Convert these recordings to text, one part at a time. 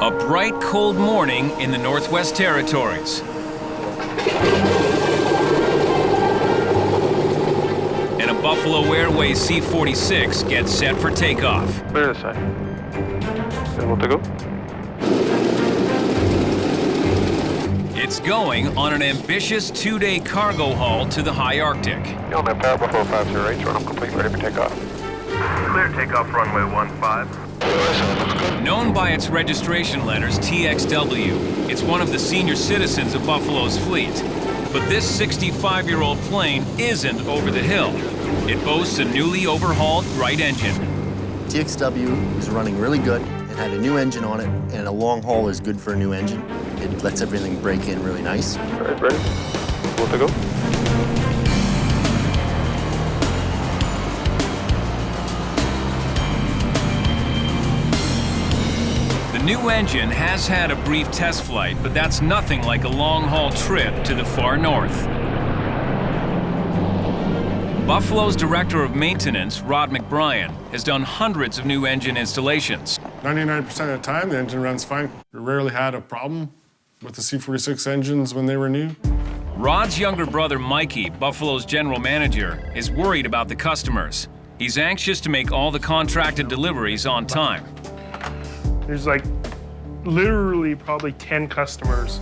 A bright, cold morning in the Northwest Territories. And a Buffalo Airways C-46 gets set for takeoff. Clear this side. Able to go? It's going on an ambitious 2-day cargo haul to the high Arctic. Yellowknife Tower, Buffalo 508, run up complete, ready for takeoff. Clear takeoff runway 15. Known by its registration letters TXW, it's one of the senior citizens of Buffalo's fleet. But this 65-year-old plane isn't over the hill. It boasts a newly overhauled Wright engine. TXW is running really good. It had a new engine on it, and a long haul is good for a new engine. It lets everything break in really nice. All right, ready? Able to go? The new engine has had a brief test flight, but that's nothing like a long-haul trip to the far north. Buffalo's Director of Maintenance, Rod McBryan, has done hundreds of new engine installations. 99% of the time, the engine runs fine. We rarely had a problem with the C-46 engines when they were new. Rod's younger brother, Mikey, Buffalo's general manager, is worried about the customers. He's anxious to make all the contracted deliveries on time. There's like literally probably 10 customers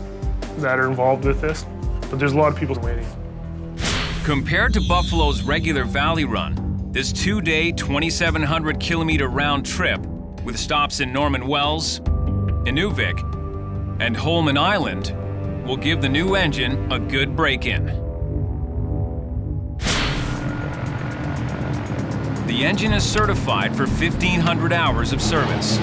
that are involved with this, but there's a lot of people waiting. Compared to Buffalo's regular valley run, this 2-day, 2,700-kilometer round trip with stops in Norman Wells, Inuvik, and Holman Island will give the new engine a good break-in. The engine is certified for 1,500 hours of service.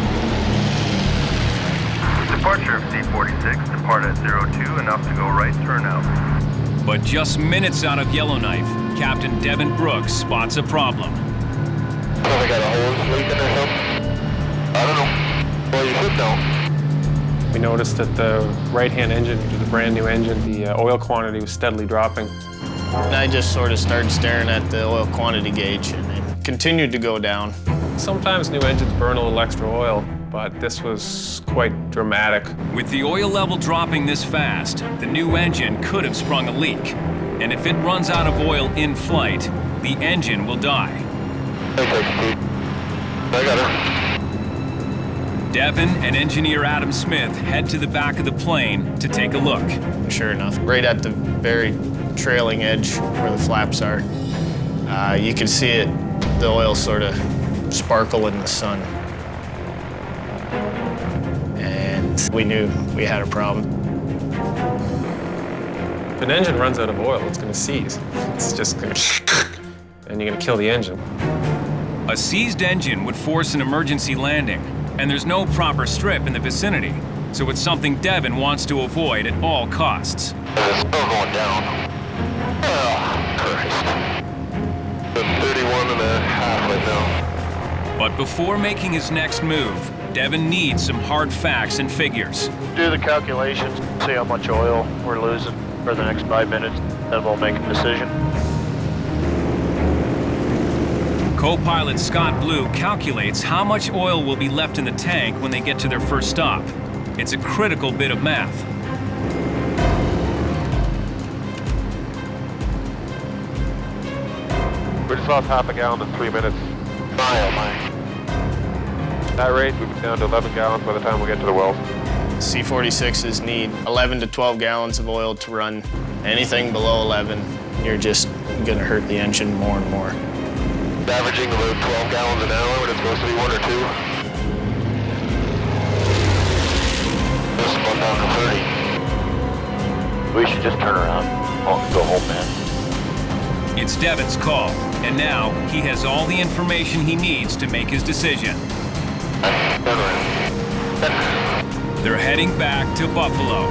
Departure of C-46, depart at 02, enough to go right, turn out. But just minutes out of Yellowknife, Captain Devin Brooks spots a problem. Probably got a hose leaking or something. I don't know. Well, you should know. We noticed that the right-hand engine, which is a brand new engine, the oil quantity was steadily dropping. I just sort of started staring at the oil quantity gauge, and it continued to go down. Sometimes new engines burn a little extra oil, but this was quite dramatic. With the oil level dropping this fast, the new engine could have sprung a leak. And if it runs out of oil in flight, the engine will die. I got it. Devin and engineer Adam Smith head to the back of the plane to take a look. Sure enough, right at the very trailing edge where the flaps are, you can see it, the oil sort of sparkle in the sun. And we knew we had a problem. If an engine runs out of oil, it's going to seize. It's just going to, and you're going to kill the engine. A seized engine would force an emergency landing, and there's no proper strip in the vicinity, so it's something Devin wants to avoid at all costs. It's still going down. Oh, Christ. It's 31 and a half right now. But before making his next move, Devin needs some hard facts and figures. Do the calculations, see how much oil we're losing for the next 5 minutes, then we'll make a decision. Co-pilot Scott Blue calculates how much oil will be left in the tank when they get to their first stop. It's a critical bit of math. We just lost half a gallon in 3 minutes. My. At that rate, we'll be down to 11 gallons by the time we get to the wells. C-46s need 11 to 12 gallons of oil to run. Anything below 11, you're just going to hurt the engine more and more. Averaging about 12 gallons an hour when it's supposed to be 1 or 2. This is going down to 30. We should just turn around and go home, man. It's Devin's call, and now he has all the information he needs to make his decision. Turn around. They're heading back to Buffalo.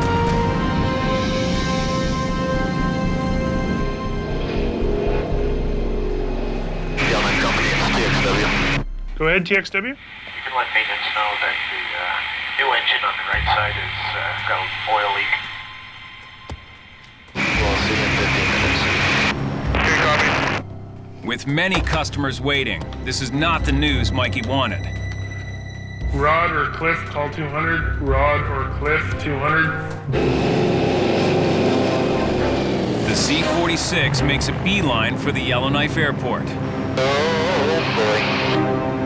Go ahead, TXW. You can let maintenance know that the new engine on the right side has got an oil leak. We'll see you in 15 minutes. Okay, copy. With many customers waiting, this is not the news Mikey wanted. Rod or Cliff, call 200. Rod or Cliff, 200. The C-46 makes a beeline for the Yellowknife Airport.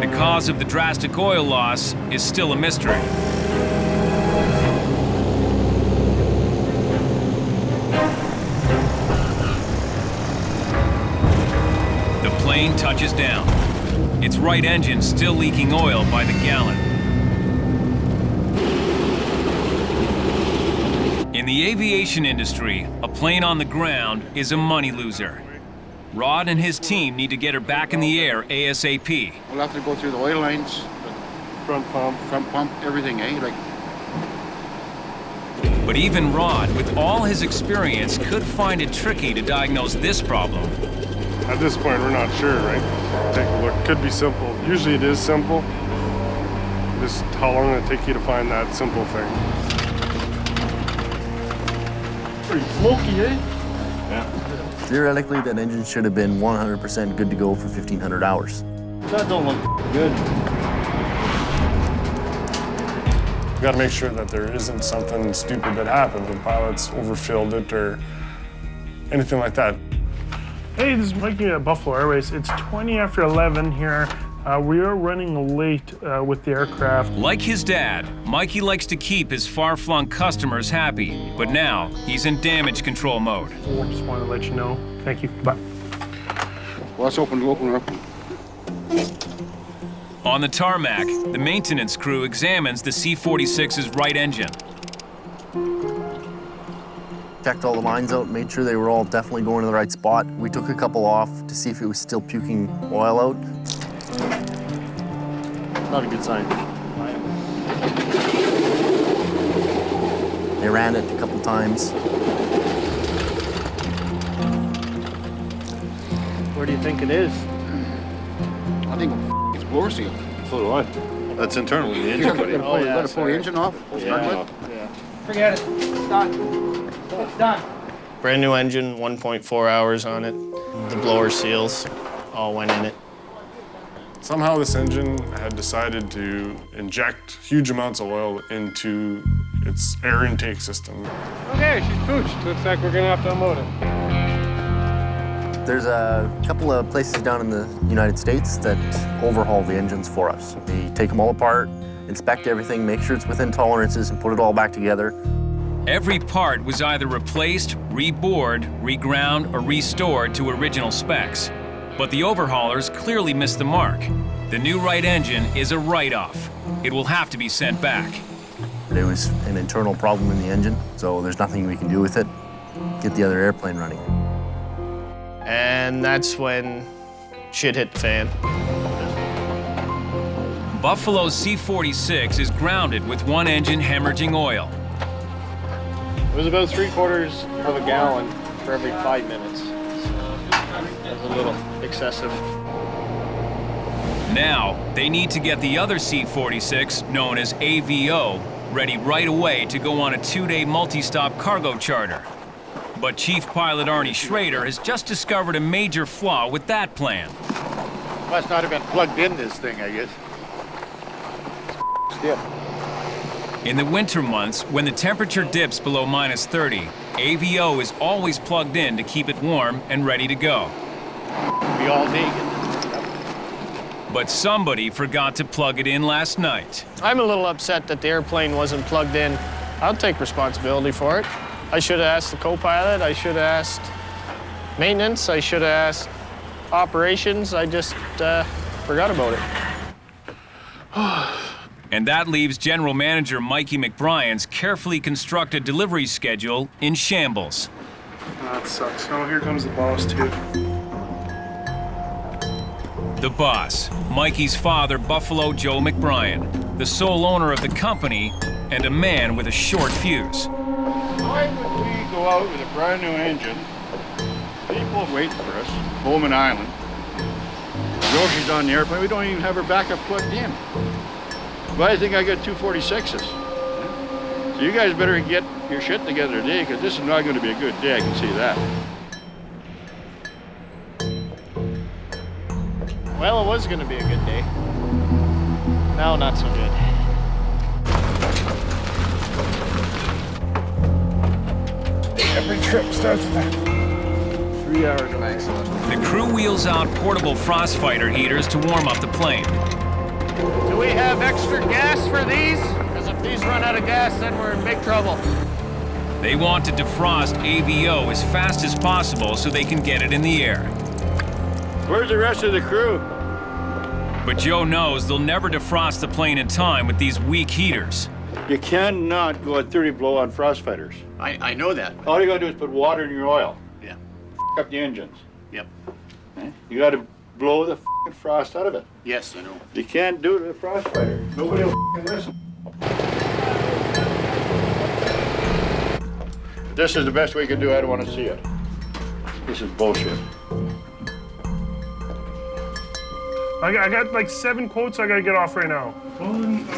The cause of the drastic oil loss is still a mystery. The plane touches down. Its right engine still leaking oil by the gallon. In the aviation industry, a plane on the ground is a money loser. Rod and his team need to get her back in the air ASAP. We'll have to go through the oil lines, front pump, everything, eh? But even Rod, with all his experience, could find it tricky to diagnose this problem. At this point, we're not sure, right? Take a look. Could be simple. Usually it is simple. Just how long will it take you to find that simple thing? Pretty smoky, eh? Yeah. Theoretically, that engine should have been 100% good to go for 1,500 hours. That don't look good. You got to make sure that there isn't something stupid that happens. The pilots overfilled it or anything like that. Hey, this is Mikey at Buffalo Airways. It's 20 after 11 here. We are running late with the aircraft. Like his dad, Mikey likes to keep his far-flung customers happy, but now he's in damage control mode. Just want to let you know. Thank you. Bye. Well, let's open her up. On the tarmac, the maintenance crew examines the C-46's right engine. Checked all the lines out, made sure they were all definitely going to the right spot. We took a couple off to see if it was still puking oil out. Not a good sign. They ran it a couple times. Where do you think it is? I think it's blower seal. So do I. That's internal in the engine, buddy. You gotta pull the engine off. Yeah. Forget it. It's done. It's done. Brand new engine, 1.4 hours on it. The blower seals all went in it. Somehow this engine had decided to inject huge amounts of oil into its air intake system. Okay, she's pooched. Looks like we're gonna have to unload it. There's a couple of places down in the United States that overhaul the engines for us. They take them all apart, inspect everything, make sure it's within tolerances, and put it all back together. Every part was either replaced, rebored, reground, or restored to original specs. But the overhaulers clearly missed the mark. The new right engine is a write-off. It will have to be sent back. There was an internal problem in the engine, so there's nothing we can do with it. Get the other airplane running. And that's when shit hit the fan. Buffalo's C-46 is grounded with one engine hemorrhaging oil. It was about 3/4 of a gallon for every 5 minutes. That's a little excessive. Now, they need to get the other C-46, known as AVO, ready right away to go on a 2-day multi-stop cargo charter. But Chief Pilot Arnie Schrader has just discovered a major flaw with that plan. Must not have been plugged in this thing, I guess. Stiff. In the winter months, when the temperature dips below -30, AVO is always plugged in to keep it warm and ready to go. Be all naked. But somebody forgot to plug it in last night. I'm a little upset that the airplane wasn't plugged in. I'll take responsibility for it. I should have asked the co-pilot, I should have asked maintenance, I should have asked operations. I just forgot about it. And that leaves General Manager Mikey McBryan's carefully constructed delivery schedule in shambles. That sucks. Oh, here comes the boss, too. The boss, Mikey's father, Buffalo Joe McBryan, the sole owner of the company, and a man with a short fuse. Why would we go out with a brand new engine, people wait for us, home and island, Groceries on the airplane, we don't even have our backup plugged in. Why do you think I got 246s? So you guys better get your shit together today, because this is not going to be a good day, I can see that. Well, it was going to be a good day. Now, not so good. trip starts with 3 hours of ice. The crew wheels out portable frostfighter heaters to warm up the plane. Do we have extra gas for these? Because if these run out of gas, then we're in big trouble. They want to defrost AVO as fast as possible so they can get it in the air. Where's the rest of the crew? But Joe knows they'll never defrost the plane in time with these weak heaters. You cannot go at 30 below on frost fighters. I know that. All you gotta do is put water in your oil. Yeah. Up the engines. Yep. Okay? You gotta blow the frost out of it. Yes, I know. You can't do it with a frost fighter. Nobody will listen. This is the best we can do. I don't want to see it. This is bullshit. I got like 7 quotes I gotta get off right now.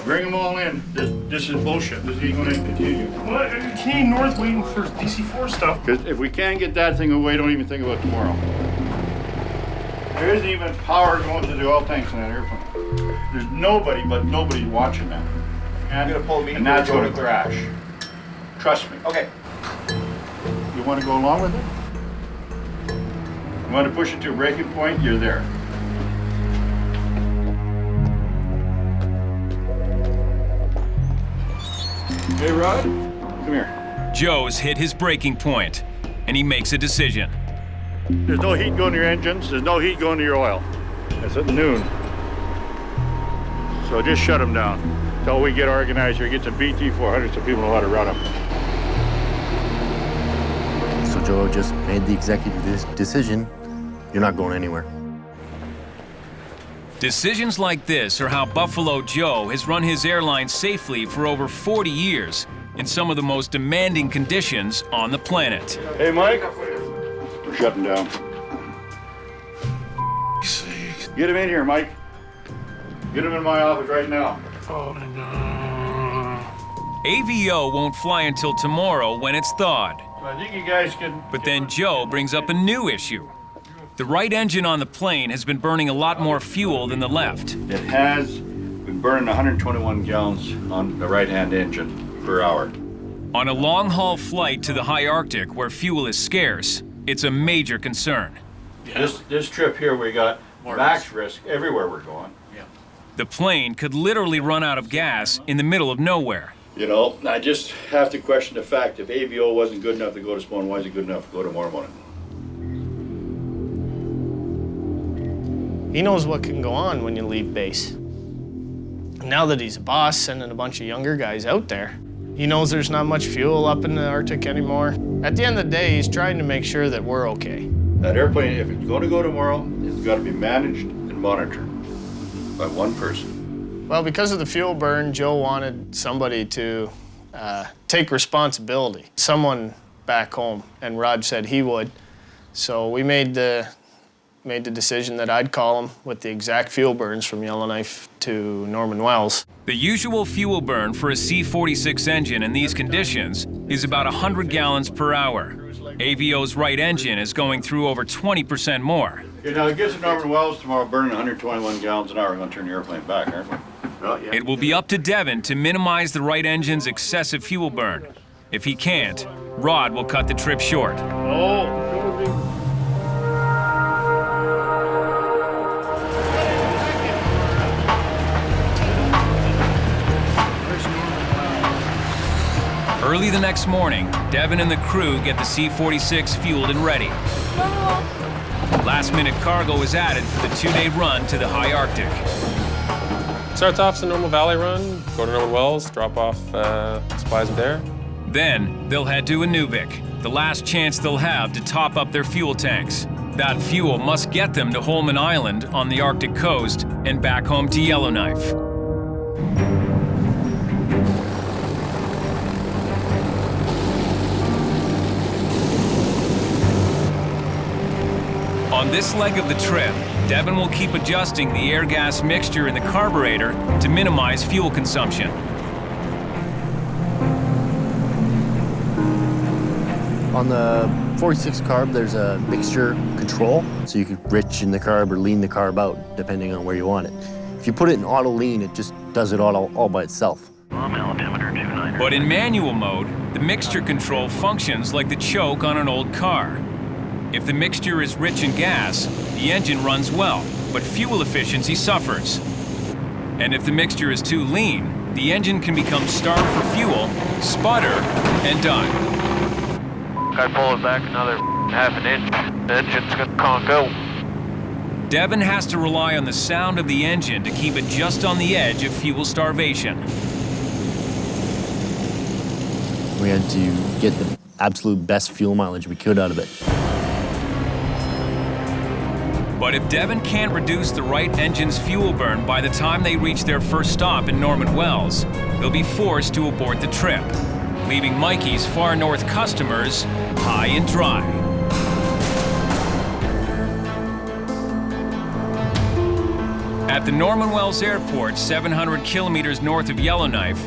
Bring them all in. This is bullshit. This ain't gonna continue. What? Canadian North waiting for DC4 stuff. Because if we can't get that thing away, don't even think about tomorrow. There isn't even power going to the oil tanks on that airplane. There's nobody watching that. And that's going to crash. Trust me. Okay. You want to go along with it? You want to push it to a breaking point? You're there. Hey, Rod, come here. Joe's hit his breaking point, and he makes a decision. There's no heat going to your engines. There's no heat going to your oil. It's at noon. So just shut them down until we get organized here, get some BT-400s so people know how to run them. So Joe just made the executive decision. You're not going anywhere. Decisions like this are how Buffalo Joe has run his airline safely for over 40 years in some of the most demanding conditions on the planet. Hey, Mike. We're shutting down. Get him in here, Mike. Get him in my office right now. Oh no. AVO won't fly until tomorrow when it's thawed. So I think you guys can... But then Joe brings up a new issue. The right engine on the plane has been burning a lot more fuel than the left. It has been burning 121 gallons on the right-hand engine per hour. On a long-haul flight to the high Arctic, where fuel is scarce, it's a major concern. Yeah. This trip here, we got max risk everywhere we're going. Yeah. The plane could literally run out of gas in the middle of nowhere. You know, I just have to question the fact if AVO wasn't good enough to go to Spawn, why is it good enough to go tomorrow morning? He knows what can go on when you leave base. Now that he's a boss, sending a bunch of younger guys out there, he knows there's not much fuel up in the Arctic anymore. At the end of the day, he's trying to make sure that we're okay. That airplane, if it's going to go tomorrow, it's got to be managed and monitored by one person. Well, because of the fuel burn, Joe wanted somebody to take responsibility. Someone back home, and Rod said he would. So we made the decision that I'd call him with the exact fuel burns from Yellowknife to Norman Wells. The usual fuel burn for a C-46 engine in these conditions is about 100 gallons per hour. AVO's right engine is going through over 20% more. You know, it gets to Norman Wells tomorrow burning 121 gallons an hour. We're going to turn the airplane back, aren't we? Oh, yeah. It will be up to Devin to minimize the right engine's excessive fuel burn. If he can't, Rod will cut the trip short. Oh. Early the next morning, Devin and the crew get the C-46 fueled and ready. Last-minute cargo is added for the 2-day run to the high Arctic. Starts off as a normal valley run, go to Norman Wells, drop off supplies there. Then they'll head to Inuvik, the last chance they'll have to top up their fuel tanks. That fuel must get them to Holman Island on the Arctic coast and back home to Yellowknife. On this leg of the trip, Devin will keep adjusting the air-gas mixture in the carburetor to minimize fuel consumption. On the 46 carb, there's a mixture control, so you could rich in the carb or lean the carb out, depending on where you want it. If you put it in auto lean, it just does it all by itself. But in manual mode, the mixture control functions like the choke on an old car. If the mixture is rich in gas, the engine runs well, but fuel efficiency suffers. And if the mixture is too lean, the engine can become starved for fuel, sputter, and die. I pull it back another half an inch, the engine's gonna conk out. Devin has to rely on the sound of the engine to keep it just on the edge of fuel starvation. We had to get the absolute best fuel mileage we could out of it. But if Devin can't reduce the right engine's fuel burn by the time they reach their first stop in Norman Wells, they'll be forced to abort the trip, leaving Mikey's far north customers high and dry. At the Norman Wells Airport, 700 kilometers north of Yellowknife,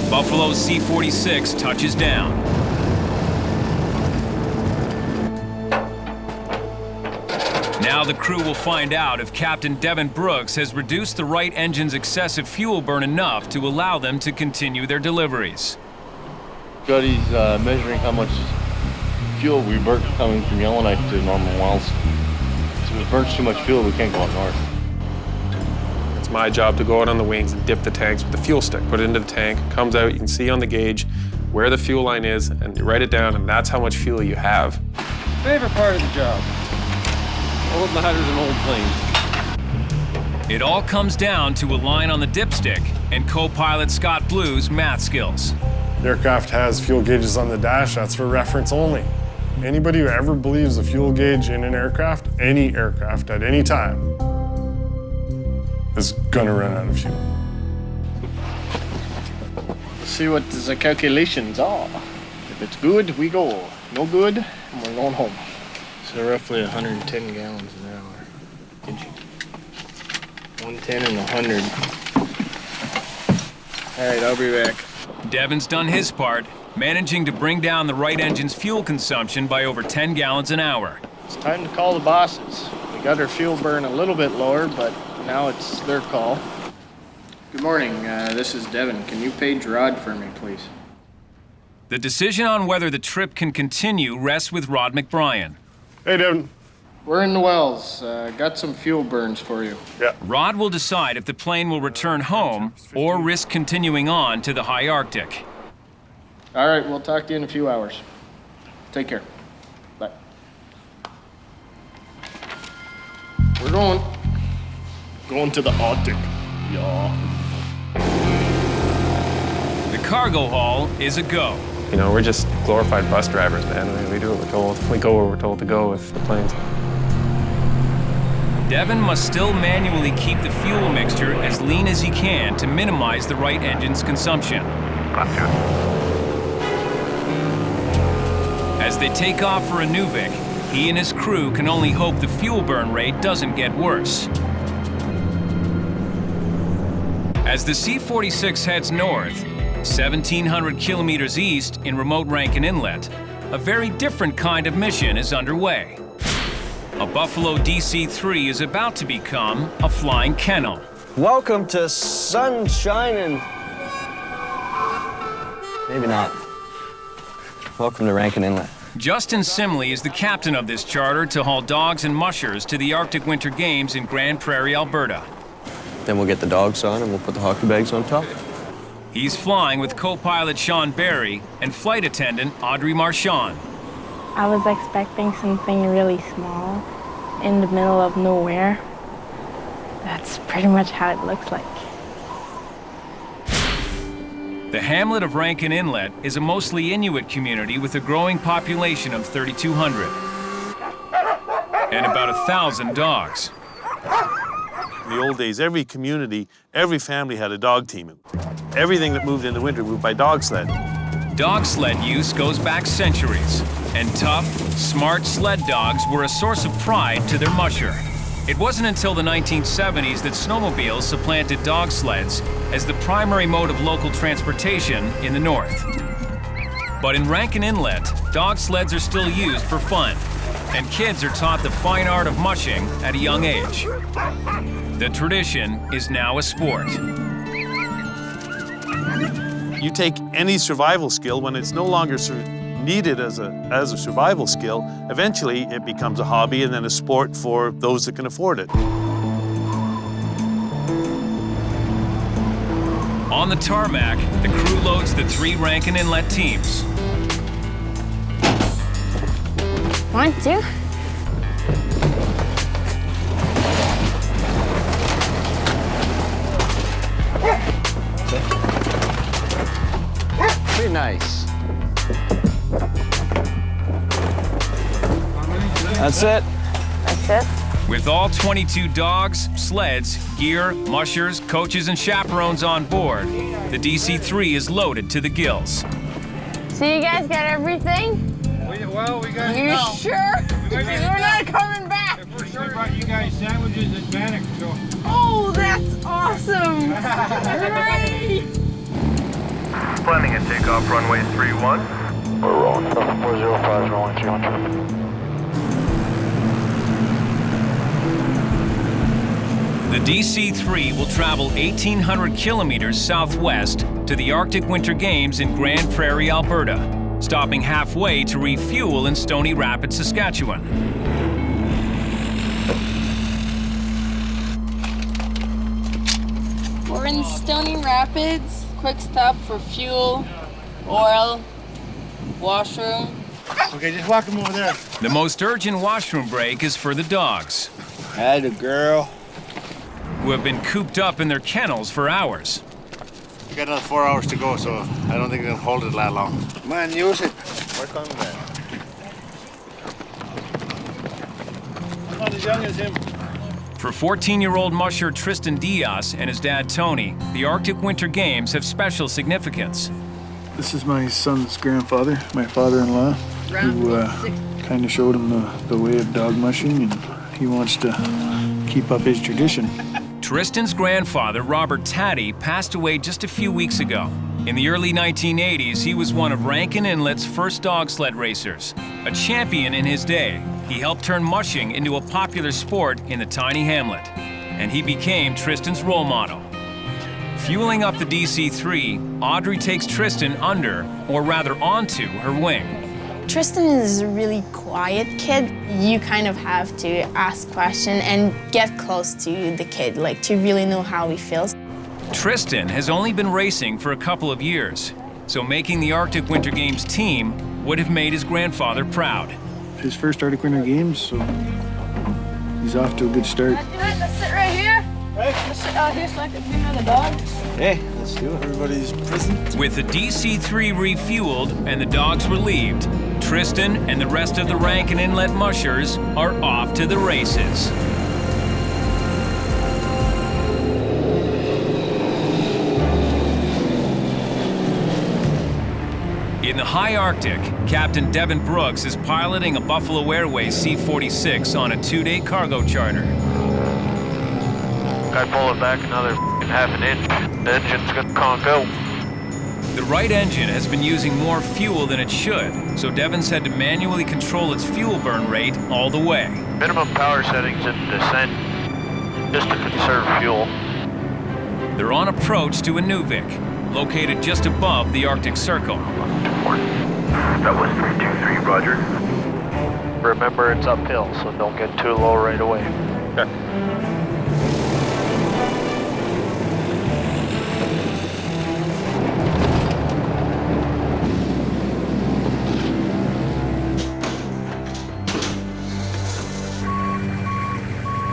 Buffalo's C-46 touches down. Now the crew will find out if Captain Devin Brooks has reduced the right engine's excessive fuel burn enough to allow them to continue their deliveries. Scotty's measuring how much fuel we burnt coming from Yellowknife to Norman Wells. So if it burns too much fuel, we can't go up north. It's my job to go out on the wings and dip the tanks with the fuel stick. Put it into the tank, comes out, you can see on the gauge where the fuel line is, and you write it down, and that's how much fuel you have. Favorite part of the job? Old ladders and old planes. It all comes down to a line on the dipstick and co-pilot Scott Blue's math skills. The aircraft has fuel gauges on the dash, that's for reference only. Anybody who ever believes a fuel gauge in an aircraft, any aircraft at any time, is gonna run out of fuel. Let's see what the calculations are. If it's good, we go. No good, and we're going home. So roughly 110 gallons an hour. 110 and 100. All right, I'll be back. Devin's done his part, managing to bring down the right engine's fuel consumption by over 10 gallons an hour. It's time to call the bosses. We got our fuel burn a little bit lower, but now it's their call. Good morning, this is Devin. Can you page Rod for me, please? The decision on whether the trip can continue rests with Rod McBryan. Hey, Devin. We're in the Wells. Got some fuel burns for you. Yeah. Rod will decide if the plane will return home or risk continuing on to the high Arctic. All right, we'll talk to you in a few hours. Take care. Bye. We're going to the Arctic. Yeah. The cargo haul is a go. You know, we're just glorified bus drivers, man. I mean, we do what we're told. We go where we're told to go with the planes. Devin must still manually keep the fuel mixture as lean as he can to minimize the right engine's consumption. As they take off for Inuvik, he and his crew can only hope the fuel burn rate doesn't get worse. As the C-46 heads north, 1,700 kilometers east in remote Rankin Inlet, a very different kind of mission is underway. A Buffalo DC-3 is about to become a flying kennel. Welcome to sunshine and... Maybe not. Welcome to Rankin Inlet. Justin Simley is the captain of this charter to haul dogs and mushers to the Arctic Winter Games in Grand Prairie, Alberta. Then we'll get the dogs on and we'll put the hockey bags on top. He's flying with co-pilot Sean Barry and flight attendant Audrey Marchand. I was expecting something really small in the middle of nowhere. That's pretty much how it looks like. The hamlet of Rankin Inlet is a mostly Inuit community with a growing population of 3,200 and about 1,000 dogs. In the old days, every community, every family had a dog team. Everything that moved in the winter moved by dog sled. Dog sled use goes back centuries, and tough, smart sled dogs were a source of pride to their musher. It wasn't until the 1970s that snowmobiles supplanted dog sleds as the primary mode of local transportation in the north. But in Rankin Inlet, dog sleds are still used for fun, and kids are taught the fine art of mushing at a young age. The tradition is now a sport. You take any survival skill when it's no longer needed as a survival skill, eventually it becomes a hobby and then a sport for those that can afford it. On the tarmac, the crew loads the 3 Rankin Inlet teams. 1, 2. Pretty nice. That's it. That's it. With all 22 dogs, sleds, gear, mushers, coaches, and chaperones on board, the DC-3 is loaded to the gills. So you guys got everything? We got You sure? We're not coming back. If we're sure, we brought you guys sandwiches and panic, so. Oh, that's awesome. Great. Planning a takeoff runway 31. We're rolling 7405, rolling 300. The DC-3 will travel 1,800 kilometers southwest to the Arctic Winter Games in Grande Prairie, Alberta, stopping halfway to refuel in Stony Rapids, Saskatchewan. We're in Stony Rapids. Quick stop for fuel, oil, washroom. Okay, just walk them over there. The most urgent washroom break is for the dogs, Had a girl. who have been cooped up in their kennels for hours. We got another 4 hours to go, so I don't think they'll hold it that long. Come on, use it. Work on that. I'm not as young as him. For 14-year-old musher Tristan Diaz and his dad Tony, the Arctic Winter Games have special significance. This is my son's grandfather, my father-in-law, who kind of showed him the way of dog mushing, and he wants to keep up his tradition. Tristan's grandfather, Robert Taddy, passed away just a few weeks ago. In the early 1980s, he was one of Rankin Inlet's first dog sled racers. A champion in his day, he helped turn mushing into a popular sport in the tiny hamlet. And he became Tristan's role model. Fueling up the DC-3, Audrey takes Tristan under, or rather onto, her wing. Tristan is a really quiet kid. You kind of have to ask questions and get close to the kid, like to really know how he feels. Tristan has only been racing for a couple of years, so making the Arctic Winter Games team would have made his grandfather proud. His first Arctic Winter Games, so he's off to a good start. Let's sit right here. Let's sit out here so I can clean the dogs. Hey, let's do it. Everybody's present. With the DC-3 refueled and the dogs relieved, Tristan and the rest of the Rankin Inlet mushers are off to the races. In the high Arctic, Captain Devin Brooks is piloting a Buffalo Airways C-46 on a 2-day cargo charter. Guy pull it back another half an inch. The engine's gonna conk out. The right engine has been using more fuel than it should, so Devin's had to manually control its fuel burn rate all the way. Minimum power settings in descent, just to conserve fuel. They're on approach to Inuvik, located just above the Arctic Circle. That was 323, roger. Remember, it's uphill, so don't get too low right away. Okay.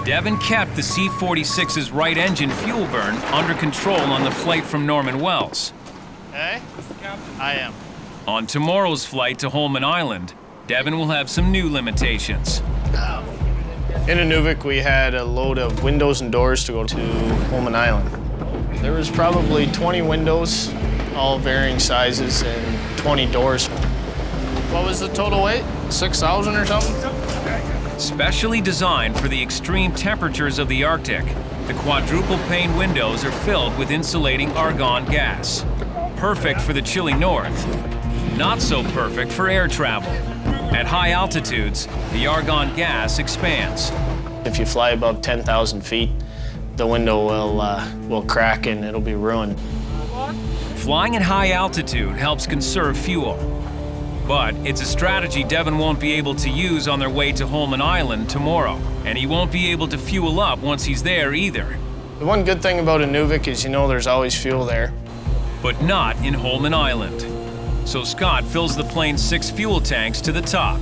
Devin kept the C-46's right engine fuel burn under control on the flight from Norman Wells. Hey? I am. On tomorrow's flight to Holman Island, Devin will have some new limitations. In Inuvik, we had a load of windows and doors to go to Holman Island. There was probably 20 windows, all varying sizes, and 20 doors. What was the total weight? 6,000 or something? Specially designed for the extreme temperatures of the Arctic, the quadruple pane windows are filled with insulating argon gas. Perfect for the chilly north. Not so perfect for air travel. At high altitudes, the argon gas expands. If you fly above 10,000 feet, the window will crack and it'll be ruined. Flying at high altitude helps conserve fuel. But it's a strategy Devin won't be able to use on their way to Holman Island tomorrow. And he won't be able to fuel up once he's there either. The one good thing about a Nuvik is you know there's always fuel there. But not in Holman Island. So Scott fills the plane's 6 fuel tanks to the top.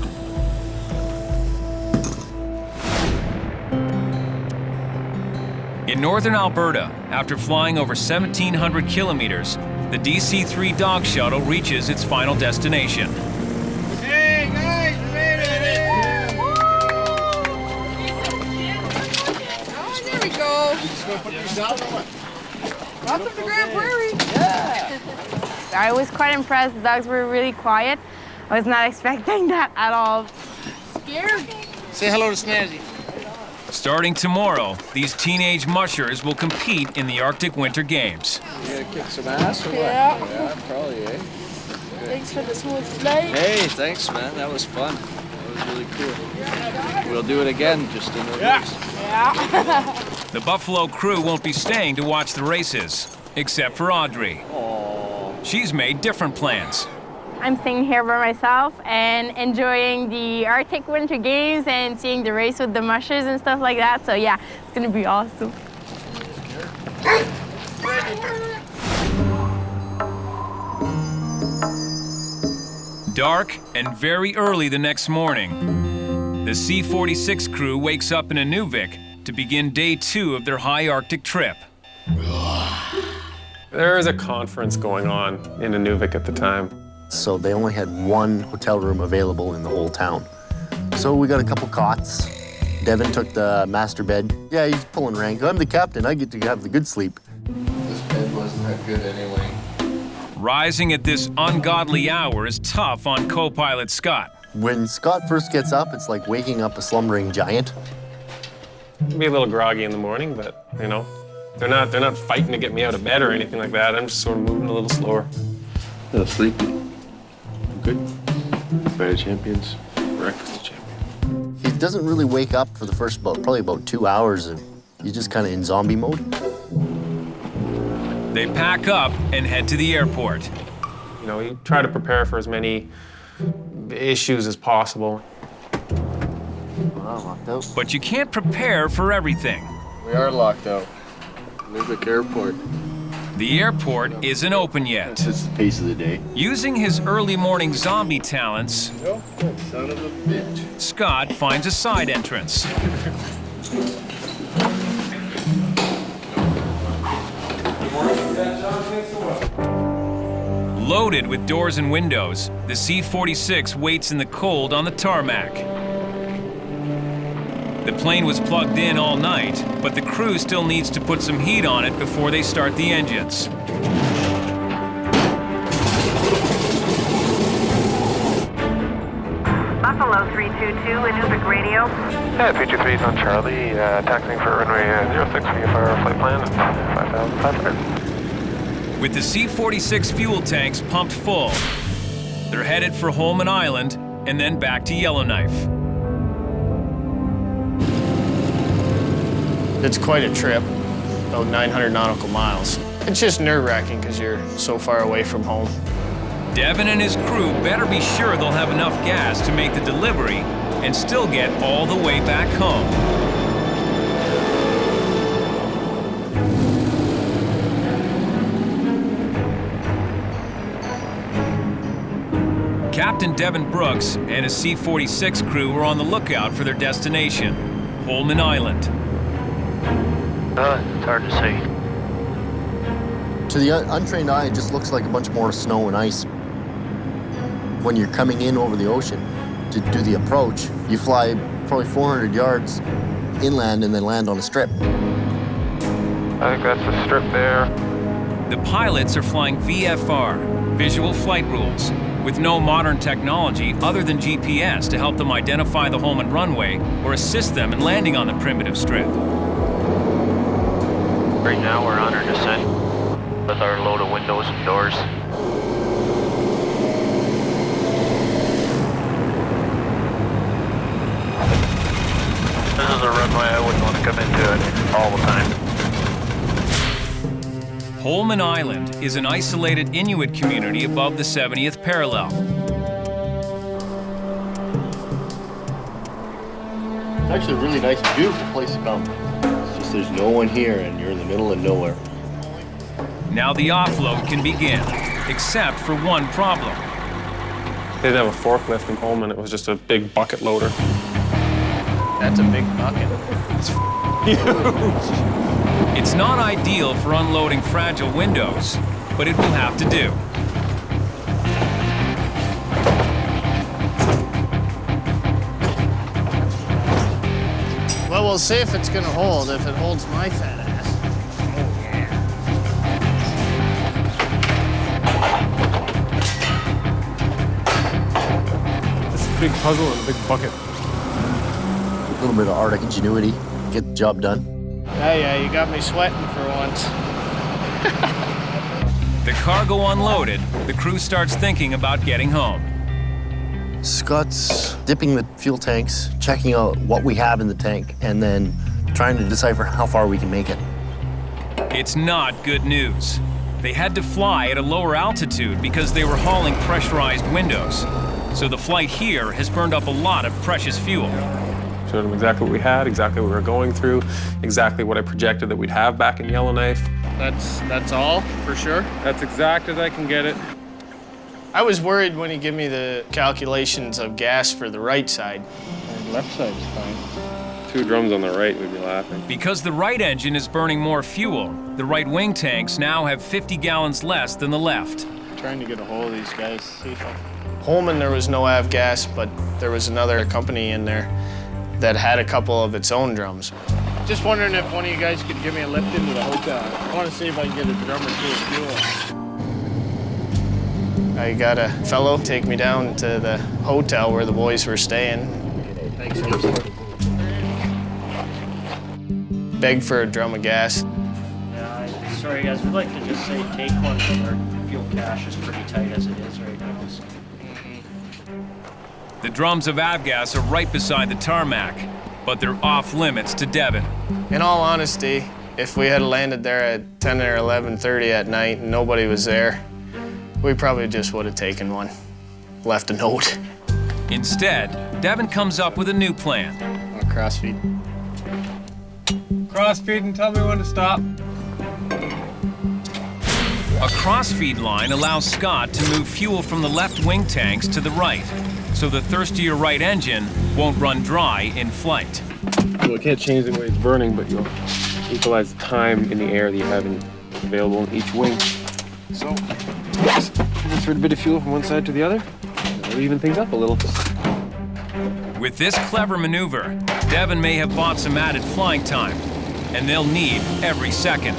In northern Alberta, after flying over 1,700 kilometers, the DC-3 dog shuttle reaches its final destination. Hey guys, we made it! Oh, there we go. Welcome to Grand Prairie. Yeah. I was quite impressed. The dogs were really quiet. I was not expecting that at all. Scared? Say hello to Snazzy. Starting tomorrow, these teenage mushers will compete in the Arctic Winter Games. You gonna kick some ass or what? Yeah. Yeah, probably, eh? Thanks for the smooth flight. Hey, thanks, man. That was fun. That was really cool. We'll do it again, just in reverse. Yeah. The Buffalo crew won't be staying to watch the races, except for Audrey. Aww. She's made different plans. I'm staying here by myself and enjoying the Arctic Winter Games and seeing the race with the mushers and stuff like that. So yeah, it's gonna be awesome. Dark and very early the next morning, the C-46 crew wakes up in a Nuvik to begin day 2 of their high Arctic trip. There is a conference going on in Nunavik at the time. So they only had 1 hotel room available in the whole town. So we got a couple cots. Devin took the master bed. Yeah, he's pulling rank. I'm the captain, I get to have the good sleep. This bed wasn't that good anyway. Rising at this ungodly hour is tough on co-pilot Scott. When Scott first gets up, it's like waking up a slumbering giant. Be a little groggy in the morning, but you know, they're not fighting to get me out of bed or anything like that. I'm just sort of moving a little slower. A little sleepy. Good. Fighter champions. Breakfast champion. He doesn't really wake up for the first probably about 2 hours, and he's just kind of in zombie mode. They pack up and head to the airport. You know, you try to prepare for as many issues as possible. Wow, locked out. But you can't prepare for everything. We are locked out. Nuvik Airport. The airport isn't open yet. This is the pace of the day. Using his early morning zombie talents, Son of a bitch. Scott finds a side entrance. Loaded with doors and windows, the C-46 waits in the cold on the tarmac. The plane was plugged in all night, but the crew still needs to put some heat on it before they start the engines. Buffalo 322, Inuvik radio. Yeah, 323 is on Charlie, taxiing for runway 06 VFR flight plan at 5,500. With the C-46 fuel tanks pumped full, they're headed for Holman Island and then back to Yellowknife. It's quite a trip, about 900 nautical miles. It's just nerve-wracking because you're so far away from home. Devin and his crew better be sure they'll have enough gas to make the delivery and still get all the way back home. Captain Devin Brooks and his C-46 crew were on the lookout for their destination, Holman Island. It's hard to say. To the untrained eye, it just looks like a bunch more snow and ice. When you're coming in over the ocean to do the approach, you fly probably 400 yards inland and then land on a strip. I think that's the strip there. The pilots are flying VFR, visual flight rules, with no modern technology other than GPS to help them identify the Holman runway or assist them in landing on the primitive strip. Right now we're on our descent with our load of windows and doors. This is a runway I wouldn't want to come into it all the time. Holman Island is an isolated Inuit community above the 70th parallel. It's actually a really nice, beautiful place to come. It's just there's no one here and you're in the middle of nowhere. Now the offload can begin, except for one problem. They didn't have a forklift in Holman. It was just a big bucket loader. That's a big bucket. It's huge. It's not ideal for unloading fragile windows, but it will have to do. Well, we'll see if it's gonna hold, if it holds my fat ass. It's a big puzzle and a big bucket. A little bit of Artic ingenuity, get the job done. Yeah, you got me sweating for once. The cargo unloaded, the crew starts thinking about getting home. Scott's dipping the fuel tanks, checking out what we have in the tank, and then trying to decipher how far we can make it. It's not good news. They had to fly at a lower altitude because they were hauling pressurized windows. So the flight here has burned up a lot of precious fuel. Showed them exactly what we had, exactly what we were going through, exactly what I projected that we'd have back in Yellowknife. That's all, for sure? That's exact as I can get it. I was worried when he gave me the calculations of gas for the right side. The left side's fine. 2 drums on the right, we'd be laughing. Because the right engine is burning more fuel, the right wing tanks now have 50 gallons less than the left. I'm trying to get a hold of these guys, see if Holman, there was no avgas, but there was another company in there that had a couple of its own drums. Just wondering if one of you guys could give me a lift into the hotel. I want to see if I can get a drum or 2 of fuel. I got a fellow take me down to the hotel where the boys were staying. Thanks. Beg for a drum of gas. Sorry guys, we'd like to just say take one, but our fuel cache is pretty tight as it is right now. So. The drums of avgas are right beside the tarmac, but they're off limits to Devin. In all honesty, if we had landed there at 10 or 11:30 at night and nobody was there, we probably just would have taken one, left a note. Instead, Devin comes up with a new plan. Crossfeed. Crossfeed and tell me when to stop. A crossfeed line allows Scott to move fuel from the left wing tanks to the right, so the thirstier right engine won't run dry in flight. Well, it can't change the way it's burning, but you'll equalize the time in the air that you have available in each wing. So, transfer a bit of fuel from one side to the other, it'll even things up a little. With this clever maneuver, Devin may have bought some added flying time, and they'll need every second.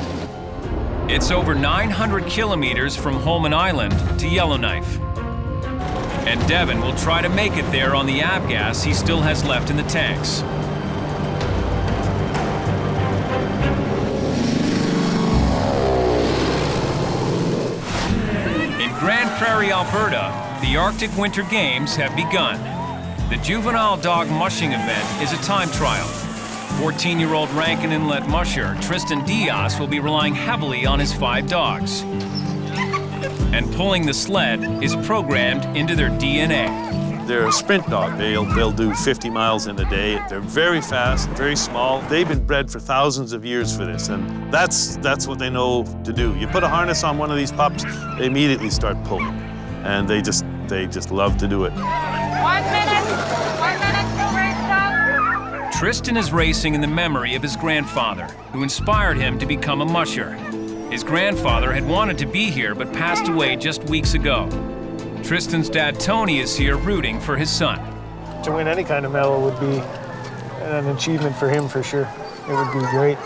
It's over 900 kilometers from Holman Island to Yellowknife. And Devin will try to make it there on the avgas he still has left in the tanks. In Grand Prairie, Alberta, the Arctic Winter Games have begun. The juvenile dog mushing event is a time trial. 14-year-old Rankin Inlet musher Tristan Diaz will be relying heavily on his 5 dogs. And pulling the sled is programmed into their DNA. They're a sprint dog. They'll do 50 miles in a day. They're very fast, very small. They've been bred for thousands of years for this, and that's what they know to do. You put a harness on one of these pups, they immediately start pulling, and they just love to do it. 1 minute to race stop. Tristan is racing in the memory of his grandfather, who inspired him to become a musher. His grandfather had wanted to be here, but passed away just weeks ago. Tristan's dad, Tony, is here rooting for his son. To win any kind of medal would be an achievement for him, for sure. It would be great.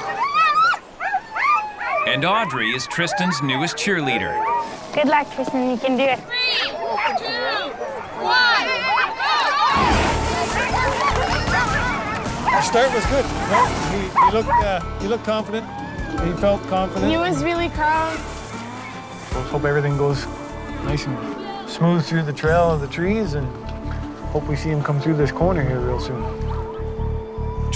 And Audrey is Tristan's newest cheerleader. Good luck, Tristan. You can do it. 3, 2, 1. Our start was good. Right? He looked confident. He felt confident. He was really calm. Let's hope everything goes nice and smooth through the trail of the trees, and hope we see him come through this corner here real soon.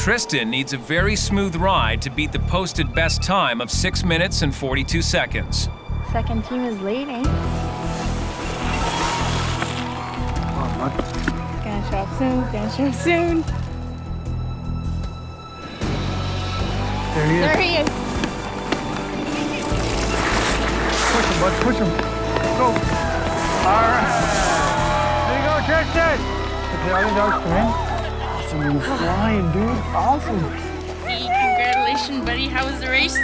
Tristan needs a very smooth ride to beat the posted best time of 6 minutes and 42 seconds. Second team is leading. Gonna show up soon, gonna show up soon. There he is. There he is. Push him, bud, push him. Go. All right. There you go, Tristan. Okay, all the dogs come in. Awesome, you're flying, dude. Awesome. Hey, congratulations, buddy. How was the race?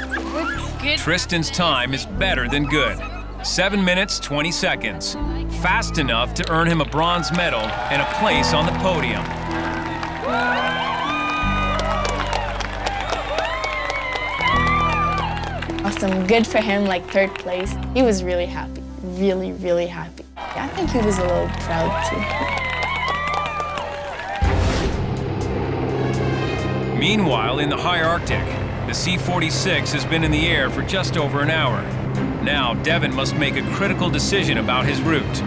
Good. Tristan's time is better than good. 7 minutes, 20 seconds. Fast enough to earn him a bronze medal and a place on the podium. Awesome, good for him, like third place. He was really happy, really, really happy. I think he was a little proud too. Meanwhile, in the high Arctic, the C-46 has been in the air for just over an hour. Now, Devin must make a critical decision about his route.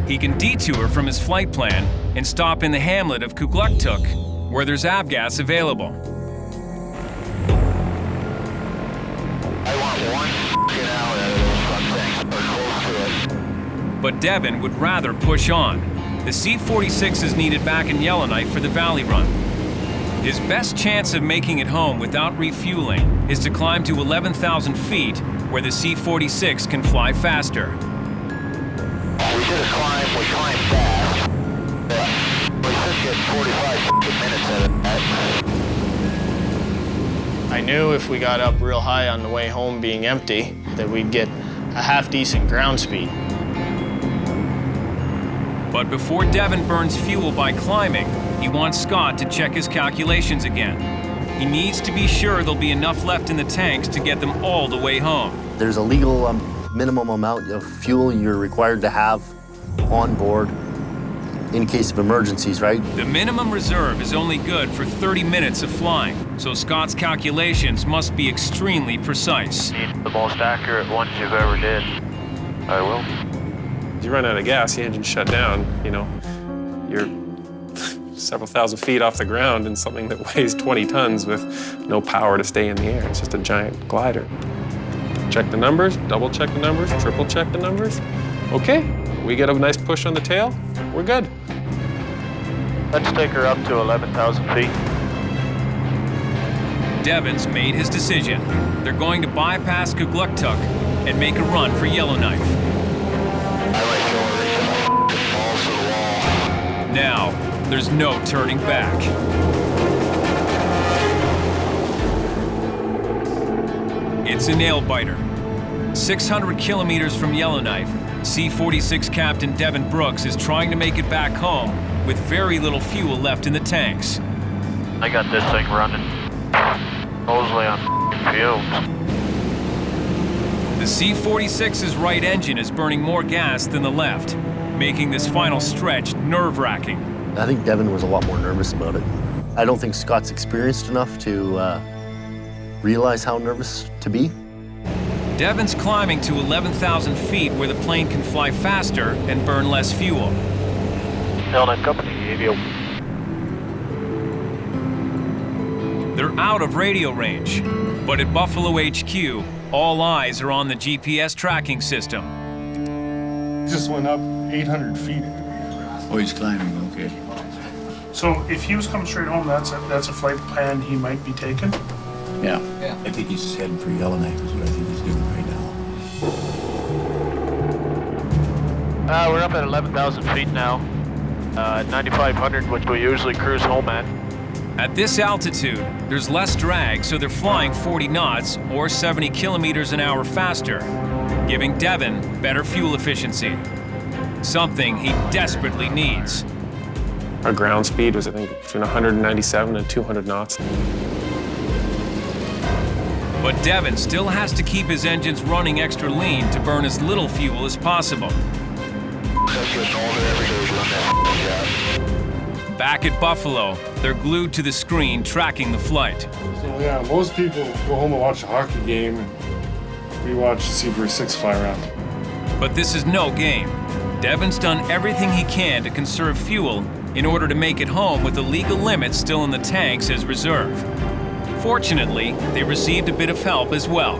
He can detour from his flight plan and stop in the hamlet of Kugluktuk, where there's avgas available. I want 1 hour out of those fucking things, or close to it. But Devin would rather push on. The C-46 is needed back in Yellowknife for the Valley Run. His best chance of making it home without refueling is to climb to 11,000 feet, where the C-46 can fly faster. We should have we climbed fast, but we should get 45 minutes out of that. I knew if we got up real high on the way home being empty, that we'd get a half-decent ground speed. But before Devin burns fuel by climbing, he wants Scott to check his calculations again. He needs to be sure there'll be enough left in the tanks to get them all the way home. There's a legal minimum amount of fuel you're required to have on board in case of emergencies, right? The minimum reserve is only good for 30 minutes of flying, so Scott's calculations must be extremely precise. Need the most accurate ones you've ever did. I will. You run out of gas, the engine's shut down, you know, you're several thousand feet off the ground in something that weighs 20 tons with no power to stay in the air. It's just a giant glider. Check the numbers, double check the numbers, triple check the numbers. Okay, we get a nice push on the tail, we're good. Let's take her up to 11,000 feet. Devin's made his decision. They're going to bypass Kugluktuk and make a run for Yellowknife. Now, there's no turning back. It's a nail-biter. 600 kilometers from Yellowknife, C-46 Captain Devin Brooks is trying to make it back home with very little fuel left in the tanks. I got this thing running, mostly on fumes. The C-46's right engine is burning more gas than the left, making this final stretch nerve-wracking. I think Devin was a lot more nervous about it. I don't think Scott's experienced enough to realize how nervous to be. Devin's climbing to 11,000 feet where the plane can fly faster and burn less fuel. Airline company, Aviation. They're out of radio range, but at Buffalo HQ, all eyes are on the GPS tracking system. He just went up 800 feet. Oh, he's climbing, okay. So if he was coming straight home, that's a flight plan he might be taking? Yeah. I think he's heading for Yellowknife is what I think he's doing right now. We're up at 11,000 feet now. 9,500, which we usually cruise home at. At this altitude, there's less drag, so they're flying 40 knots or 70 kilometers an hour faster, giving Devin better fuel efficiency, something he desperately needs. Our ground speed was, I think, between 197 and 200 knots. But Devin still has to keep his engines running extra lean to burn as little fuel as possible. Back at Buffalo, they're glued to the screen tracking the flight. So yeah, most people go home and watch a hockey game, and we watch C-46 fly around. But this is no game. Devin's done everything he can to conserve fuel in order to make it home with the legal limit still in the tanks as reserve. Fortunately, they received a bit of help as well.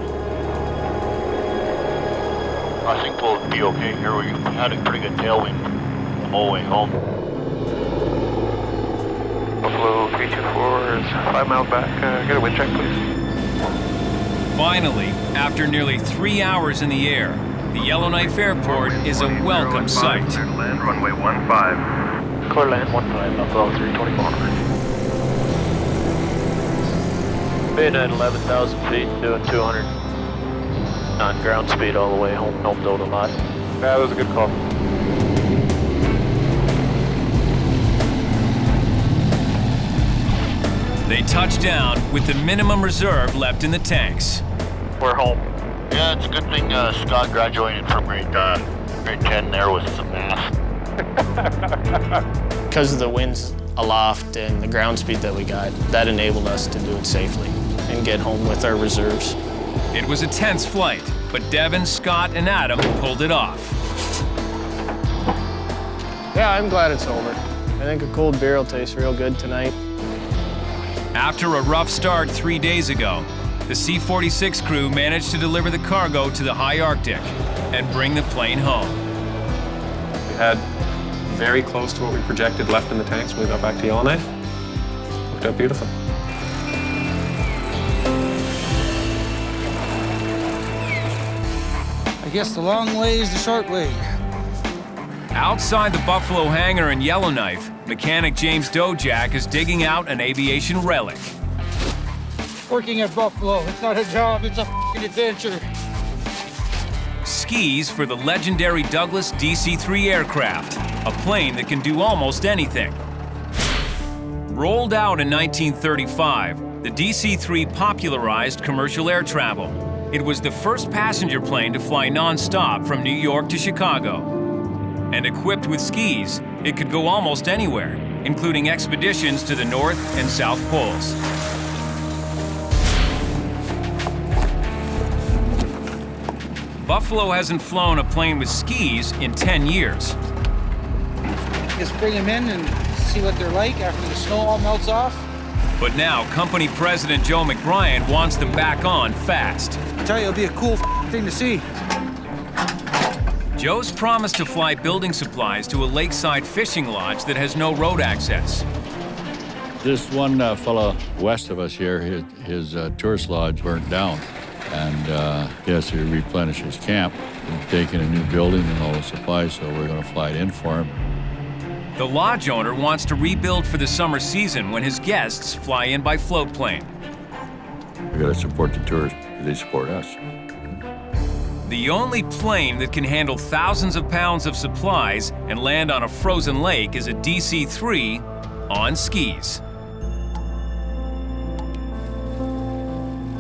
I think we'll be okay here. We had a pretty good tailwind the whole way home. Buffalo 324 is 5 miles back. Get a wind check, please. Finally, after nearly 3 hours in the air, the Yellowknife Airport is a welcome sight. Clear to land, runway 15. Clear land 15, Buffalo 324. Been at 11,000 feet, doing 200 on ground speed all the way home. Helped out a lot. Yeah, that was a good call. They touch down with the minimum reserve left in the tanks. We're home. Yeah, it's a good thing Scott graduated from grade 10 there with some math. Because of the winds aloft and the ground speed that we got, that enabled us to do it safely and get home with our reserves. It was a tense flight, but Devin, Scott, and Adam pulled it off. Yeah, I'm glad it's over. I think a cold beer will taste real good tonight. After a rough start 3 days ago, the C-46 crew managed to deliver the cargo to the high Arctic and bring the plane home. We had very close to what we projected left in the tanks when we got back to Yellowknife. Worked out beautiful. I guess the long way is the short way. Outside the Buffalo hangar in Yellowknife, mechanic James Dojak is digging out an aviation relic. Working at Buffalo, it's not a job, it's a f***ing adventure. Skis for the legendary Douglas DC-3 aircraft, a plane that can do almost anything. Rolled out in 1935, the DC-3 popularized commercial air travel. It was the first passenger plane to fly non-stop from New York to Chicago. And equipped with skis, it could go almost anywhere, including expeditions to the North and South Poles. Buffalo hasn't flown a plane with skis in 10 years. Just bring them in and see what they're like after the snow all melts off. But now, company president Joe McBryan wants them back on fast. I tell you, it'll be a cool thing to see. Joe's promised to fly building supplies to a lakeside fishing lodge that has no road access. This one fellow west of us here, his tourist lodge burnt down. And he has to replenish his camp. We've taken a new building and all the supplies, so we're going to fly it in for him. The lodge owner wants to rebuild for the summer season when his guests fly in by float plane. We've got to support the tourists. They support us. The only plane that can handle thousands of pounds of supplies and land on a frozen lake is a DC-3 on skis.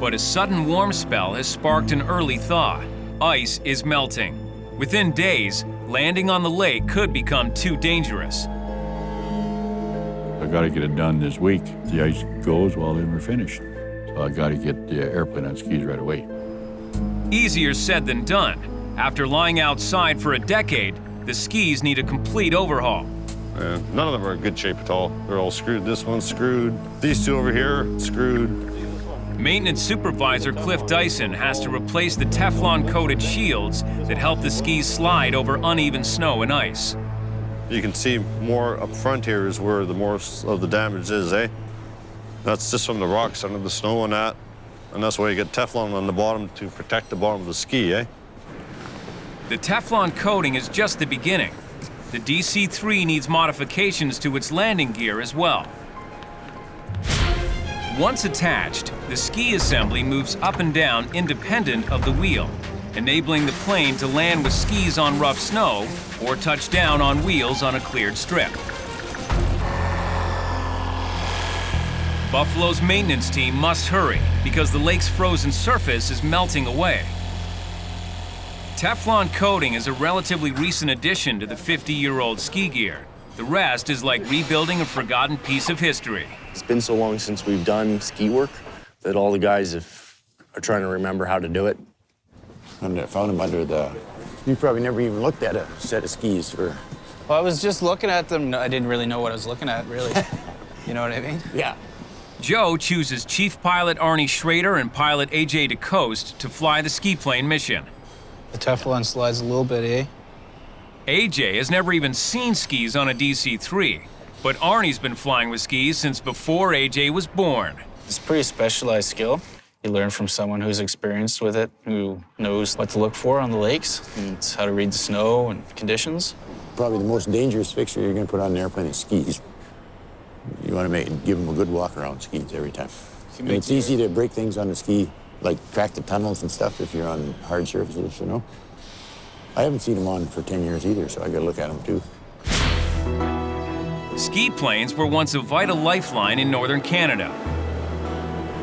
But a sudden warm spell has sparked an early thaw. Ice is melting. Within days, landing on the lake could become too dangerous. I got to get it done this week. If the ice goes, well, then we're finished. So I got to get the airplane on skis right away. Easier said than done. After lying outside for a decade, the skis need a complete overhaul. None of them are in good shape at all. They're all screwed. This one's screwed. These two over here, screwed. Maintenance supervisor Cliff Dyson has to replace the Teflon-coated shields that help the skis slide over uneven snow and ice. You can see more up front here is where the more of the damage is, eh? That's just from the rocks under the snow and that. And that's why you get Teflon on the bottom to protect the bottom of the ski, eh? The Teflon coating is just the beginning. The DC-3 needs modifications to its landing gear as well. Once attached, the ski assembly moves up and down independent of the wheel, enabling the plane to land with skis on rough snow or touch down on wheels on a cleared strip. Buffalo's maintenance team must hurry because the lake's frozen surface is melting away. Teflon coating is a relatively recent addition to the 50-year-old ski gear. The rest is like rebuilding a forgotten piece of history. It's been so long since we've done ski work that all the guys are trying to remember how to do it. And I found them under the... You probably never even looked at a set of skis for Well, I was just looking at them. I didn't really know what I was looking at, really. You know what I mean? Yeah. Joe chooses Chief Pilot Arnie Schrader and Pilot AJ DeCoste to fly the ski plane mission. The Teflon slides a little bit, eh? AJ has never even seen skis on a DC-3, but Arnie's been flying with skis since before AJ was born. It's a pretty specialized skill. You learn from someone who's experienced with it, who knows what to look for on the lakes, and how to read the snow and conditions. Probably the most dangerous fixture you're going to put on an airplane is skis. You want to give them a good walk around skis every time. And it's easy to break things on the ski, like crack the tunnels and stuff if you're on hard surfaces, you know. I haven't seen them on for 10 years either, so I got to look at them too. Ski planes were once a vital lifeline in northern Canada.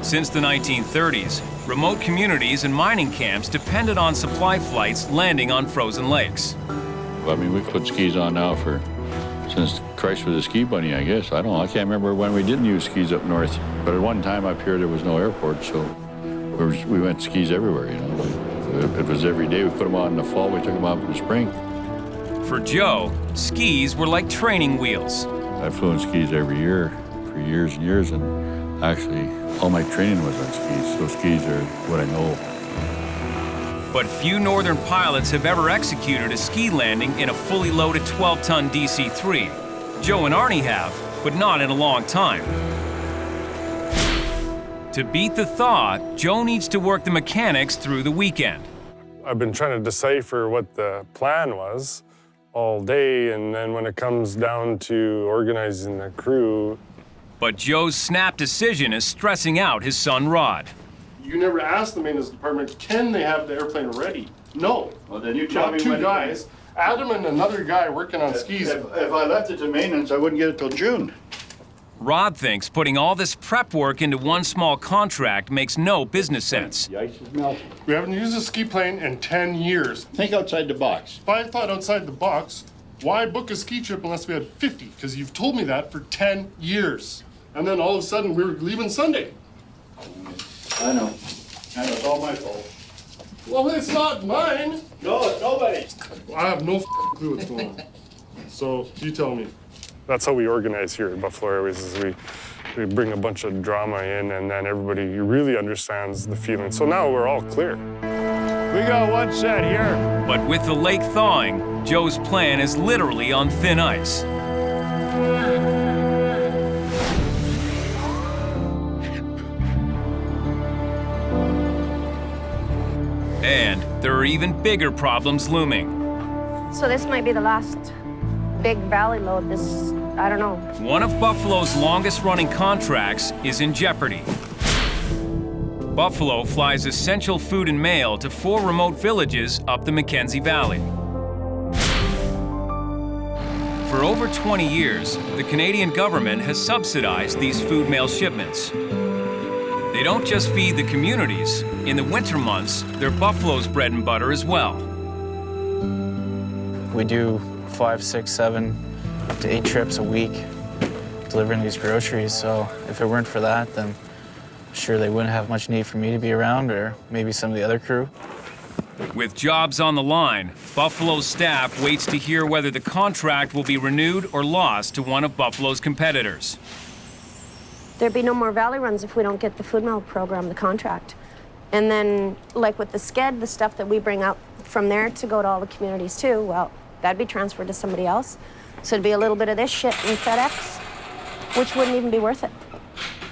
Since the 1930s, remote communities and mining camps depended on supply flights landing on frozen lakes. I mean, we've put skis on now since Christ was a ski bunny, I guess. I don't know. I can't remember when we didn't use skis up north. But at one time up here, there was no airport, so we went skis everywhere, you know. It was every day. We put them on in the fall, we took them out in the spring. For Joe, skis were like training wheels. I've flown skis every year for years and years, and actually all my training was on skis, so skis are what I know. But few northern pilots have ever executed a ski landing in a fully loaded 12-ton DC-3. Joe and Arnie have, but not in a long time. To beat the thaw, Joe needs to work the mechanics through the weekend. I've been trying to decipher what the plan was all day, and then when it comes down to organizing the crew. But Joe's snap decision is stressing out his son Rod. You never asked the maintenance department, can they have the airplane ready? No. Well, then you tell me two when guys. Adam and another guy working on skis. If I left it to maintenance, I wouldn't get it till June. Rod thinks putting all this prep work into one small contract makes no business sense. The ice is melting. We haven't used a ski plane in 10 years. Think outside the box. If I thought outside the box, why book a ski trip unless we had 50? Because you've told me that for 10 years. And then all of a sudden, we were leaving Sunday. I know. And it's all my fault. Well, it's not mine. No, it's nobody's. I have no clue what's going on. So, you tell me. That's how we organize here at Buffalo Airways, is we bring a bunch of drama in, and then everybody really understands the feeling. So now we're all clear. We got one set here. But with the lake thawing, Joe's plan is literally on thin ice. And there are even bigger problems looming. So this might be the last big valley load. This, I don't know. One of Buffalo's longest-running contracts is in jeopardy. Buffalo flies essential food and mail to 4 remote villages up the Mackenzie Valley. For over 20 years, the Canadian government has subsidized these food mail shipments. They don't just feed the communities. In the winter months, they're Buffalo's bread and butter as well. We do 5, 6, 7 to 8 trips a week delivering these groceries, so if it weren't for that, then sure they wouldn't have much need for me to be around, or maybe some of the other crew. With jobs on the line, Buffalo's staff waits to hear whether the contract will be renewed or lost to one of Buffalo's competitors. There'd be no more valley runs if we don't get the food mail program, the contract. And then, like with the sked, the stuff that we bring out from there to go to all the communities too, well, that'd be transferred to somebody else. So it'd be a little bit of this shit in FedEx, which wouldn't even be worth it.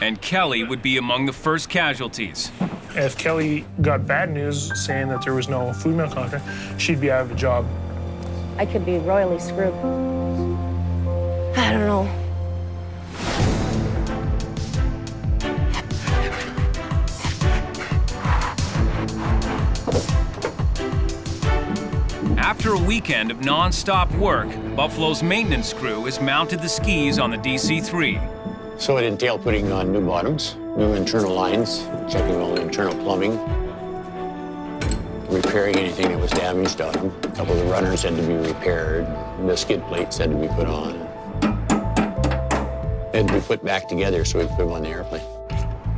And Kelly would be among the first casualties. If Kelly got bad news saying that there was no food mail contract, she'd be out of a job. I could be royally screwed. I don't know. After a weekend of non-stop work, Buffalo's maintenance crew has mounted the skis on the DC-3. So it entailed putting on new bottoms, new internal lines, checking all the internal plumbing, repairing anything that was damaged on them. A couple of the runners had to be repaired. The skid plates had to be put on. They had to be put back together so we could put them on the airplane.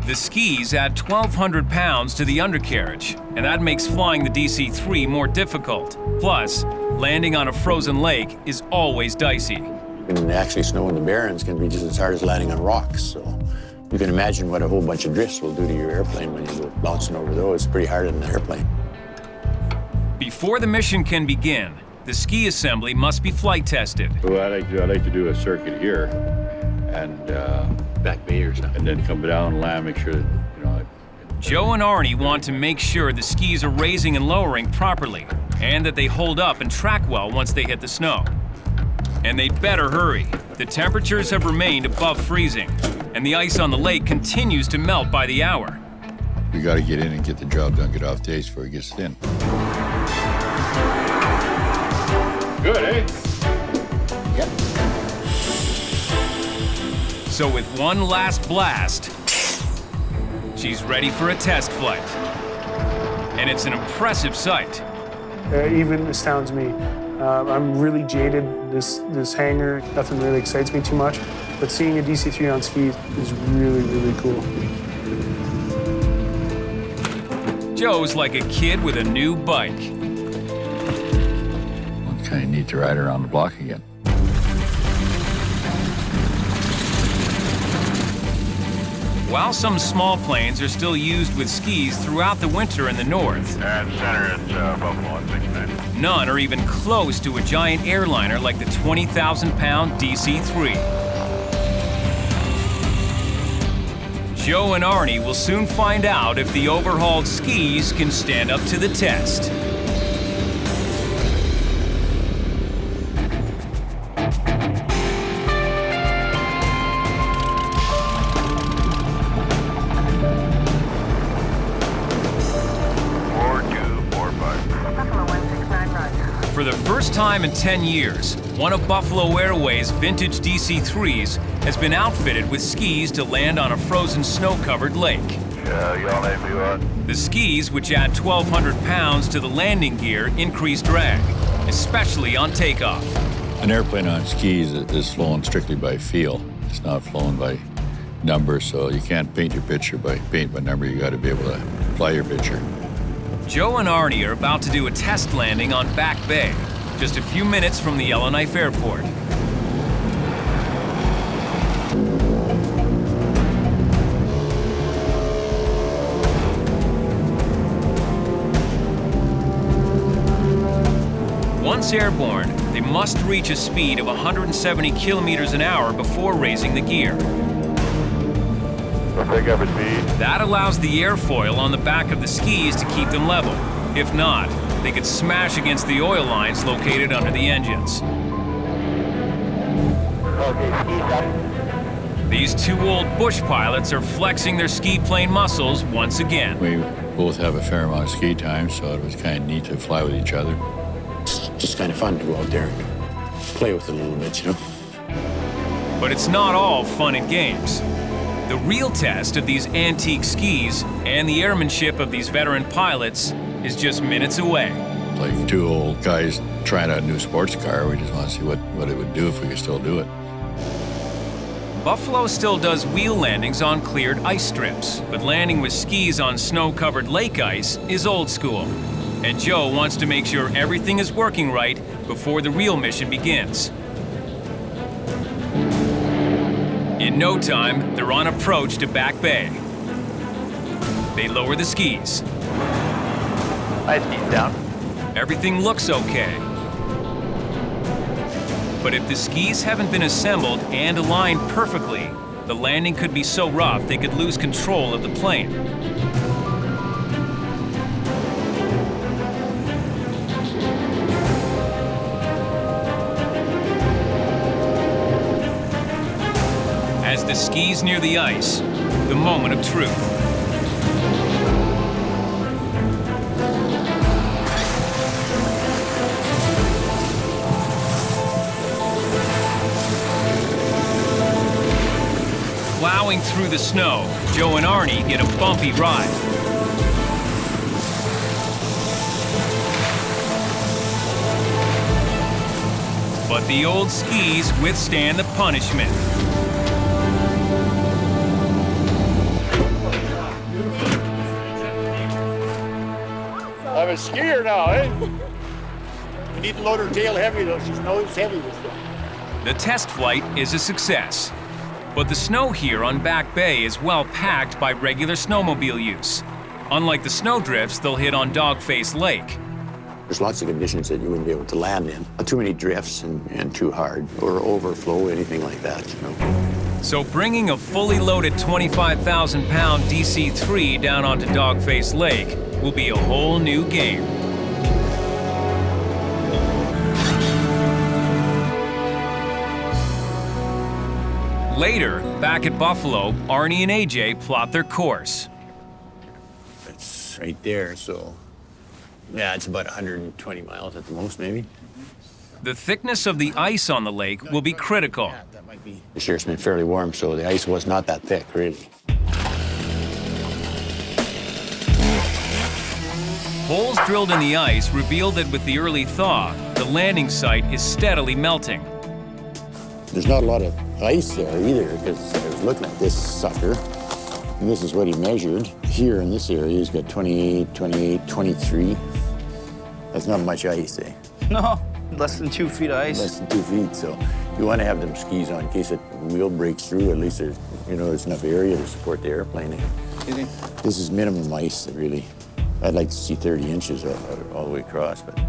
The skis add 1,200 pounds to the undercarriage, and that makes flying the DC-3 more difficult. Plus, landing on a frozen lake is always dicey. And actually, snow in the Barrens can be just as hard as landing on rocks. So you can imagine what a whole bunch of drifts will do to your airplane when you go bouncing over those. It's pretty hard in an airplane. Before the mission can begin, the ski assembly must be flight tested. What I like to do a circuit here and Back Bay or something. And then come down and land, make sure that, you know. Joe and Arnie want to make sure the skis are raising and lowering properly and that they hold up and track well once they hit the snow. And they'd better hurry. The temperatures have remained above freezing, and the ice on the lake continues to melt by the hour. We got to get in and get the job done, get off the ice before it gets thin. Good, eh? Yep. So with one last blast, she's ready for a test flight. And it's an impressive sight. It even astounds me. I'm really jaded. This hangar, nothing really excites me too much. But seeing a DC-3 on skis is really, really cool. Joe's like a kid with a new bike. Well, it's kind of neat to ride around the block again. While some small planes are still used with skis throughout the winter in the north, And center at Buffalo on 69. none are even close to a giant airliner like the 20,000-pound DC-3. Joe and Arnie will soon find out if the overhauled skis can stand up to the test. For the first time in 10 years, one of Buffalo Airways' vintage DC-3s has been outfitted with skis to land on a frozen snow-covered lake. Yellowknife, you on? The skis, which add 1,200 pounds to the landing gear, increase drag, especially on takeoff. An airplane on skis is flown strictly by feel. It's not flown by numbers, so you can't paint your picture by paint by number. You got to be able to fly your picture. Joe and Arnie are about to do a test landing on Back Bay, just a few minutes from the Yellowknife Airport. Once airborne, they must reach a speed of 170 kilometers an hour before raising the gear. Pick up speed. That allows the airfoil on the back of the skis to keep them level. If not, they could smash against the oil lines located under the engines. Okay, skis up. These two old bush pilots are flexing their ski plane muscles once again. We both have a fair amount of ski time, so it was kind of neat to fly with each other. It's just kind of fun to go out there and play with it a little bit, you know. But it's not all fun and games. The real test of these antique skis and the airmanship of these veteran pilots is just minutes away. Like two old guys trying out a new sports car. We just want to see what it would do if we could still do it. Buffalo still does wheel landings on cleared ice strips, but landing with skis on snow-covered lake ice is old school. And Joe wants to make sure everything is working right before the real mission begins. In no time, they're on approach to Back Bay. They lower the skis. Ice skis down. Everything looks okay. But if the skis haven't been assembled and aligned perfectly, the landing could be so rough they could lose control of the plane. As the skis near the ice, the moment of truth. Plowing through the snow, Joe and Arnie get a bumpy ride. But the old skis withstand the punishment. I'm a skier now, eh? We need to load her tail heavy, though. She's nose heavy with it. The test flight is a success, but the snow here on Back Bay is well packed by regular snowmobile use, unlike the snowdrifts they'll hit on Dogface Lake. There's lots of conditions that you wouldn't be able to land in. Too many drifts and too hard, or overflow, anything like that, you know. So bringing a fully loaded 25,000-pound DC-3 down onto Dogface Lake will be a whole new game. Later, back at Buffalo, Arnie and AJ plot their course. It's right there, so yeah, it's about 120 miles at the most, maybe. The thickness of the ice on the lake will be critical. This year's been fairly warm, so the ice was not that thick, really. Holes drilled in the ice reveal that with the early thaw, the landing site is steadily melting. There's not a lot of ice there either, because I was looking at this sucker, and this is what he measured. Here in this area, he's got 28, 28, 23. That's not much ice, eh? No, less than 2 feet of ice. Less than 2 feet, so you want to have them skis on in case a wheel breaks through. At least there's, you know, there's enough area to support the airplane. This is minimum ice, really. I'd like to see 30 inches all the way across, but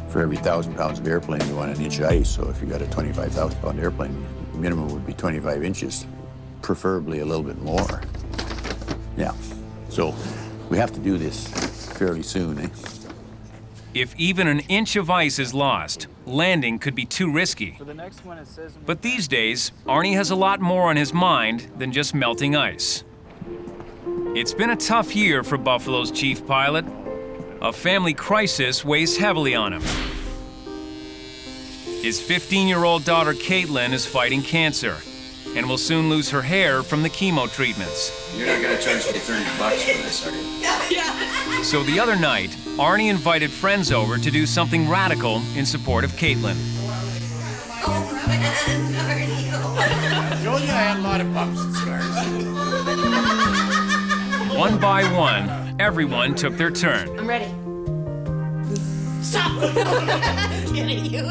for every 1,000 pounds of airplane, you want an inch of ice. So if you got a 25,000-pound airplane, minimum would be 25 inches, preferably a little bit more. Yeah, so we have to do this fairly soon, eh? If even an inch of ice is lost, landing could be too risky. But these days, Arnie has a lot more on his mind than just melting ice. It's been a tough year for Buffalo's chief pilot. A family crisis weighs heavily on him. His 15-year-old daughter, Caitlin, is fighting cancer and will soon lose her hair from the chemo treatments. You're not gonna charge me $30 for this, are you? Yeah. So the other night, Arnie invited friends over to do something radical in support of Caitlin. I told you I had a lot of bumps and scars. One by one, everyone took their turn. I'm ready. Stop! Kidding you.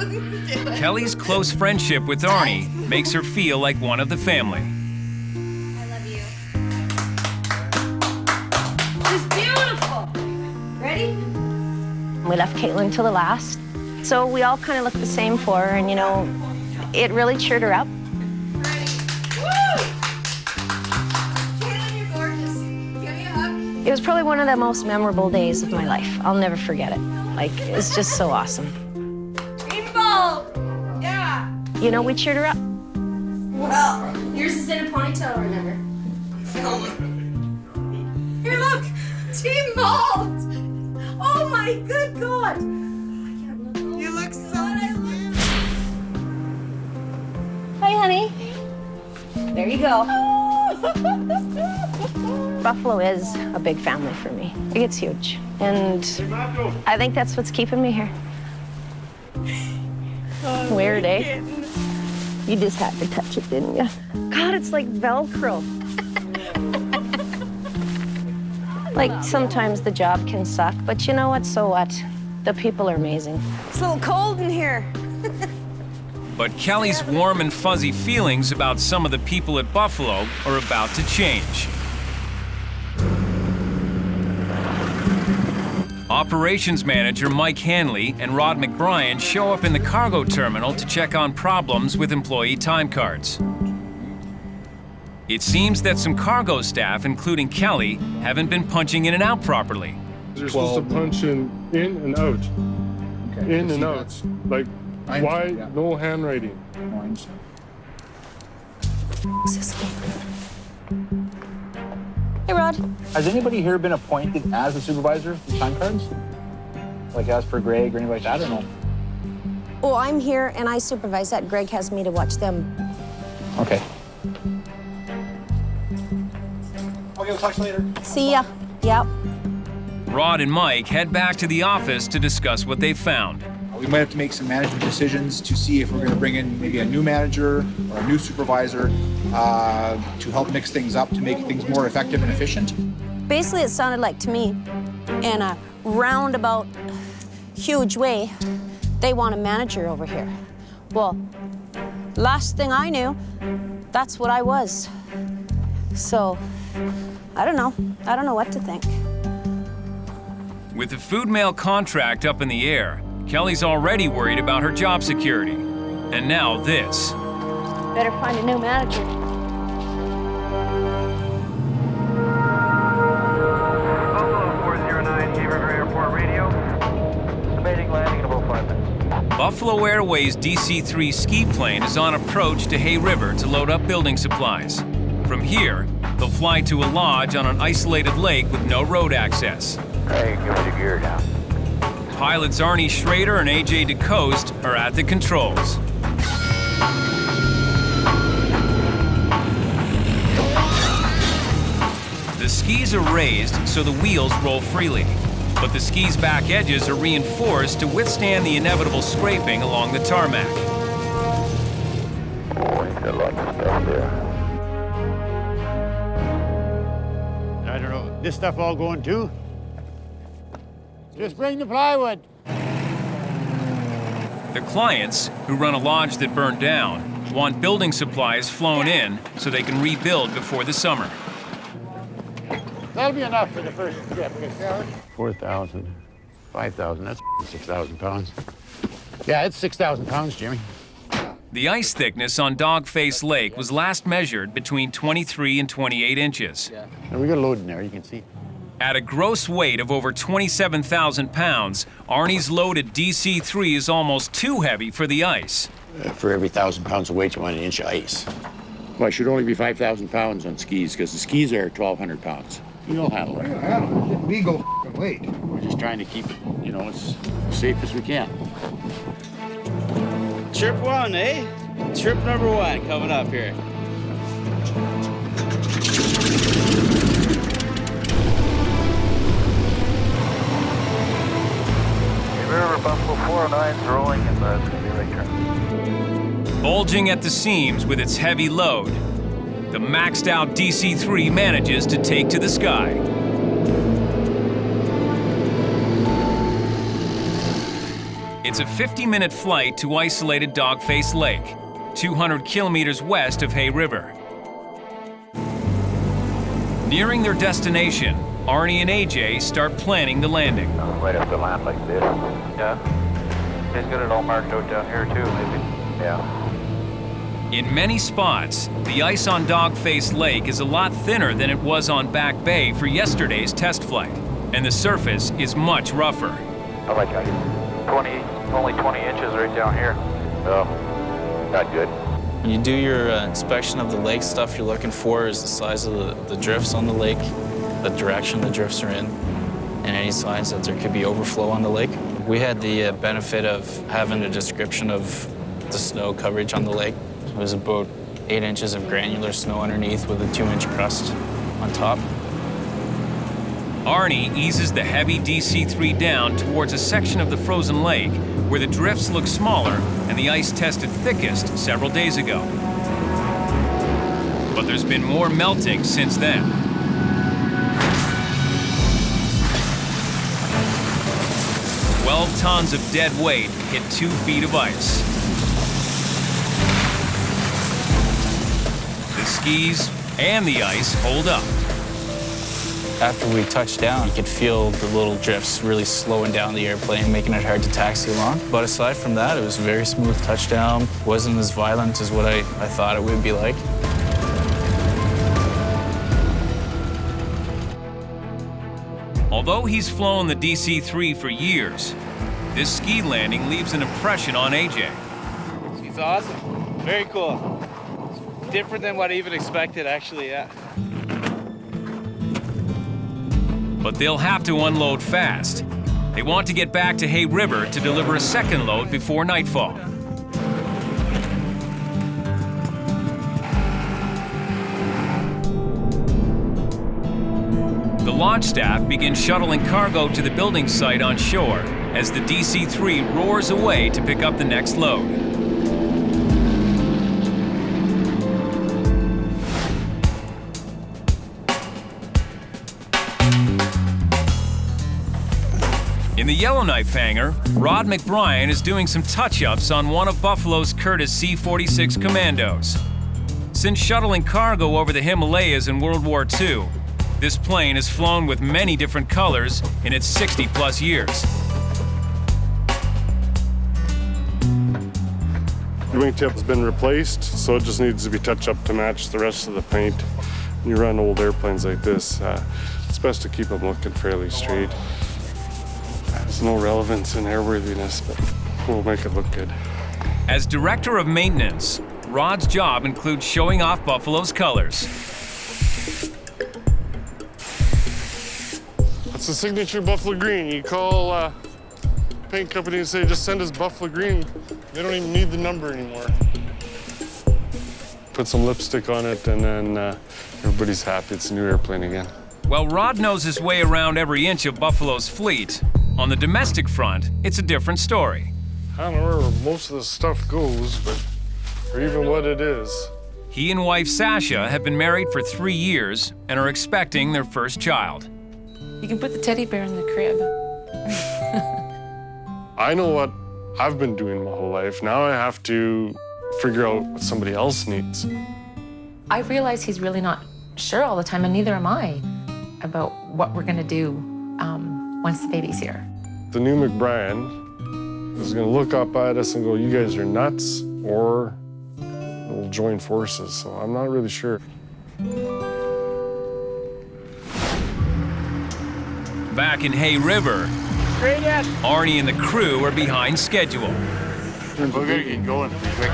Kelly's close friendship with Arnie makes her feel like one of the family. I love you. It's beautiful. Ready? We left Caitlin till the last. So we all kind of looked the same for her, and you know, it really cheered her up. It was probably one of the most memorable days of my life. I'll never forget it. Like, it's just so awesome. Rainbow! Yeah! You know, we cheered her up. Well, yours is in a ponytail, remember? Here, look! Team Malt! Oh my good God! You look so good. Hi, honey. There you go. Buffalo is a big family for me. It's huge. And I think that's what's keeping me here. Weird, eh? You just had to touch it, didn't you? God, it's like Velcro. Like, sometimes the job can suck, but you know what? So what? The people are amazing. It's a little cold in here. But Kelly's warm and fuzzy feelings about some of the people at Buffalo are about to change. Operations manager Mike Hanley and Rod McBryan show up in the cargo terminal to check on problems with employee time cards. It seems that some cargo staff, including Kelly, haven't been punching in and out properly. You're supposed to punch in and out. Okay. In and out. Like, why no handwriting? Hey, Rod. Has anybody here been appointed as a supervisor for time cards? Like as per Greg or anybody like that, or no? Oh, I'm here and I supervise that. Greg has me to watch them. Okay. Okay, we'll talk later. See ya. Yep. Rod and Mike head back to the office to discuss what they found. We might have to make some management decisions to see if we're going to bring in maybe a new manager or a new supervisor to help mix things up to make things more effective and efficient. Basically, it sounded like to me, in a roundabout, huge way, they want a manager over here. Well, last thing I knew, that's what I was. So, I don't know. I don't know what to think. With the food mail contract up in the air, Kelly's already worried about her job security. And now this. Better find a new manager. Buffalo 409, Hay River Airport Radio. Estimating landing in about 5 minutes. Buffalo Airways DC-3 ski plane is on approach to Hay River to load up building supplies. From here, they'll fly to a lodge on an isolated lake with no road access. Hey, give us your gear down. Pilots Arnie Schrader and AJ DeCoste are at the controls. The skis are raised so the wheels roll freely, but the skis' back edges are reinforced to withstand the inevitable scraping along the tarmac. Oh, he's got lots of stuff there. I don't know. This stuff all going too? Just bring the plywood. The clients, who run a lodge that burned down, want building supplies flown in so they can rebuild before the summer. That'll be enough for the first trip. 4,000, 5,000, that's 6,000 pounds. Yeah, it's 6,000 pounds, Jimmy. The ice thickness on Dogface Lake was last measured between 23 and 28 inches. And we got a load in there, you can see. At a gross weight of over 27,000 pounds, Arnie's loaded DC-3 is almost too heavy for the ice. For every 1,000 pounds of weight, you want an inch of ice. Well, it should only be 5,000 pounds on skis, because the skis are 1,200 pounds. You'll handle it. Yeah, legal weight. We're just trying to keep it, you know, as safe as we can. Trip one, eh? Trip number one coming up here. River Buffalo 409 is rolling in the Electra. Bulging at the seams with its heavy load, the maxed out DC-3 manages to take to the sky. It's a 50-minute flight to isolated Dogface Lake, 200 kilometers west of Hay River. Nearing their destination, Arnie and AJ start planning the landing. Might have to land like this. Yeah. He's got it all marked out down here too, maybe. Yeah. In many spots, the ice on Dogface Lake is a lot thinner than it was on Back Bay for yesterday's test flight, and the surface is much rougher. I like ice. Only 20 inches right down here. Oh, not good. When you do your inspection of the lake, stuff you're looking for is the size of the drifts on the lake, the direction the drifts are in, and any signs that there could be overflow on the lake. We had the benefit of having a description of the snow coverage on the lake. It was about 8 inches of granular snow underneath with a 2-inch crust on top. Arnie eases the heavy DC-3 down towards a section of the frozen lake where the drifts look smaller and the ice tested thickest several days ago. But there's been more melting since then. "12 tons of dead weight hit 2 feet of ice. The skis and the ice hold up. After we touched down, you could feel the little drifts really slowing down the airplane, making it hard to taxi along. But aside from that, it was a very smooth touchdown. Wasn't as violent as what I thought it would be like. Although he's flown the DC-3 for years, this ski landing leaves an impression on AJ. It's awesome. Very cool. It's different than what I even expected, actually, yeah. But they'll have to unload fast. They want to get back to Hay River to deliver a second load before nightfall. The lodge staff begin shuttling cargo to the building site on shore as the DC-3 roars away to pick up the next load. In the Yellowknife hangar, Rod McBryan is doing some touch-ups on one of Buffalo's Curtiss C-46 Commandos. Since shuttling cargo over the Himalayas in World War II, this plane has flown with many different colors in its 60-plus years. The wingtip's been replaced, so it just needs to be touched up to match the rest of the paint. When you run old airplanes like this, it's best to keep them looking fairly straight. There's no relevance in airworthiness, but we'll make it look good. As director of maintenance, Rod's job includes showing off Buffalo's colors. That's the signature Buffalo green. You call paint company and say, just send us Buffalo green. They don't even need the number anymore. Put some lipstick on it, and then everybody's happy. It's a new airplane again. While Rod knows his way around every inch of Buffalo's fleet, on the domestic front, it's a different story. I don't know where most of the stuff goes, or even what it is. He and wife Sasha have been married for 3 years and are expecting their first child. You can put the teddy bear in the crib. I know what I've been doing my whole life. Now I have to figure out what somebody else needs. I realize he's really not sure all the time, and neither am I, about what we're gonna do once the baby's here. The new McBryan is gonna look up at us and go, you guys are nuts, or we'll join forces. So I'm not really sure. Back in Hay River, Arnie and the crew are behind schedule. We're gonna get going pretty quick.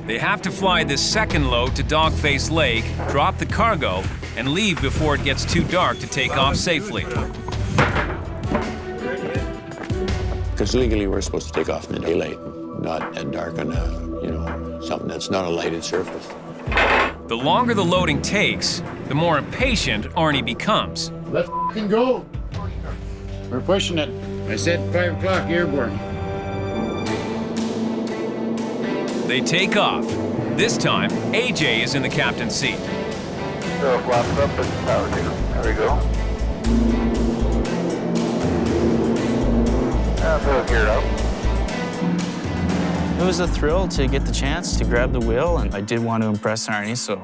They have to fly this second load to Dogface Lake, drop the cargo, and leave before it gets too dark to take off safely. Because legally we're supposed to take off in the daylight, not at dark on something that's not a lighted surface. The longer the loading takes, the more impatient Arnie becomes. Let's f***ing go. We're pushing it. I said 5 o'clock airborne. They take off. This time, AJ is in the captain's seat. So flaps up and power meter. There we go. So geared up. It was a thrill to get the chance to grab the wheel, and I did want to impress Arnie, so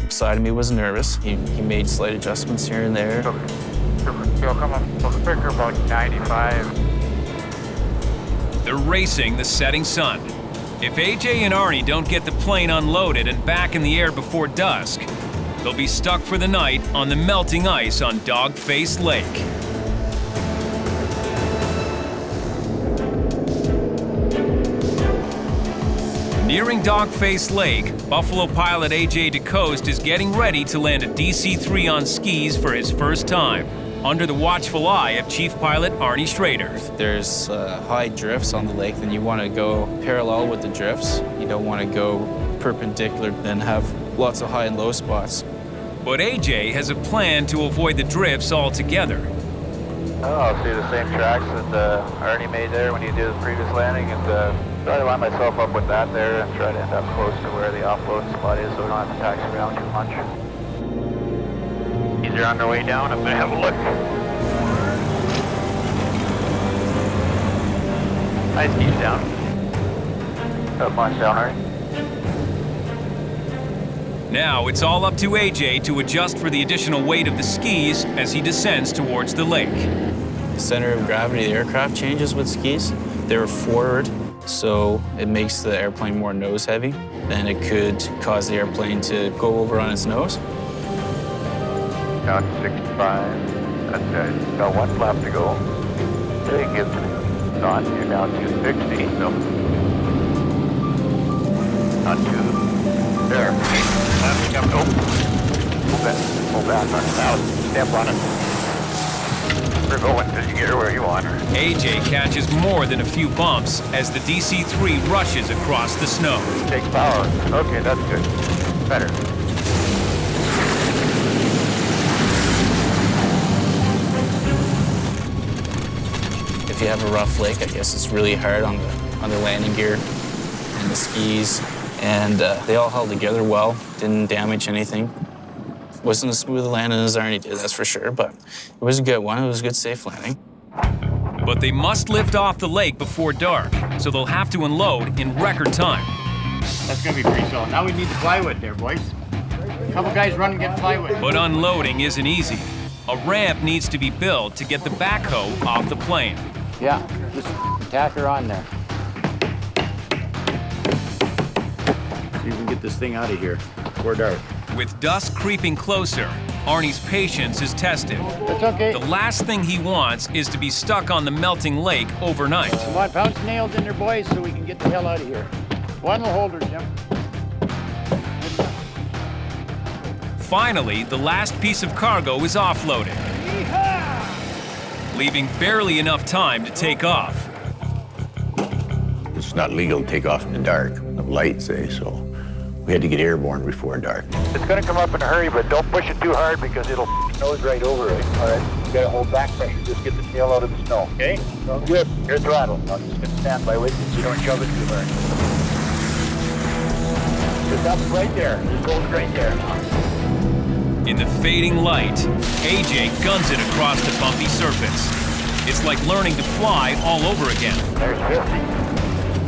side of me was nervous. He made slight adjustments here and there. You'll come up quicker, about 95. They're racing the setting sun. If AJ and Arnie don't get the plane unloaded and back in the air before dusk, they'll be stuck for the night on the melting ice on Dogface Lake. Nearing Dogface Lake, Buffalo pilot AJ DeCoste is getting ready to land a DC-3 on skis for his first time, under the watchful eye of Chief Pilot Arnie Schrader. There's high drifts on the lake, then you want to go parallel with the drifts. You don't want to go perpendicular, then have lots of high and low spots. But AJ has a plan to avoid the drifts altogether. Oh, I'll see the same tracks that Arnie made there when he did his previous landing, and try to line myself up with that there and try to end up close to where the offload spot is so we don't have to taxi around too much. These are on their way down. I'm going to have a look. Nice skis down. Up much down, Arnie. Now it's all up to AJ to adjust for the additional weight of the skis as he descends towards the lake. The center of gravity of the aircraft changes with skis. They're forward, so it makes the airplane more nose heavy, and it could cause the airplane to go over on its nose. Down to 65. That's it. Got 1 flap to go. There you go. On, you're down to 60, so. Not too. There. Flapping up. Oh. Pull back on it now. Step on it. We're going until you get her where you want her. AJ catches more than a few bumps as the DC-3 rushes across the snow. Take power. Okay, that's good. Better. If you have a rough lake, I guess it's really hard on the landing gear and the skis. And they all held together well, didn't damage anything. Wasn't as smooth a landing as Arnie did, that's for sure, but it was a good one. It was a good, safe landing. But they must lift off the lake before dark, so they'll have to unload in record time. That's gonna be pretty solid. Now we need the plywood there, boys. A couple guys run and get plywood. But unloading isn't easy. A ramp needs to be built to get the backhoe off the plane. Yeah, just tack her on there. So you can get this thing out of here before dark. With dusk creeping closer, Arnie's patience is tested. That's okay. The last thing he wants is to be stuck on the melting lake overnight. Come on, pound some nails in there, boys, so we can get the hell out of here. One will hold her, Jim. Finally, the last piece of cargo is offloaded, leaving barely enough time to take off. It's not legal to take off in the dark, the lights, so we had to get airborne before dark. It's gonna come up in a hurry, but don't push it too hard because it'll nose right over it. All right, you gotta hold back pressure. Just get the tail out of the snow, okay? Sounds good. Your throttle. I'm just gonna stand by with you so you don't shove it too hard. Just up right there. Just hold it right there. In the fading light, AJ guns it across the bumpy surface. It's like learning to fly all over again. There's 50.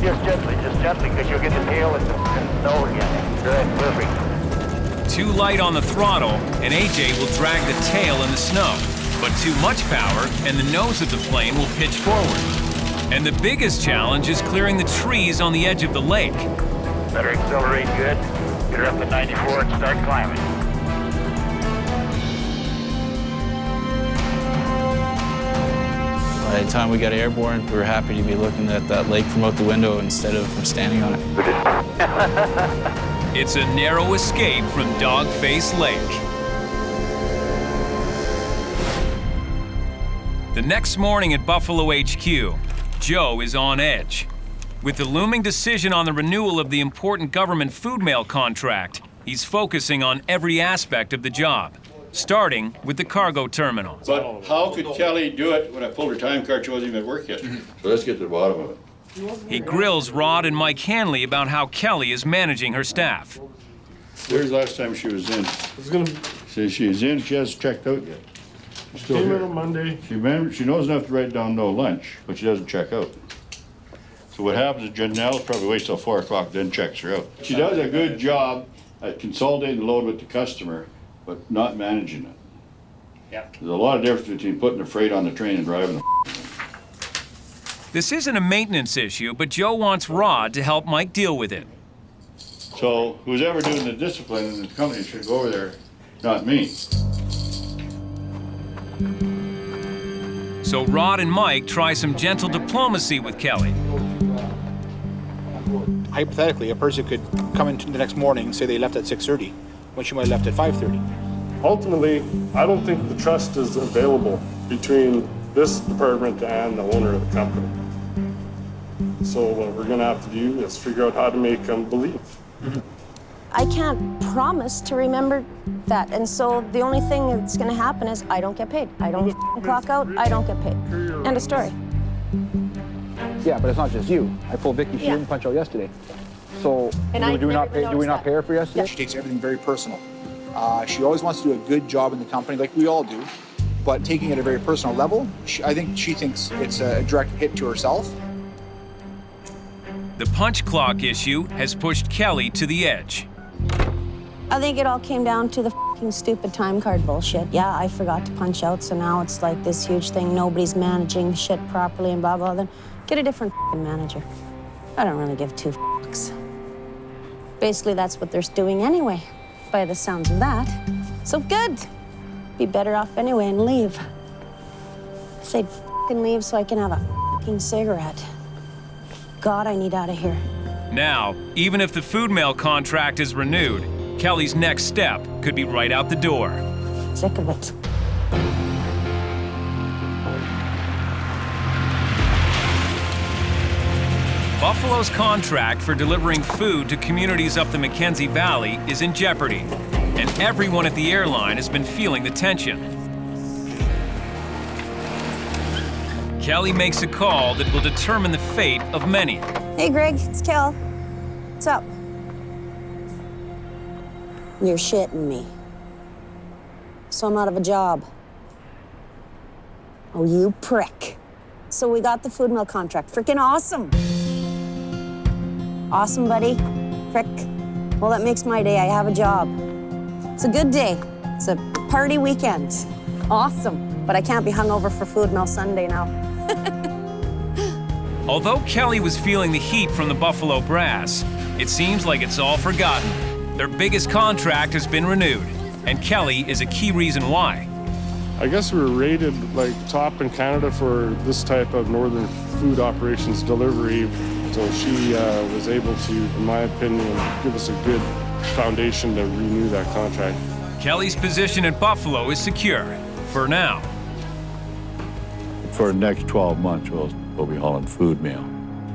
Just gently, because you'll get the tail and the snow again. Good, perfect. Too light on the throttle, and AJ will drag the tail in the snow. But too much power, and the nose of the plane will pitch forward. And the biggest challenge is clearing the trees on the edge of the lake. Better accelerate good. Get her up to 94 and start climbing. By the time we got airborne, we were happy to be looking at that lake from out the window instead of standing on it. It's a narrow escape from Dogface Lake. The next morning at Buffalo HQ, Joe is on edge. With the looming decision on the renewal of the important government food mail contract, he's focusing on every aspect of the job, starting with the cargo terminal. But how could Kelly do it when I pulled her time card? She wasn't even at work yet. So let's get to the bottom of it. He grills Rod and Mike Hanley about how Kelly is managing her staff. Where's the last time she was in? Says she's in, she hasn't checked out yet. She's still Came here. in on Monday. She knows enough to write down no lunch, but she doesn't check out. So what happens is Janelle probably waits till 4 o'clock, then checks her out. She does a good job at consolidating the load with the customer, but not managing it. Yeah. There's a lot of difference between putting the freight on the train and driving the This isn't a maintenance issue, but Joe wants Rod to help Mike deal with it. So who's ever doing the discipline in the company should go over there, not me. So Rod and Mike try some gentle diplomacy with Kelly. Hypothetically, a person could come in the next morning and say they left at 6:30, when she might have left at 5:30. Ultimately, I don't think the trust is available between this department and the owner of the company. So what we're gonna have to do is figure out how to make them believe. I can't promise to remember that, and so the only thing that's gonna happen is I don't get paid. I don't clock out, I don't get paid. End of story. Yeah, but it's not just you. I pulled Vicky, she Yeah. didn't punch out yesterday. So do we not pay her for yesterday? She takes everything very personal. She always wants to do a good job in the company, like we all do, but taking it at a very personal level, I think she thinks it's a direct hit to herself. The punch clock issue has pushed Kelly to the edge. I think it all came down to the fucking stupid time card bullshit. Yeah, I forgot to punch out, so now it's like this huge thing. Nobody's managing shit properly and blah, blah. Then get a different fucking manager. I don't really give two fucks. Basically, that's what they're doing anyway, by the sounds of that. So good. Be better off anyway and leave. Say fucking leave so I can have a fucking cigarette. God, I need out of here. Now, even if the food mail contract is renewed, Kelly's next step could be right out the door. Sick of it. Buffalo's contract for delivering food to communities up the Mackenzie Valley is in jeopardy, and everyone at the airline has been feeling the tension. Kelly makes a call that will determine the fate of many. Hey, Greg, it's Kel. What's up? You're shitting me. So I'm out of a job. Oh, you prick. So we got the food mill contract. Freaking awesome. Awesome, buddy. Frick. Well, that makes my day. I have a job. It's a good day. It's a party weekend. Awesome. But I can't be hungover for food mill Sunday now. Although Kelly was feeling the heat from the Buffalo Brass, it seems like it's all forgotten. Their biggest contract has been renewed, and Kelly is a key reason why. I guess we were rated like top in Canada for this type of northern food operations delivery. So she was able to, in my opinion, give us a good foundation to renew that contract. Kelly's position at Buffalo is secure, for now. For the next 12 months, we'll be hauling food mail,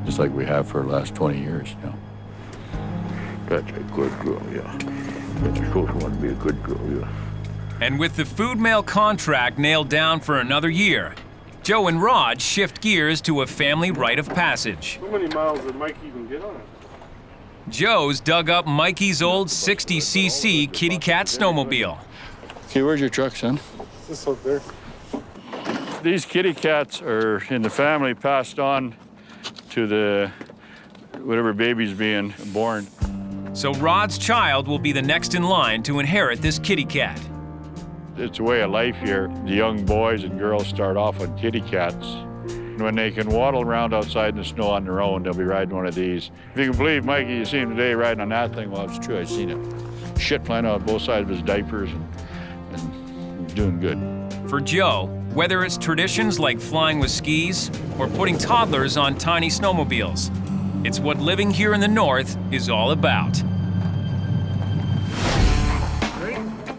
just like we have for the last 20 years. You know. That's a good girl, yeah. That's supposed to want to be a good girl, yeah. And with the food mail contract nailed down for another year, Joe and Rod shift gears to a family rite of passage. How many miles did Mike even get on it? Joe's dug up Mikey's old 60cc kitty cat snowmobile. Okay, where's your truck, son? This up there. These kitty cats are in the family, passed on to the whatever baby's being born. So Rod's child will be the next in line to inherit this kitty cat. It's a way of life here. The young boys and girls start off on kitty cats. When they can waddle around outside in the snow on their own, they'll be riding one of these. If you can believe Mikey, you see him today riding on that thing. Well, it's true, I've seen it. Shit flying out both sides of his diapers and he's doing good. For Joe, whether it's traditions like flying with skis or putting toddlers on tiny snowmobiles, it's what living here in the north is all about.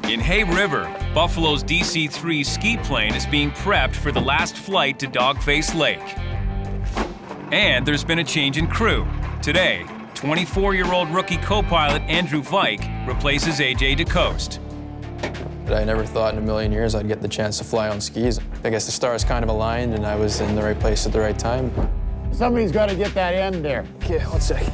In Hay River, Buffalo's DC-3 ski plane is being prepped for the last flight to Dogface Lake. And there's been a change in crew. Today, 24-year-old rookie co-pilot Andrew Vike replaces AJ DeCoste. I never thought in a million years I'd get the chance to fly on skis. I guess the stars kind of aligned and I was in the right place at the right time. Somebody's got to get that end there. Okay, one sec.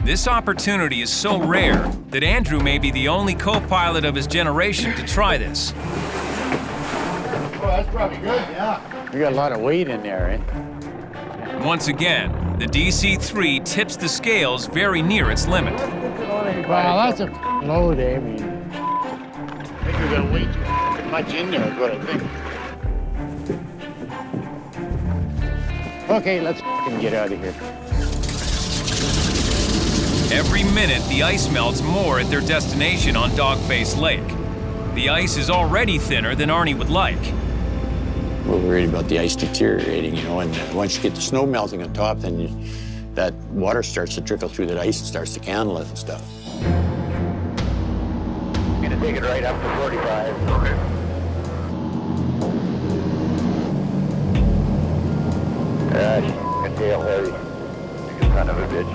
This opportunity is so rare that Andrew may be the only co-pilot of his generation to try this. Oh, that's probably good, yeah. You got a lot of weight in there, eh? Once again, the DC-3 tips the scales very near its limit. Well, that's a load, eh? I mean, I think we're gonna weight too much in there is what I think. Okay, let's get out of here. Every minute, the ice melts more at their destination on Dogface Lake. The ice is already thinner than Arnie would like. We're worried about the ice deteriorating, you know, and once you get the snow melting on top, then that water starts to trickle through that ice and starts to candle it and stuff. I'm gonna take it right up to 45. Okay. Good tail, Harry. You son of a bitch.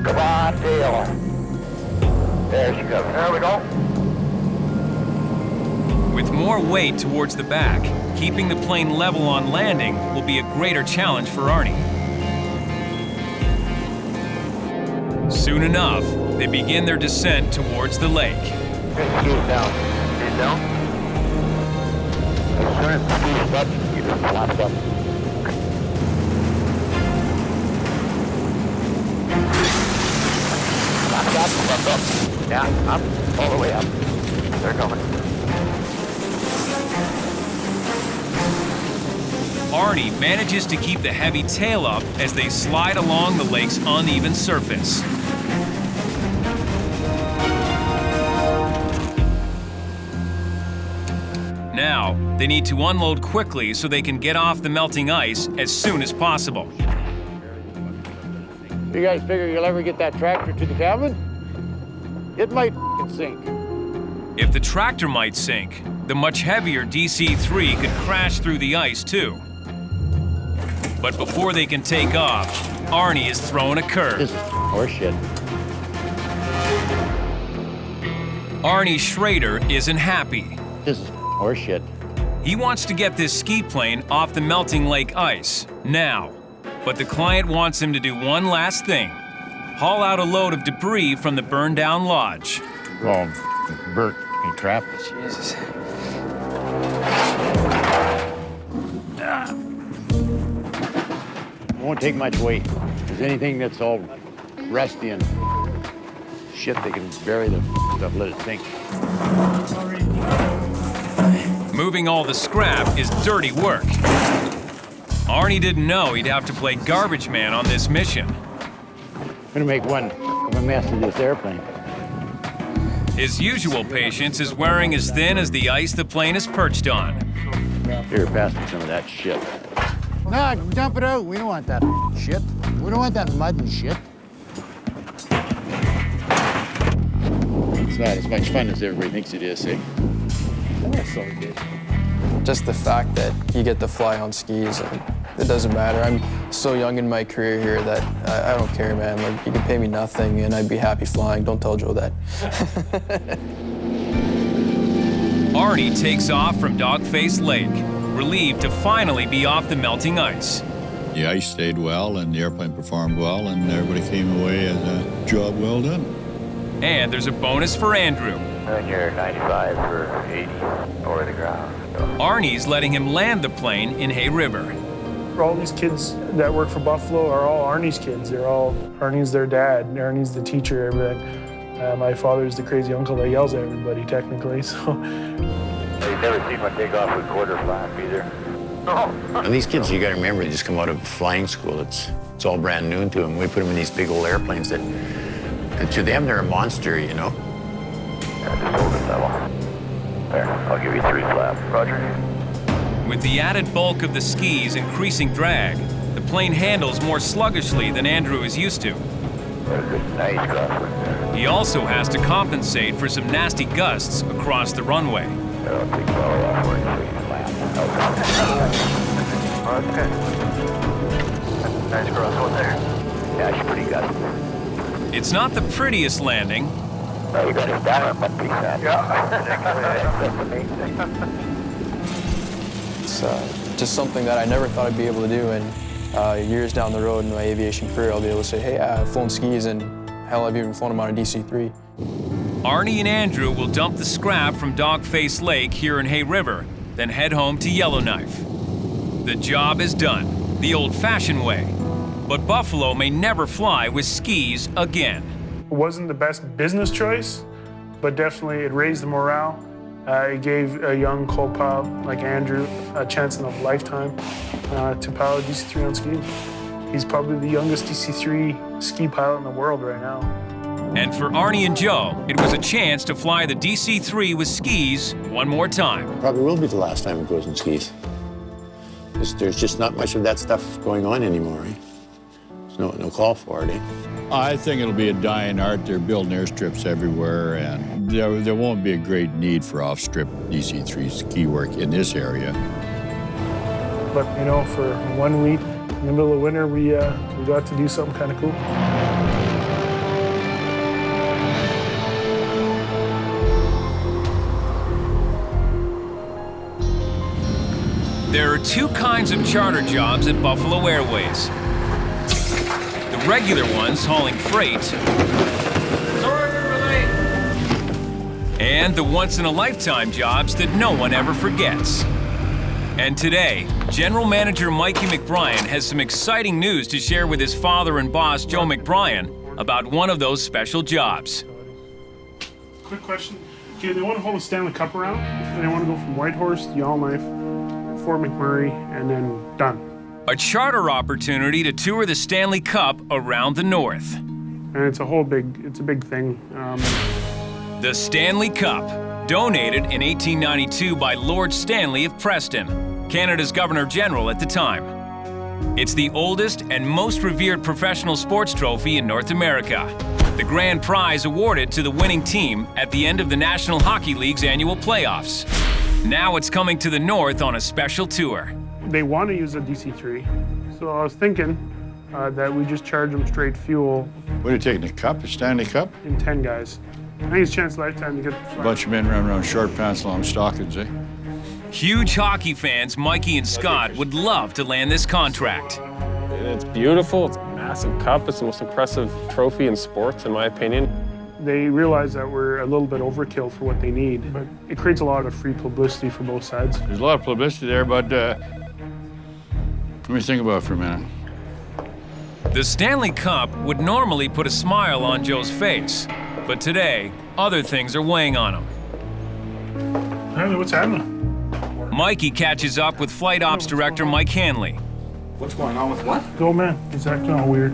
Come on, tail. There she comes. There we go. With more weight towards the back, keeping the plane level on landing will be a greater challenge for Arnie. Soon enough, they begin their descent towards the lake. Skis down. Skis down. As soon as the skis up, you just collapse up. Up. Yeah, up. All the way up. They're coming. Arnie manages to keep the heavy tail up as they slide along the lake's uneven surface. Now, they need to unload quickly so they can get off the melting ice as soon as possible. You guys figure you'll ever get that tractor to the cabin? It might sink. If the tractor might sink, the much heavier DC-3 could crash through the ice too. But before they can take off, Arnie is throwing a curve. This is horseshit. Arnie Schrader isn't happy. This is horseshit. He wants to get this ski plane off the melting lake ice now. But the client wants him to do one last thing. Haul out a load of debris from the burned down lodge. Oh, burnt and crap. Jesus. take much weight. Because anything that's all rusty and shit, they can bury the stuff, let it sink. Moving all the scrap is dirty work. Arnie didn't know he'd have to play garbage man on this mission. I'm gonna make one of a mess of this airplane. His usual patience is wearing as thin as the ice the plane is perched on. Here, pass me some of that shit. No, dump it out. We don't want that shit. We don't want that mud and shit. It's not as much fun as everybody thinks it is, eh? That's so good. Just the fact that you get to fly on skis, and it doesn't matter. I'm so young in my career here that I don't care, man. Like, you can pay me nothing and I'd be happy flying. Don't tell Joe that. Arnie takes off from Dogface Lake, relieved to finally be off the melting ice. The ice stayed well and the airplane performed well and everybody came away as a job well done. And there's a bonus for Andrew. And you're 95 for 80 over the ground. So. Arnie's letting him land the plane in Hay River. All these kids that work for Buffalo are all Arnie's kids. Arnie's their dad, Arnie's the teacher, everything. My father's the crazy uncle that yells at everybody, technically, so. You've never seen one take off with quarter flap either. And these kids, you gotta remember, they just come out of flying school. It's all brand new to them. We put them in these big old airplanes that, to them, they're a monster, you know? Yeah, just hold it level. There, I'll give you 3 flap. Roger. With the added bulk of the skis increasing drag, the plane handles more sluggishly than Andrew is used to. Nice crosswind there. He also has to compensate for some nasty gusts across the runway. I'll take power off where you okay. Nice crosswind there. Yeah, she's pretty gusty. It's not the prettiest landing. Oh, you got it down on one piece, It's just something that I never thought I'd be able to do, and years down the road in my aviation career, I'll be able to say, hey, I've flown skis, and hell, I've even flown them on a DC-3. Arnie and Andrew will dump the scrap from Dogface Lake here in Hay River, then head home to Yellowknife. The job is done, the old-fashioned way. But Buffalo may never fly with skis again. It wasn't the best business choice, but definitely it raised the morale. It gave a young co-pilot like Andrew a chance in a lifetime to pilot DC-3 on skis. He's probably the youngest DC-3 ski pilot in the world right now. And for Arnie and Joe, it was a chance to fly the DC-3 with skis one more time. Probably will be the last time it goes in skis. There's just not much of that stuff going on anymore, eh? There's no call for it, eh? I think it'll be a dying art. They're building airstrips everywhere, and there won't be a great need for off-strip DC-3 ski work in this area. But, you know, for 1 week in the middle of winter, we got to do something kind of cool. There are 2 kinds of charter jobs at Buffalo Airways. The regular ones hauling freight, and the once-in-a-lifetime jobs that no one ever forgets. And today, General Manager Mikey McBryan has some exciting news to share with his father and boss, Joe McBryan, about one of those special jobs. Quick question. Okay, they want to hold a Stanley Cup around, and they want to go from Whitehorse to Yellowknife, Fort McMurray, and then done. A charter opportunity to tour the Stanley Cup around the North. And it's a big thing. The Stanley Cup, donated in 1892 by Lord Stanley of Preston, Canada's Governor General at the time. It's the oldest and most revered professional sports trophy in North America. The grand prize awarded to the winning team at the end of the National Hockey League's annual playoffs. Now it's coming to the North on a special tour. They want to use a DC-3, so I was thinking that we just charge them straight fuel. What are you taking, a cup, a Stanley Cup? In 10 guys. I think it's a chance of a lifetime to get the A bunch of men running around short pants, long stockings, eh? Huge hockey fans Mikey and Scott would love to land this contract. It's beautiful, it's a massive cup, it's the most impressive trophy in sports, in my opinion. They realize that we're a little bit overkill for what they need, but it creates a lot of free publicity for both sides. There's a lot of publicity there, but let me think about it for a minute. The Stanley Cup would normally put a smile on Joe's face, but today, other things are weighing on him. Hey, what's happening? Mikey catches up with Flight Ops Director Mike Hanley. What's going on with what? The old man, he's acting all weird.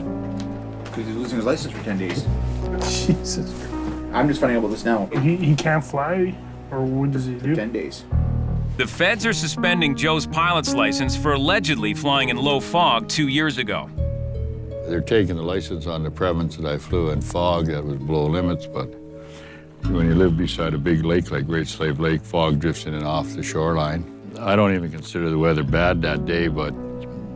Because he's losing his license for 10 days. Jesus. I'm just finding out about this now. He can't fly? Or what does he do? 10 days. The feds are suspending Joe's pilot's license for allegedly flying in low fog 2 years ago. They're taking the license on the premise that I flew in fog that was below limits, but when you live beside a big lake like Great Slave Lake, fog drifts in and off the shoreline. I don't even consider the weather bad that day, but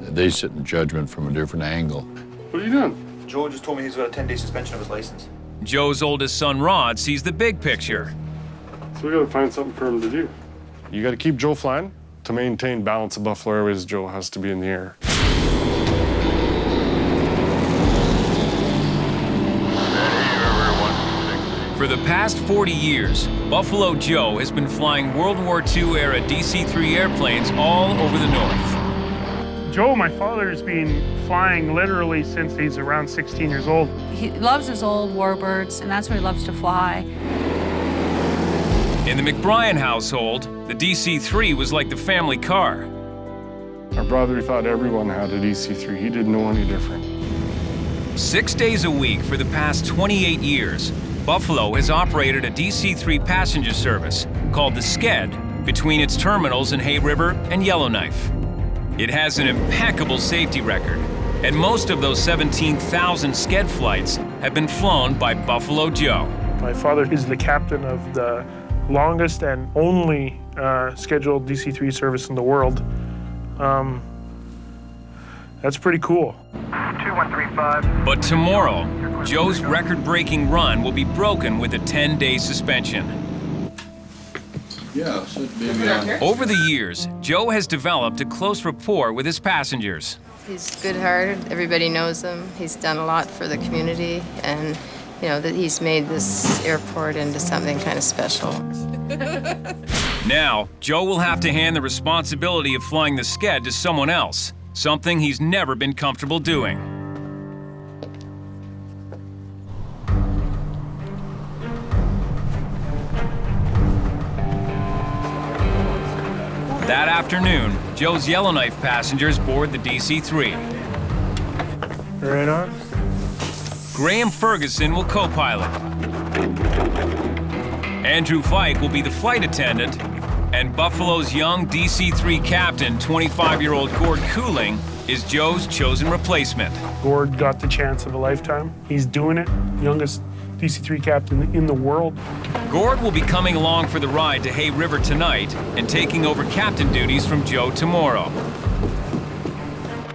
they sit in judgment from a different angle. What are you doing? Joe just told me he's got a 10-day suspension of his license. Joe's oldest son, Rod, sees the big picture. So we gotta find something for him to do. You gotta keep Joe flying. To maintain balance at Buffalo Airways, Joe has to be in the air. For the past 40 years, Buffalo Joe has been flying World War II-era DC-3 airplanes all over the north. Joe, my father, has been flying literally since he's around 16 years old. He loves his old warbirds, and that's what he loves to fly. In the McBryan household, the DC-3 was like the family car. Our brother thought everyone had a DC-3. He didn't know any different. 6 days a week for the past 28 years, Buffalo has operated a DC-3 passenger service called the Sked between its terminals in Hay River and Yellowknife. It has an impeccable safety record, and most of those 17,000 Sked flights have been flown by Buffalo Joe. My father is the captain of the longest and only scheduled DC-3 service in the world. That's pretty cool. 2135. But tomorrow, Joe's record-breaking run will be broken with a 10-day suspension. Yeah, so maybe Over the years, Joe has developed a close rapport with his passengers. He's good-hearted. Everybody knows him. He's done a lot for the community, and you know that he's made this airport into something kind of special. Now, Joe will have to hand the responsibility of flying the Sked to someone else, something he's never been comfortable doing. That afternoon, Joe's Yellowknife passengers board the DC-3. Right on. Graham Ferguson will co-pilot. Andrew Fike will be the flight attendant, and Buffalo's young DC-3 captain, 25-year-old Gord Cooling, is Joe's chosen replacement. Gord got the chance of a lifetime. He's doing it. Youngest DC-3 captain in the world. Gord will be coming along for the ride to Hay River tonight and taking over captain duties from Joe tomorrow.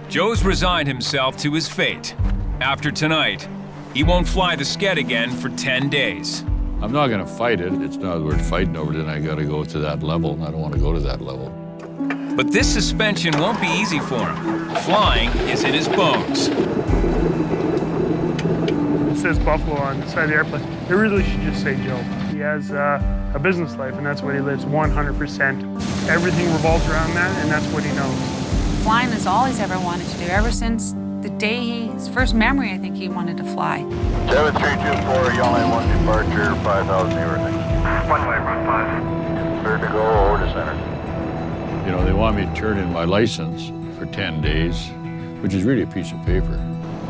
Joe's resigned himself to his fate. After tonight, he won't fly the Sked again for 10 days. I'm not going to fight it. It's not worth fighting over, then I got to go to that level, and I don't want to go to that level. But this suspension won't be easy for him. Flying is in his bones. It says Buffalo on the side of the airplane. It really should just say Joe. He has a business life, and that's what he lives 100%. Everything revolves around that, and that's what he knows. Flying is all he's ever wanted to do, ever since the day his first memory, I think he wanted to fly. 7324, Yellowknife 1 departure, 5,000 everything. 1 cleared to go over to center. You know, they want me to turn in my license for 10 days, which is really a piece of paper.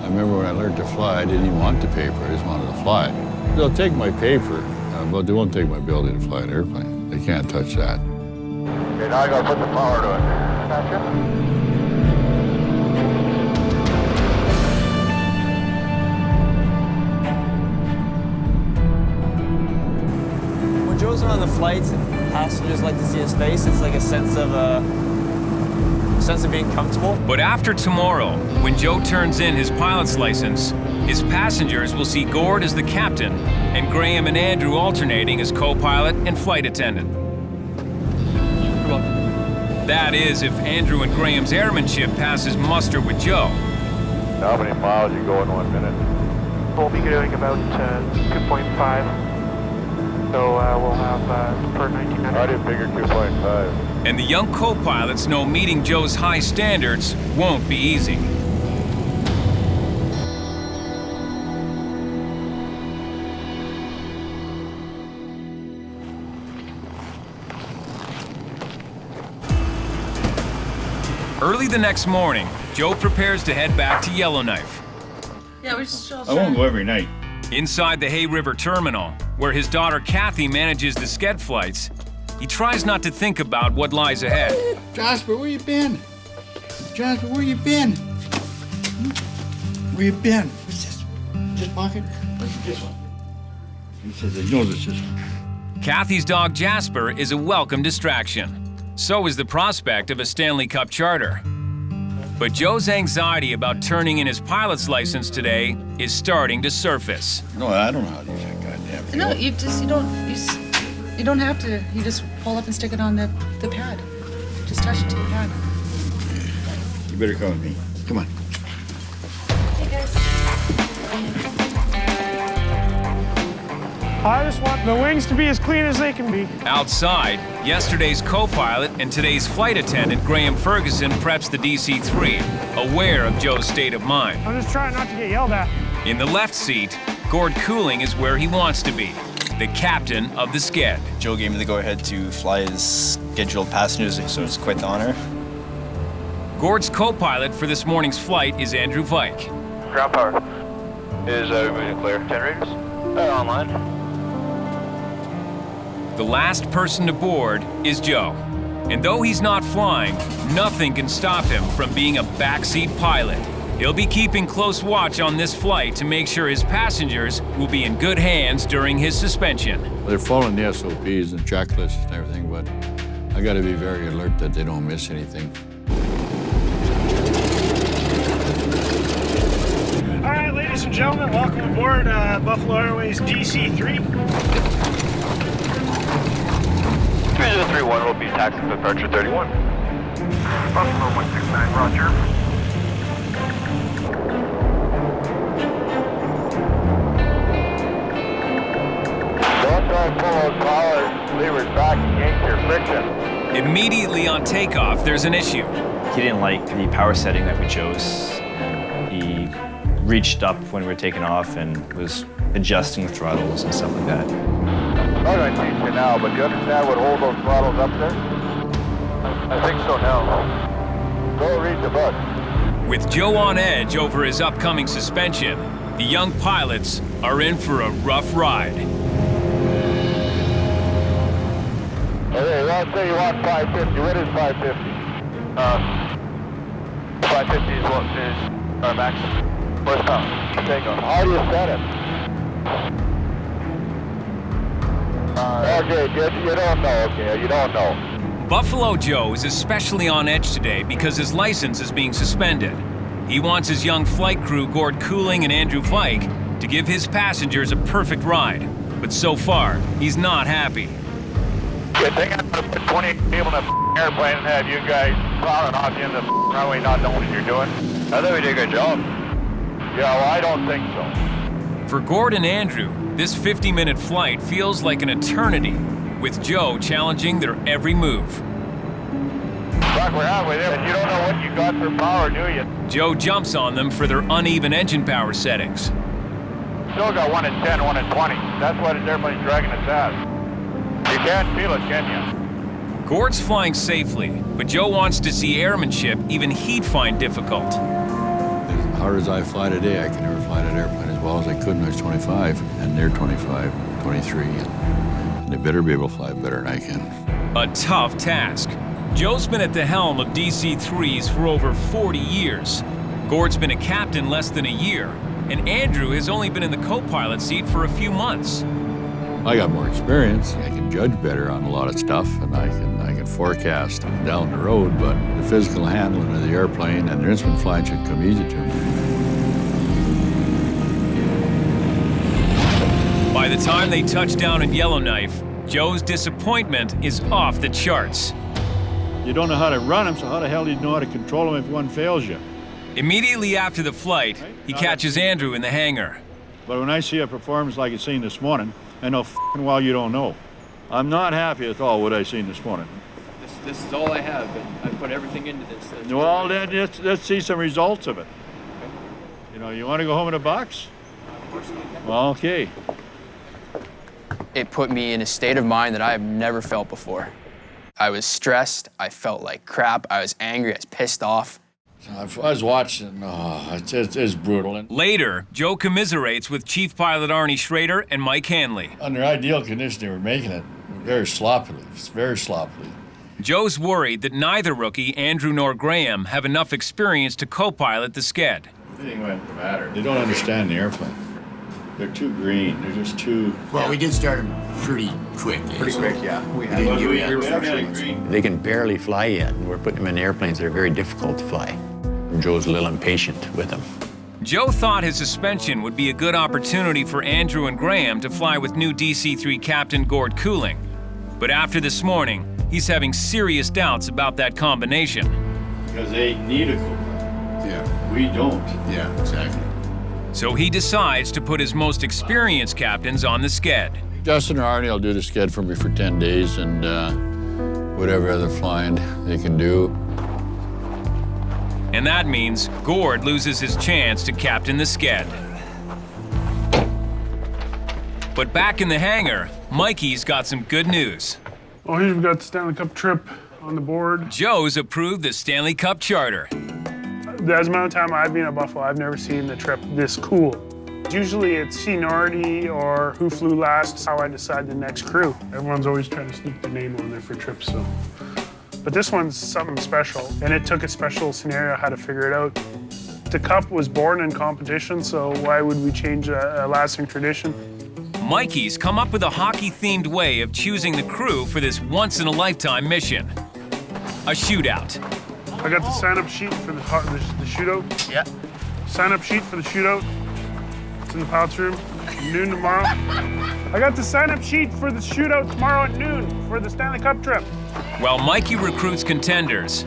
I remember when I learned to fly, I didn't even want the paper, I just wanted to fly. They'll take my paper, but they won't take my ability to fly an airplane. They can't touch that. Okay, now I gotta put the power to it. Gotcha. When Joe's on the flights and passengers like to see his face, it's like a sense of being comfortable. But after tomorrow, when Joe turns in his pilot's license, his passengers will see Gord as the captain and Graham and Andrew alternating as co-pilot and flight attendant. That is, if Andrew and Graham's airmanship passes muster with Joe. How many miles you go in 1 minute? We'll be doing about 2.5. So we'll have per 1900. I did figure 2.5. And the young co-pilots know meeting Joe's high standards won't be easy. Early the next morning, Joe prepares to head back to Yellowknife. Yeah, we're still I won't go every night. Inside the Hay River Terminal, where his daughter Kathy manages the Sked flights, he tries not to think about what lies ahead. Jasper, where you been? Jasper, where you been? Where you been? What's this? This pocket? What's this one? He says he knows it's this one. Kathy's dog Jasper is a welcome distraction. So is the prospect of a Stanley Cup charter. But Joe's anxiety about turning in his pilot's license today is starting to surface. No, I don't know how to use that goddamn thing. No, you don't have to. You just pull up and stick it on the pad. Just touch it to the pad. You better come with me. Come on. Hey guys. I just want the wings to be as clean as they can be. Outside, yesterday's co-pilot and today's flight attendant, Graham Ferguson, preps the DC-3, aware of Joe's state of mind. I'm just trying not to get yelled at. In the left seat, Gord Cooling is where he wants to be, the captain of the Sked. Joe gave me the go-ahead to fly his scheduled passengers, so it's quite the honor. Gord's co-pilot for this morning's flight is Andrew Vike. Ground power. Is moving clear. Generators? They're online. The last person to board is Joe. And though he's not flying, nothing can stop him from being a backseat pilot. He'll be keeping close watch on this flight to make sure his passengers will be in good hands during his suspension. They're following the SOPs and checklists and everything, but I got to be very alert that they don't miss anything. All right, ladies and gentlemen, welcome aboard Buffalo Airways DC-3. 3031 will be taxi to departure 31. Buffalo 169, roger. Don't try to pull those power levers back against your friction. Immediately on takeoff, there's an issue. He didn't like the power setting that we chose. He reached up when we were taking off and was adjusting the throttles and stuff like that. I'm going to teach you now, but do you understand what hold those throttles up there? I think so now. Go read the book. With Joe on edge over his upcoming suspension, the young pilots are in for a rough ride. Okay, let's say you want 550. What is 550? 550 is what is our max. Horsepower. Takeoff. How do you set it? Okay, good. You don't know. Okay, you don't know. Buffalo Joe is especially on edge today because his license is being suspended. He wants his young flight crew, Gord Cooling and Andrew Vike, to give his passengers a perfect ride. But so far, he's not happy. Good thing I'm going to put 20 people in an airplane and have you guys plowing off the end of the runway not knowing what you're doing. I think we did a good job. Yeah, well, I don't think so. For Gord and Andrew, this 50-minute flight feels like an eternity, with Joe challenging their every move. Fuck, we're halfway there, and you don't know what you got for power, do you? Joe jumps on them for their uneven engine power settings. Still got 1 in 10, 1 in 20. That's why this airplane's dragging its ass. You can't feel it, can you? Gord's flying safely, but Joe wants to see airmanship even he'd find difficult. As hard as I fly today, I can never fly that airplane as well as I could when I was 25, and they're 25, 23, and they better be able to fly better than I can. A tough task. Joe's been at the helm of DC-3s for over 40 years. Gord's been a captain less than a year, and Andrew has only been in the co-pilot seat for a few months. I got more experience. I can judge better on a lot of stuff, and I can forecast down the road, but the physical handling of the airplane and the instrument flying should come easy to me. By the time they touch down at Yellowknife, Joe's disappointment is off the charts. You don't know how to run them, so how the hell do you know how to control them if one fails you? Immediately after the flight, he catches Andrew in the hangar. But when I see a performance like it's seen this morning, I know f***ing well you don't know. I'm not happy at all with what I seen this morning. This is all I have, and I put everything into this. Well, then let's see some results of it. You know, you want to go home in a box? Well, okay. It put me in a state of mind that I have never felt before. I was stressed, I felt like crap, I was angry, I was pissed off. I was watching, it's brutal. Later, Joe commiserates with Chief Pilot Arnie Schrader and Mike Hanley. Under ideal conditions, they were making it very sloppily. It's very sloppily. Joe's worried that neither rookie, Andrew nor Graham, have enough experience to co-pilot the Sked. Everything went matter. They don't understand the airplane. They're too green. They're just too... Well, we did start them pretty quick. Pretty quick, yeah. We They can barely fly yet, and we're putting them in airplanes that are very difficult to fly. Joe's a little impatient with them. Joe thought his suspension would be a good opportunity for Andrew and Graham to fly with new DC-3 Captain Gord Cooling. But after this morning, he's having serious doubts about that combination. Because they need a co-pilot. Yeah. We don't. Yeah, exactly. So he decides to put his most experienced captains on the Sked. Justin or Arnie will do the Sked for me for 10 days and whatever other flying they can do. And that means Gord loses his chance to captain the Sked. But back in the hangar, Mikey's got some good news. Oh, here we've got the Stanley Cup trip on the board. Joe's approved the Stanley Cup charter. As amount of time I've been at Buffalo, I've never seen the trip this cool. Usually it's seniority or who flew last, is how I decide the next crew. Everyone's always trying to sneak their name on there for trips, so. But this one's something special, and it took a special scenario how to figure it out. The Cup was born in competition, so why would we change a lasting tradition? Mikey's come up with a hockey-themed way of choosing the crew for this once-in-a-lifetime mission. A shootout. I got the sign-up sheet for the shootout. Yeah. Sign-up sheet for the shootout. It's in the pilot's room. Noon tomorrow. I got the sign-up sheet for the shootout tomorrow at noon for the Stanley Cup trip. While Mikey recruits contenders,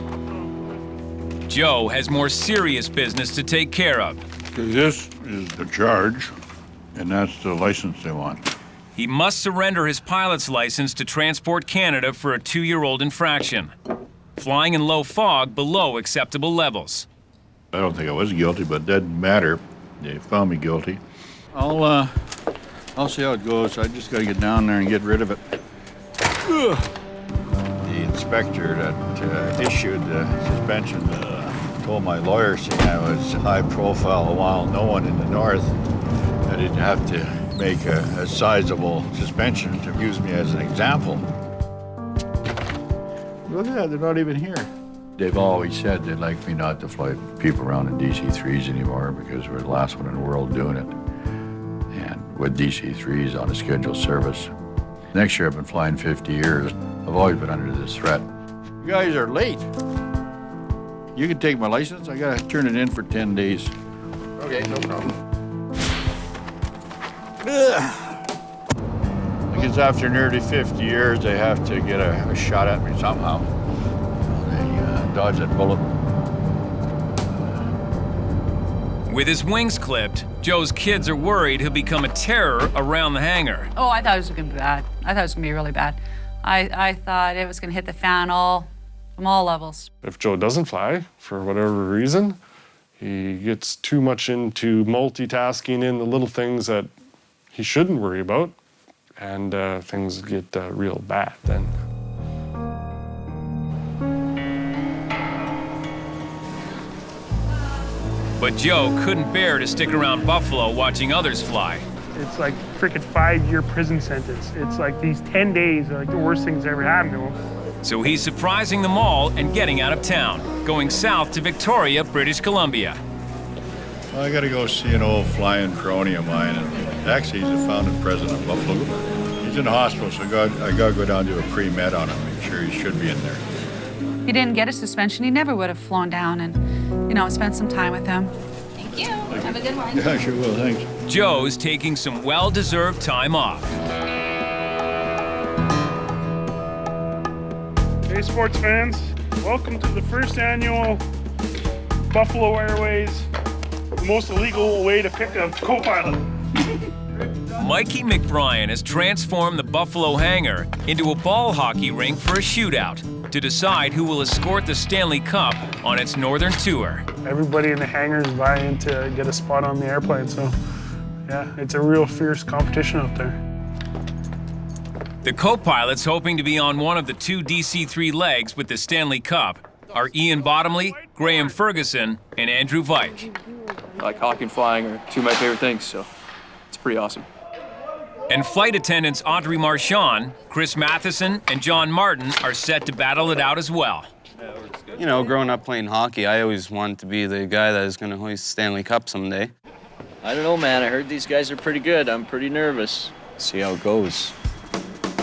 Joe has more serious business to take care of. This is the charge, and that's the license they want. He must surrender his pilot's license to Transport Canada for a 2-year-old infraction, flying in low fog below acceptable levels. I don't think I was guilty, but it doesn't matter. They found me guilty. I'll see how it goes. I just gotta get down there and get rid of it. The inspector that issued the suspension told my lawyer, seeing I was high profile a while known in the north, that he'd have to make a sizable suspension to use me as an example. Look at that, they're not even here. They've always said they'd like me not to fly people around in DC-3s anymore because we're the last one in the world doing it. And with DC-3s on a scheduled service. Next year I've been flying 50 years. I've always been under this threat. You guys are late. You can take my license. I gotta turn it in for 10 days. Okay, no problem. I guess after nearly 50 years, they have to get a shot at me somehow. They dodge that bullet. With his wings clipped, Joe's kids are worried he'll become a terror around the hangar. Oh, I thought it was gonna be bad. I thought it was gonna be really bad. I thought it was gonna hit the fan from all levels. If Joe doesn't fly, for whatever reason, he gets too much into multitasking in the little things that he shouldn't worry about, and things get real bad then. But Joe couldn't bear to stick around Buffalo watching others fly. It's like a freaking 5-year prison sentence. It's like these 10 days are like the worst things that ever happened to him. So he's surprising them all and getting out of town, going south to Victoria, British Columbia. Well, I gotta go see an old flying crony of mine, and actually he's the founding president of Buffalo. He's in the hospital, so I gotta go down to a pre-med on him, make sure he should be in there. He didn't get a suspension, he never would have flown down and, spent some time with him. Thank you. Have a good one. Yeah, sure will, thanks. Joe's taking some well-deserved time off. Hey, sports fans. Welcome to the first annual Buffalo Airways, the most illegal way to pick a co-pilot. Mikey McBryan has transformed the Buffalo hangar into a ball hockey rink for a shootout to decide who will escort the Stanley Cup on its northern tour. Everybody in the hangar is vying to get a spot on the airplane, so yeah, it's a real fierce competition out there. The co-pilots hoping to be on one of the 2 DC-3 legs with the Stanley Cup are Ian Bottomley, Graham Ferguson, and Andrew Vike. Like hockey and flying are two of my favorite things, so it's pretty awesome. And flight attendants Audrey Marchand, Chris Matheson, and John Martin are set to battle it out as well. You know, growing up playing hockey, I always wanted to be the guy that is going to hoist Stanley Cup someday. I don't know, man. I heard these guys are pretty good. I'm pretty nervous. See how it goes.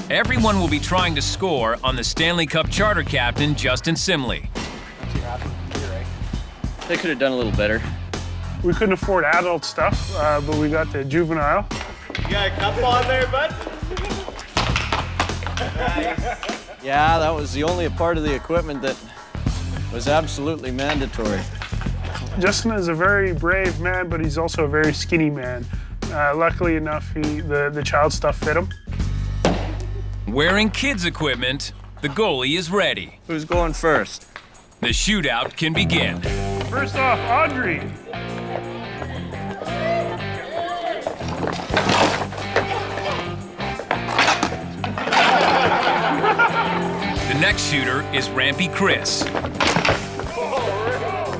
Everyone will be trying to score on the Stanley Cup charter captain, Justin Simley. They could have done a little better. We couldn't afford adult stuff, but we got the juvenile. You got a cup on there, bud? Yeah, that was the only part of the equipment that was absolutely mandatory. Justin is a very brave man, but he's also a very skinny man. Luckily enough, the child stuff fit him. Wearing kids' equipment, the goalie is ready. Who's going first? The shootout can begin. First off, Audrey. The next shooter is Rampy Chris.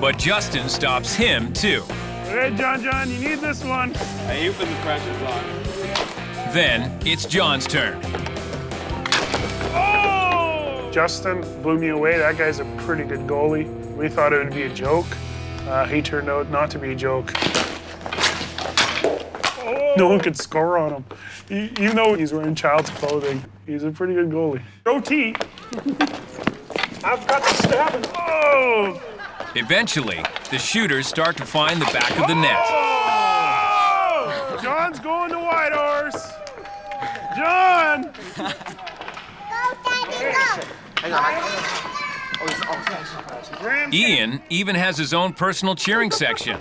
But Justin stops him, too. Hey, John, you need this one. Hey, you put the pressure's on. Then it's John's turn. Oh! Justin blew me away. That guy's a pretty good goalie. We thought it would be a joke. He turned out not to be a joke. Oh! No one could score on him. You know he's wearing child's clothing. He's a pretty good goalie. OT. I've got the stabbing. Oh! Eventually, the shooters start to find the back of the net. Oh! John's going to Whitehorse. John! Ian even has his own personal cheering section.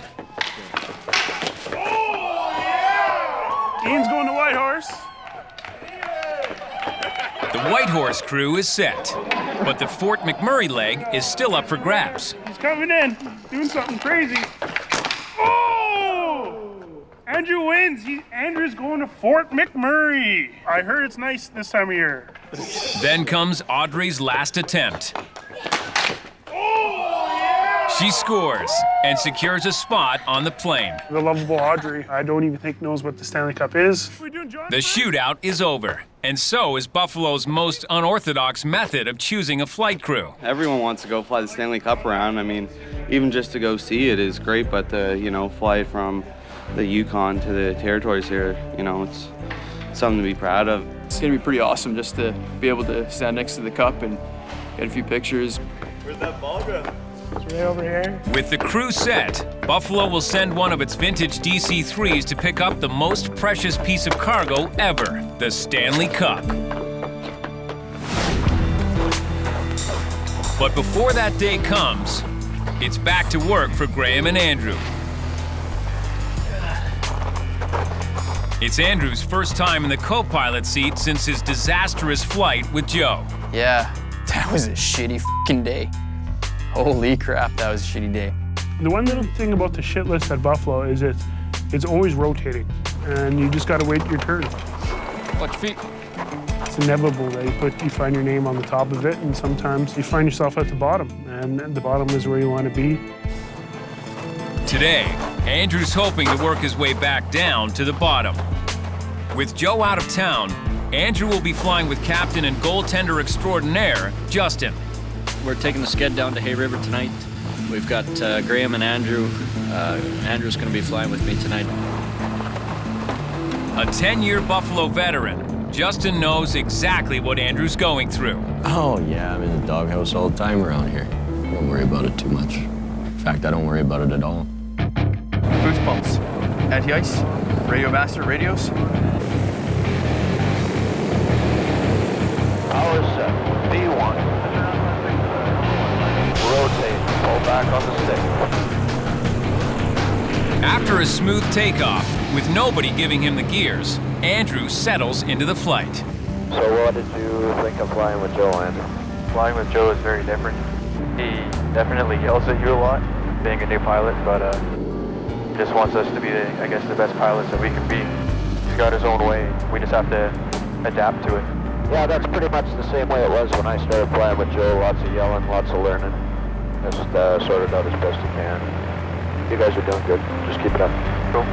Ian's going to Whitehorse. The Whitehorse crew is set, but the Fort McMurray leg is still up for grabs. He's coming in, doing something crazy. Oh! Andrew wins. Andrew's going to Fort McMurray. I heard it's nice this time of year. Then comes Audrey's last attempt. She scores and secures a spot on the plane. The lovable Audrey, I don't even think knows what the Stanley Cup is. The shootout is over, and so is Buffalo's most unorthodox method of choosing a flight crew. Everyone wants to go fly the Stanley Cup around. I mean, even just to go see it is great, but to, you know, fly from the Yukon to the territories here, you know, it's something to be proud of. It's gonna be pretty awesome just to be able to stand next to the cup and get a few pictures. Where's that ball go? It's right over here. With the crew set, Buffalo will send one of its vintage DC-3s to pick up the most precious piece of cargo ever, the Stanley Cup. But before that day comes, it's back to work for Graham and Andrew. It's Andrew's first time in the co-pilot seat since his disastrous flight with Joe. Yeah, that was a shitty fucking day. Holy crap, that was a shitty day. The one little thing about the shit list at Buffalo is it's always rotating, and you just gotta wait your turn. Watch your feet. It's inevitable that you find your name on the top of it, and sometimes you find yourself at the bottom, and the bottom is where you want to be. Today, Andrew's hoping to work his way back down to the bottom. With Joe out of town, Andrew will be flying with captain and goaltender extraordinaire, Justin. We're taking the sked down to Hay River tonight. We've got Graham and Andrew. Andrew's going to be flying with me tonight. A 10-year Buffalo veteran, Justin knows exactly what Andrew's going through. Oh, yeah, I'm in the doghouse all the time around here. Don't worry about it too much. In fact, I don't worry about it at all. Boost pumps. Anti-ice. Radio master radios. Power set. V1. Rotate. Pull back on the stick. After a smooth takeoff, with nobody giving him the gears, Andrew settles into the flight. So what did you think of flying with Joe, Andrew? Flying with Joe is very different. He definitely yells at you a lot, being a new pilot, but he just wants us to be, the best pilots that we can be. He's got his own way. We just have to adapt to it. Yeah, that's pretty much the same way it was when I started flying with Joe. Lots of yelling, lots of learning. Just sort it out as best you can. You guys are doing good. Just keep it up. Cool.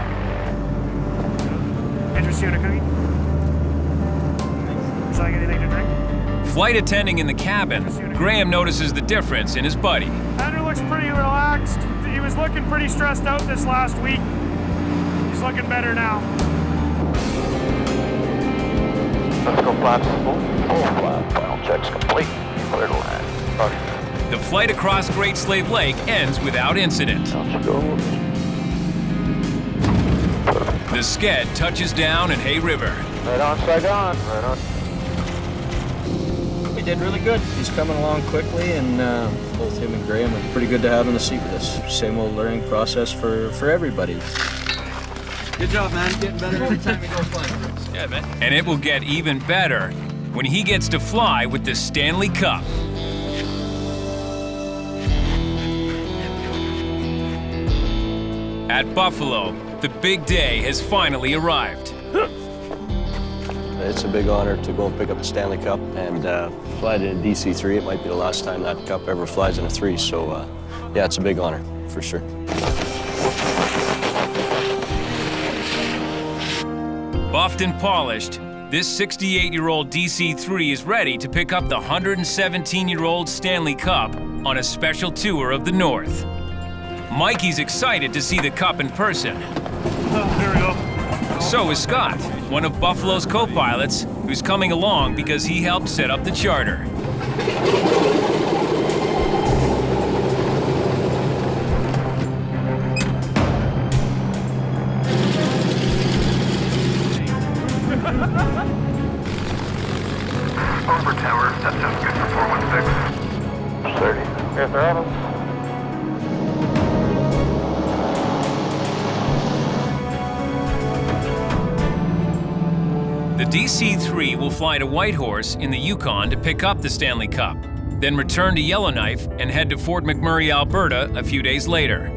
Interesting to cookie? Should I get anything to drink? Flight attending in the cabin, Graham notices the difference in his buddy. Andrew looks pretty relaxed. He was looking pretty stressed out this last week. He's looking better now. Let's go flaps full. Full flap. Final checks complete. Clear to land. Roger. The flight across Great Slave Lake ends without incident. The Sked touches down at Hay River. Right on Saigon. Right on. He did really good. He's coming along quickly, and both him and Graham are pretty good to have in the seat with us. Same old learning process for everybody. Good job, man. Getting better every time you go flying. Yeah, man. And it will get even better when he gets to fly with the Stanley Cup. At Buffalo, the big day has finally arrived. It's a big honor to go and pick up the Stanley Cup and fly it in a DC-3. It might be the last time that cup ever flies in a 3, so yeah, it's a big honor, for sure. Buffed and polished, this 68-year-old DC-3 is ready to pick up the 117-year-old Stanley Cup on a special tour of the North. Mikey's excited to see the Cup in person. There we go. So is Scott, one of Buffalo's co-pilots, who's coming along because he helped set up the charter. Over tower, that sounds good for 416. 30. Air throttle. The DC-3 will fly to Whitehorse in the Yukon to pick up the Stanley Cup, then return to Yellowknife and head to Fort McMurray, Alberta a few days later.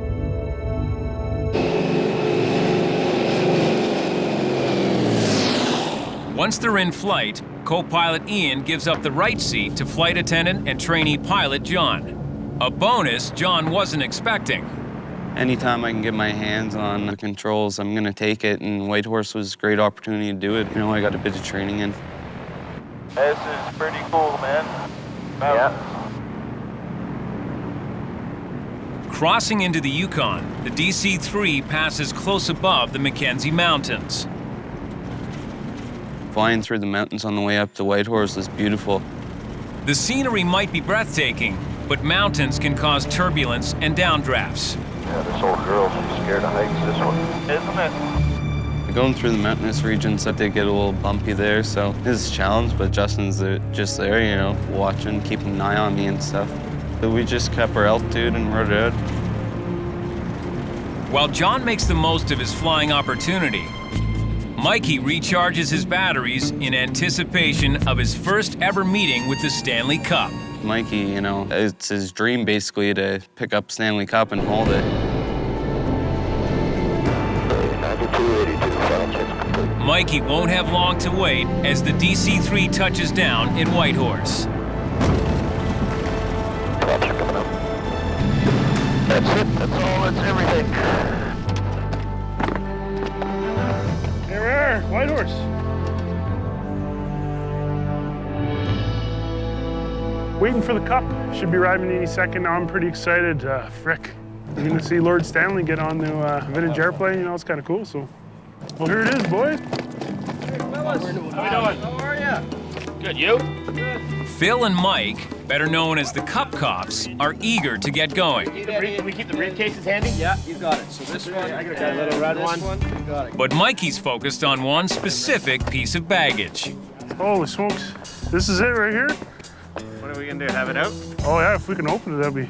Once they're in flight, co-pilot Ian gives up the right seat to flight attendant and trainee pilot John. A bonus John wasn't expecting. Anytime I can get my hands on the controls, I'm gonna take it, and Whitehorse was a great opportunity to do it. You know, I got a bit of training in. This is pretty cool, man. Yeah. Crossing into the Yukon, the DC-3 passes close above the Mackenzie Mountains. Flying through the mountains on the way up to Whitehorse is beautiful. The scenery might be breathtaking, but mountains can cause turbulence and downdrafts. Yeah, this old girl's scared of heights, this one. Isn't it? Going through the mountainous regions, they get a little bumpy there, so it's a challenge, but Justin's just there, you know, watching, keeping an eye on me and stuff. So we just kept our altitude and rode it out. While John makes the most of his flying opportunity, Mikey recharges his batteries in anticipation of his first ever meeting with the Stanley Cup. Mikey, you know, it's his dream basically to pick up Stanley Cup and hold it. Mikey won't have long to wait as the DC-3 touches down in Whitehorse. That's it, that's all, that's everything. Here we are, Whitehorse. Waiting for the Cup. Should be arriving any second now. I'm pretty excited. Frick. We're gonna see Lord Stanley get on the vintage airplane. You know, it's kind of cool, so. Well, here it is, boys. Hey, fellas. How we doing? How are you? Good, you? Good. Phil and Mike, better known as the Cup Cops, are eager to get going. Can we keep the briefcases handy? Yeah, you got it. So this one, I got a little red one. You got it. But Mikey's focused on one specific piece of baggage. Holy smokes. This is it right here? What are we gonna do, have it out? Oh yeah, if we can open it, that'd be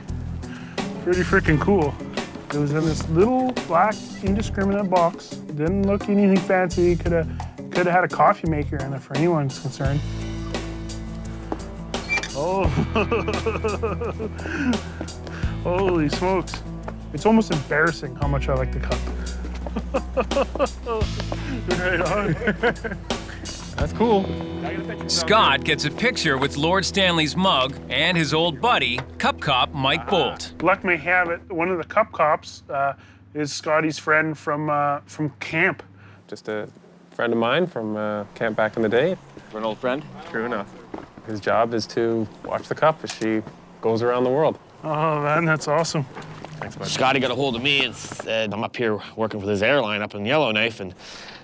pretty freaking cool. It was in this little black indiscriminate box. It didn't look anything fancy. Could have had a coffee maker in it for anyone's concerned. Oh, holy smokes. It's almost embarrassing how much I like the Cup. Right on. That's cool. Scott gets a picture with Lord Stanley's mug and his old buddy, Cup Cop Mike Bolt. Luck may have it, one of the Cup Cops is Scotty's friend from camp. Just a friend of mine from camp back in the day. For an old friend? True enough. His job is to watch the Cup as she goes around the world. Oh, man, that's awesome. Thanks, buddy. Scotty got a hold of me and said, I'm up here working for this airline up in Yellowknife, and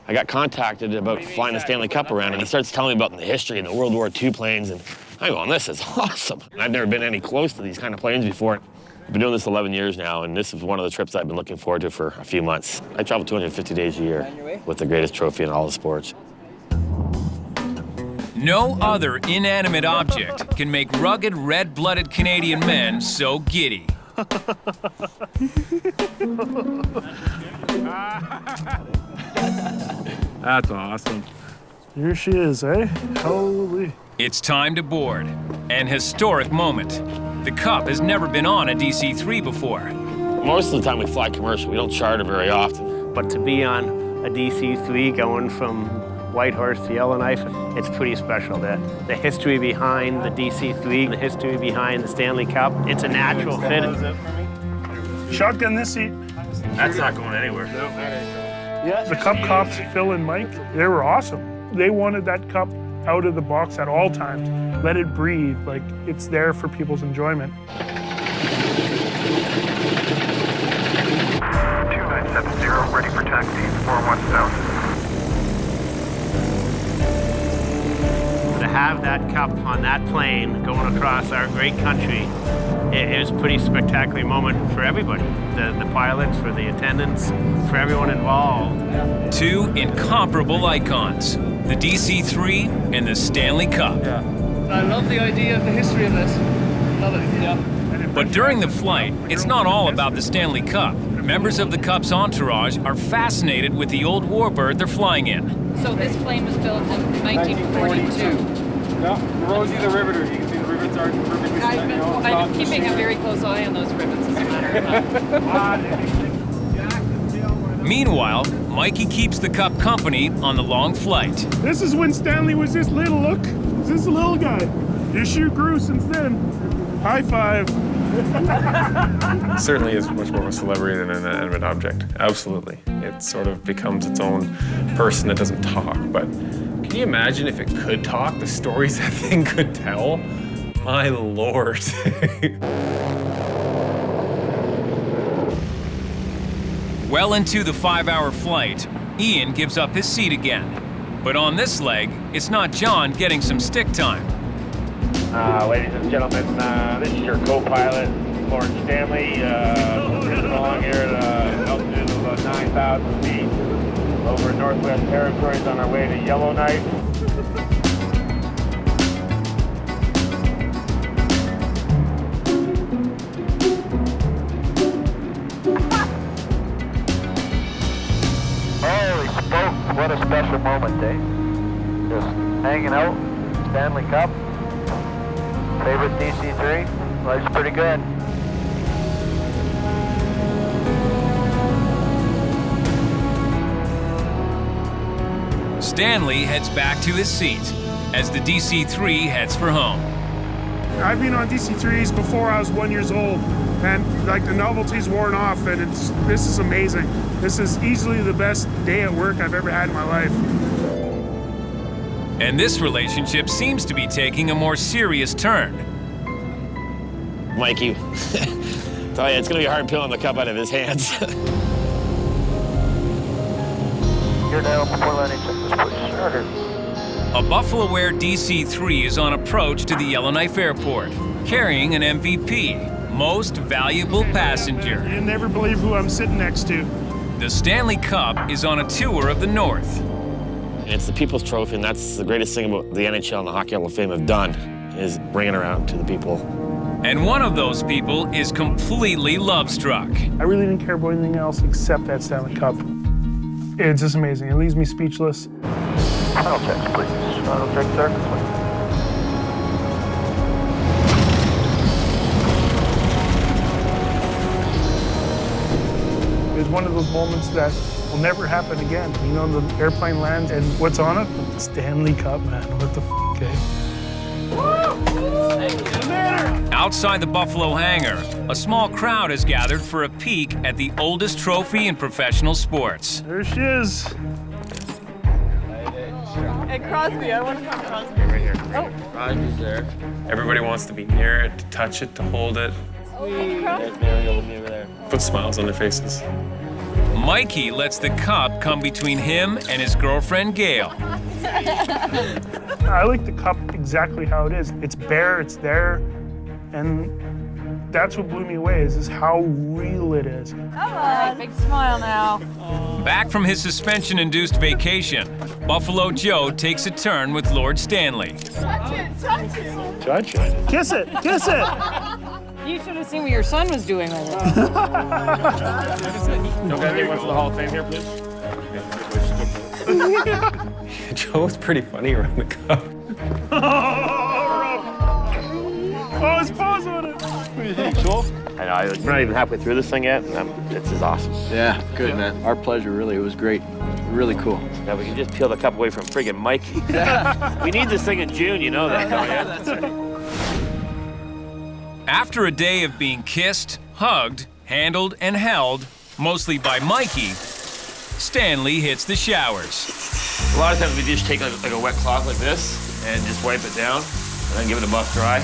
I got contacted about flying the Stanley Cup around, and he starts telling me about the history and the World War II planes, and I'm going, this is awesome. I've never been any close to these kind of planes before. I've been doing this 11 years now, and this is one of the trips I've been looking forward to for a few months. I travel 250 days a year with the greatest trophy in all the sports. No other inanimate object can make rugged, red-blooded Canadian men so giddy. That's awesome. Here she is, eh? Holy. It's time to board. An historic moment. The Cup has never been on a DC-3 before. Most of the time we fly commercial. We don't charter very often. But to be on a DC-3 going from Whitehorse to Yellowknife, it's pretty special. The history behind the DC-3, the history behind the Stanley Cup, it's a natural fit. Shotgun this seat. That's not going anywhere. The Cup Cops, Phil and Mike, they were awesome. They wanted that Cup out of the box at all times. Let it breathe, like it's there for people's enjoyment. 2970, ready for taxi, 41 south. To have that Cup on that plane going across our great country, it was a pretty spectacular moment for everybody. The pilots, for the attendants, for everyone involved. Two incomparable icons, the DC-3 and the Stanley Cup. Yeah. I love the idea of the history of this. Love it, yeah. But during the flight, it's not all about the Stanley Cup. Members of the Cup's entourage are fascinated with the old warbird they're flying in. So this plane was built in 1942. No, Rosie the Riveter. You can see the rivets are I've been keeping a very close eye on those rivets, as a matter of fact. Meanwhile, Mikey keeps the Cup company on the long flight. This is when Stanley was this little, look. This is a little guy. His shoe grew since then. High five. It certainly is much more of a celebrity than an inanimate object. Absolutely. It sort of becomes its own person that doesn't talk. But can you imagine if it could talk, the stories that thing could tell? My Lord. Well into the 5-hour flight, Ian gives up his seat again. But on this leg, it's not John getting some stick time. Ladies and gentlemen, this is your co-pilot, Lord Stanley, cruising along here at an altitude of about 9,000 feet over Northwest Territories on our way to Yellowknife. Holy smokes, what a special moment, eh? Just hanging out, Stanley Cup. Favorite DC-3? Life's pretty good. Stanley heads back to his seat as the DC-3 heads for home. I've been on DC-3s before I was 1 year old, and like the novelty's worn off, and this is amazing. This is easily the best day at work I've ever had in my life. And this relationship seems to be taking a more serious turn. Mikey, tell you, it's gonna be hard peeling the Cup out of his hands. You're down before landing, check this push starter. A Buffalo Air DC-3 is on approach to the Yellowknife Airport, carrying an MVP, Most Valuable Passenger. You'll never believe who I'm sitting next to. The Stanley Cup is on a tour of the North. It's the People's Trophy, and that's the greatest thing about the NHL and the Hockey Hall of Fame have done, is bringing it around to the people. And one of those people is completely love-struck. I really didn't care about anything else except that Stanley Cup. It's just amazing. It leaves me speechless. Final checks, please. Final check, sir. is one of those moments that will never happen again. You know, the airplane lands and what's on it? The Stanley Cup, man. What the f***, eh? Outside the Buffalo hangar, a small crowd has gathered for a peek at the oldest trophy in professional sports. There she is. Hey, Crosby, I want to talk Crosby. Right here. Oh. Crosby's there. Everybody wants to be near it, to touch it, to hold it. There's Mario with me over there. Put smiles on their faces. Mikey lets the cup come between him and his girlfriend, Gail. I like the cup exactly how it is. It's bare, it's there, and that's what blew me away, is how real it is. All right, big smile now. Back from his suspension-induced vacation, Buffalo Joe takes a turn with Lord Stanley. Touch it, touch it. Touch it. Kiss it, kiss it. You should have seen what your son was doing with it. Don't got anyone for the Hall of Fame here, please? Joe's pretty funny around the cup. Oh, his paws on it. What do you think, Joel? I know, we're not even halfway through this thing yet, and this is awesome. Yeah, good, man. Our pleasure, really. It was great. Really cool. Now we can just peel the cup away from friggin' Mikey. We need this thing in June, you know that, don't you? That's right. After a day of being kissed, hugged, handled, and held, mostly by Mikey, Stanley hits the showers. A lot of times we just take like a wet cloth like this and just wipe it down and then give it a buff dry.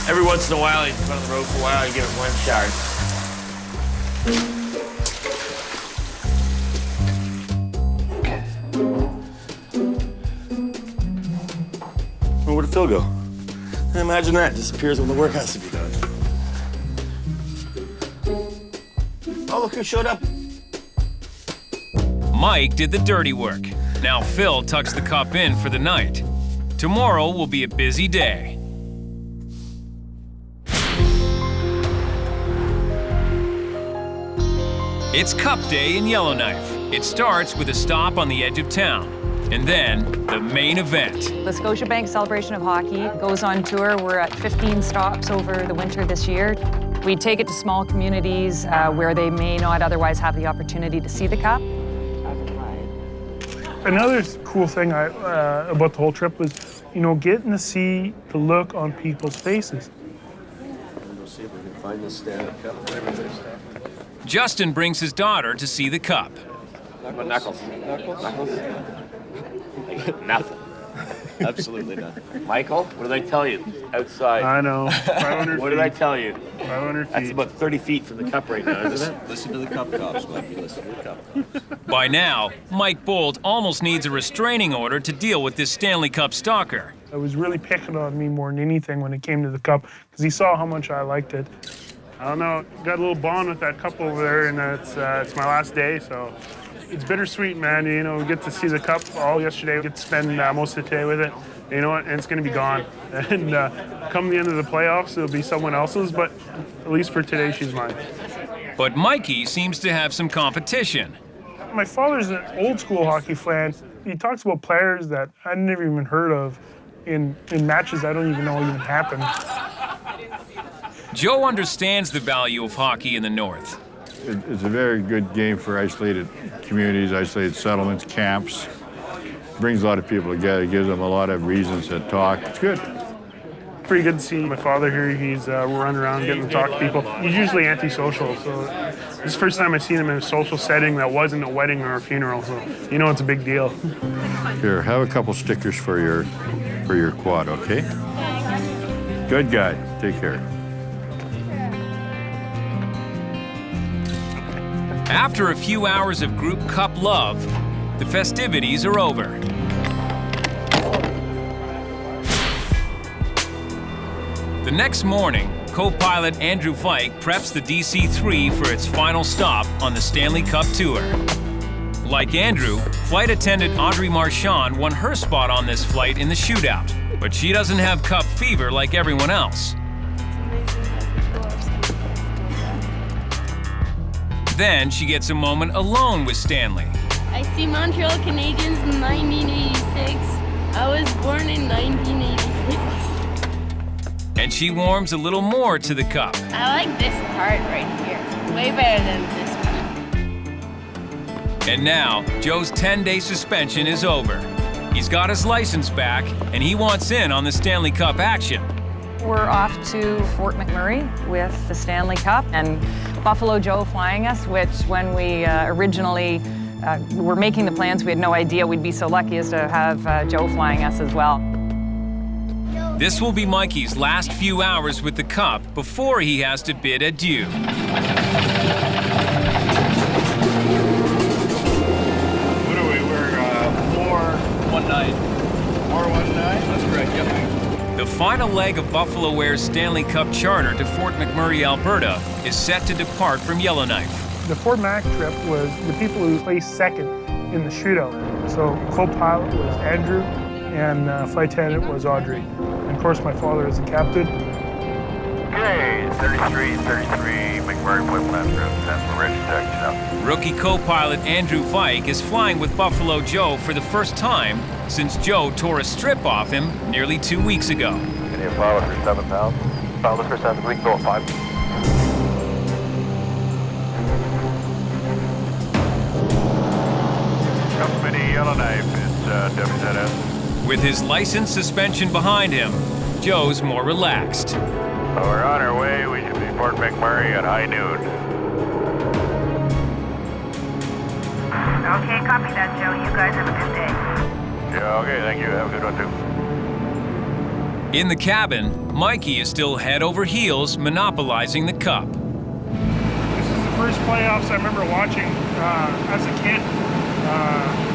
Every once in a while, you go on the road for a while, you give it one shower. Well, where'd Phil go? Imagine that, disappears when the work has to be done. Oh, look who showed up. Mike did the dirty work. Now Phil tucks the cup in for the night. Tomorrow will be a busy day. It's Cup Day in Yellowknife. It starts with a stop on the edge of town, and then the main event. The Scotiabank Celebration of Hockey goes on tour. We're at 15 stops over the winter this year. We take it to small communities where they may not otherwise have the opportunity to see the cup. Another cool thing about the whole trip was, you know, getting to see the look on people's faces. We'll see if we can find this Stanley Cup. Justin brings his daughter to see the cup. What knuckles? Knuckles? Nothing. Absolutely nothing. Michael, what did I tell you? Outside. I know. 500 What did I tell you? 500 feet. That's about 30 feet from the cup right now, isn't it? Listen to the cup cops, Mikey. Listen to the cup cops. By now, Mike Bolt almost needs a restraining order to deal with this Stanley Cup stalker. It was really picking on me more than anything when it came to the cup, because he saw how much I liked it. I don't know, got a little bond with that cup over there, and it's my last day, so it's bittersweet, man. You know, we get to see the cup all yesterday. We get to spend most of the day with it. You know what? And it's going to be gone. And come the end of the playoffs, it'll be someone else's, but at least for today, she's mine. But Mikey seems to have some competition. My father's an old school hockey fan. He talks about players that I never even heard of in matches I don't even know even happened. Joe understands the value of hockey in the North. It's a very good game for isolated communities, isolated settlements, camps. Brings a lot of people together, gives them a lot of reasons to talk. It's good. Pretty good to see my father here. He's running around getting to talk to people. He's usually antisocial, so this is the first time I've seen him in a social setting that wasn't a wedding or a funeral, so you know it's a big deal. Here, have a couple stickers for your quad, okay? Good guy. Take care. After a few hours of group cup love, the festivities are over. The next morning, co-pilot Andrew Fike preps the DC-3 for its final stop on the Stanley Cup Tour. Like Andrew, flight attendant Audrey Marchand won her spot on this flight in the shootout, but she doesn't have cup fever like everyone else. Then she gets a moment alone with Stanley. I see Montreal Canadiens in 1986. I was born in 1986. And she warms a little more to the cup. I like this part right here. Way better than this one. And now, Joe's 10-day suspension is over. He's got his license back, and he wants in on the Stanley Cup action. We're off to Fort McMurray with the Stanley Cup and Buffalo Joe flying us, which when we originally were making the plans, we had no idea we'd be so lucky as to have Joe flying us as well. This will be Mikey's last few hours with the Cup before he has to bid adieu. What are we? We're 419. 419? That's correct, yep. The final leg of Buffalo Air's Stanley Cup charter to Fort McMurray, Alberta, is set to depart from Yellowknife. The Fort Mac trip was the people who placed second in the shootout. So co-pilot was Andrew, and flight attendant was Audrey. And of course, my father is the captain. Okay, 33 McBryan Point Master, Central Ridge Tech. Rookie co-pilot Andrew Vike is flying with Buffalo Joe for the first time since Joe tore a strip off him nearly 2 weeks ago. Can you pilot for 7 pounds? Pilot for 7, we can go at 5. Company Yellowknife, it's WZS. With his license suspension behind him, Joe's more relaxed. We're on our way. We should be Fort McMurray at high noon. Okay, copy that, Joe. You guys have a good day. Yeah, okay, thank you. Have a good one, too. In the cabin, Mikey is still head over heels monopolizing the Cup. This is the first playoffs I remember watching as a kid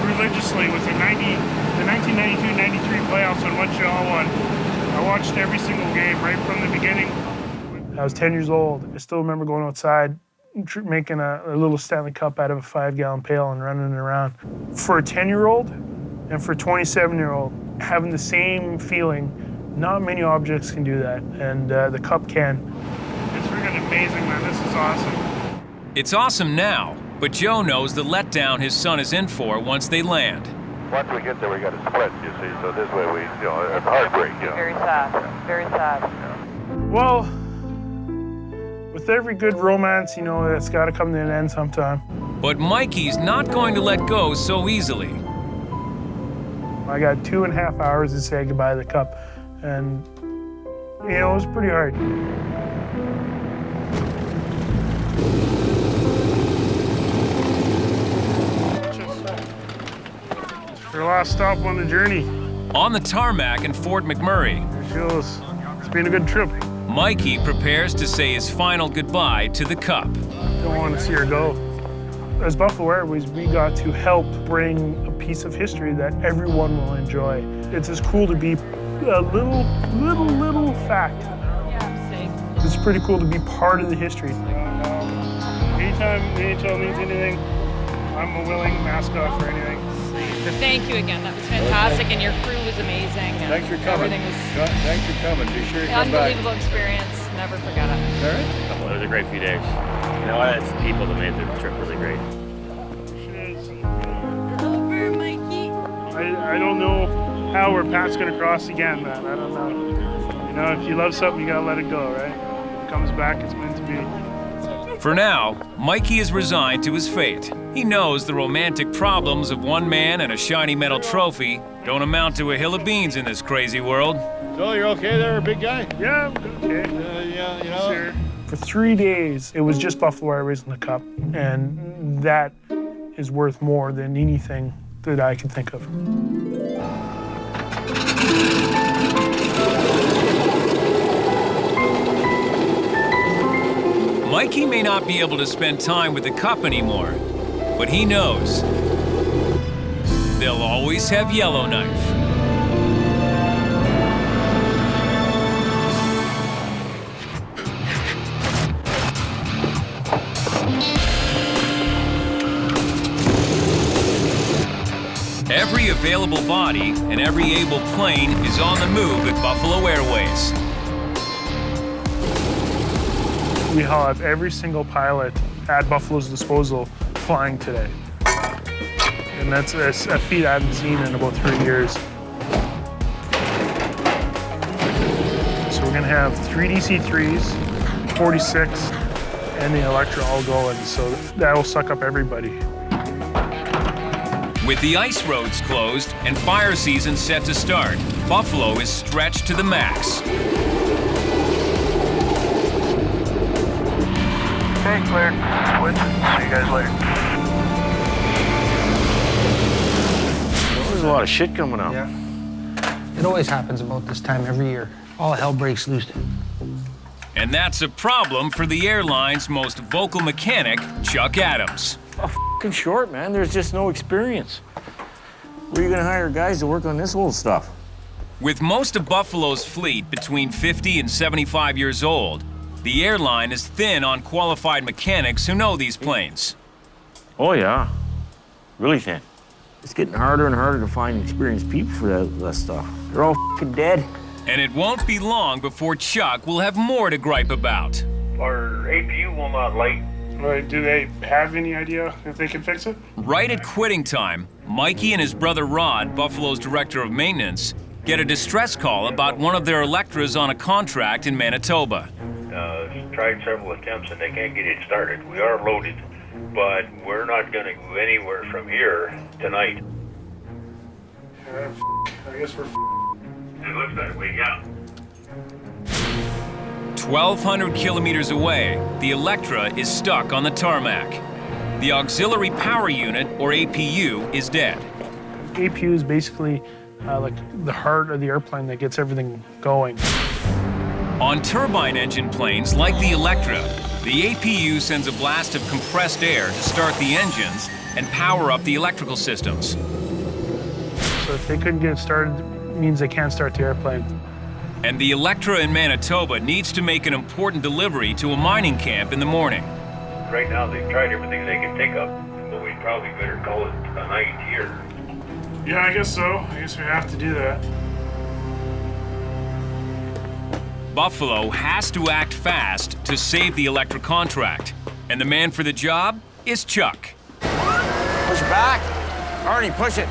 religiously. Was the 1992-93 playoffs when Montreal won. I watched every single game right from the beginning. I was 10 years old. I still remember going outside, making a little Stanley Cup out of a 5-gallon pail and running it around. For a 10-year-old and for a 27-year-old, having the same feeling, not many objects can do that, and the Cup can. It's freaking amazing, man. This is awesome. It's awesome now, but Joe knows the letdown his son is in for once they land. Once we get there, we got to split, you see, so this way we, it's a heartbreak, Very sad, very sad. Well, with every good romance, it's got to come to an end sometime. But Mikey's not going to let go so easily. I got 2.5 hours to say goodbye to the Cup, and, it was pretty hard. Our last stop on the journey. On the tarmac in Fort McMurray. There she goes. It's been a good trip. Mikey prepares to say his final goodbye to the Cup. Don't want to see her go. As Buffalo Airways, we got to help bring a piece of history that everyone will enjoy. It's as cool to be a little fact. It's pretty cool to be part of the history. Anytime NHL needs anything, I'm a willing mascot for anything. Thank you again. That was fantastic, and your crew was amazing. Thanks for coming. Everything was Thanks for coming. Be sure you come back. unbelievable experience. Never forget it. All right. Well, it was a great few days. You know what? It's the people that made the trip really great. Over, Mikey. I don't know how our paths gonna cross again, man. I don't know. If you love something, you gotta let it go, right? If it comes back, it's meant to be. For now, Mikey is resigned to his fate. He knows the romantic problems of one man and a shiny metal trophy don't amount to a hill of beans in this crazy world. So you're okay there, big guy? Yeah, I'm okay. Yeah, Sure. For 3 days, it was just Buffalo Airways in the Cup, and that is worth more than anything that I can think of. Mikey may not be able to spend time with the Cup anymore, but he knows they'll always have Yellowknife. Every available body and every able plane is on the move at Buffalo Airways. We have every single pilot at Buffalo's disposal flying today. And that's a feat I haven't seen in about 3 years. So we're gonna have 3 DC-3s, 46, and the Electra all going. So that will suck up everybody. With the ice roads closed and fire season set to start, Buffalo is stretched to the max. Okay, cleared. Switch. See you guys later. There's a lot of shit coming up. Yeah. It always happens about this time every year. All hell breaks loose. And that's a problem for the airline's most vocal mechanic, Chuck Adams. F***ing short, man. There's just no experience. Where are you gonna hire guys to work on this old stuff? With most of Buffalo's fleet between 50 and 75 years old, the airline is thin on qualified mechanics who know these planes. Oh, yeah. Really thin. It's getting harder and harder to find experienced people for that stuff. They're all f***ing dead. And it won't be long before Chuck will have more to gripe about. Our APU will not light. Right, do they have any idea if they can fix it? Right at quitting time, Mikey and his brother Rod, Buffalo's director of maintenance, get a distress call about one of their Electras on a contract in Manitoba. Tried several attempts and they can't get it started. We are loaded, but we're not going to go anywhere from here tonight. I guess we're It looks that way, yeah. 1,200 kilometers away, the Electra is stuck on the tarmac. The auxiliary power unit, or APU, is dead. APU is basically like the heart of the airplane that gets everything going. On turbine engine planes like the Electra, the APU sends a blast of compressed air to start the engines and power up the electrical systems. So if they couldn't get it started, it means they can't start the airplane. And the Electra in Manitoba needs to make an important delivery to a mining camp in the morning. Right now they've tried everything they can think of, but we probably better call it a night here. Yeah, I guess so. I guess we have to do that. Buffalo has to act fast to save the Electra contract. And the man for the job is Chuck. Push back. Artie, push it.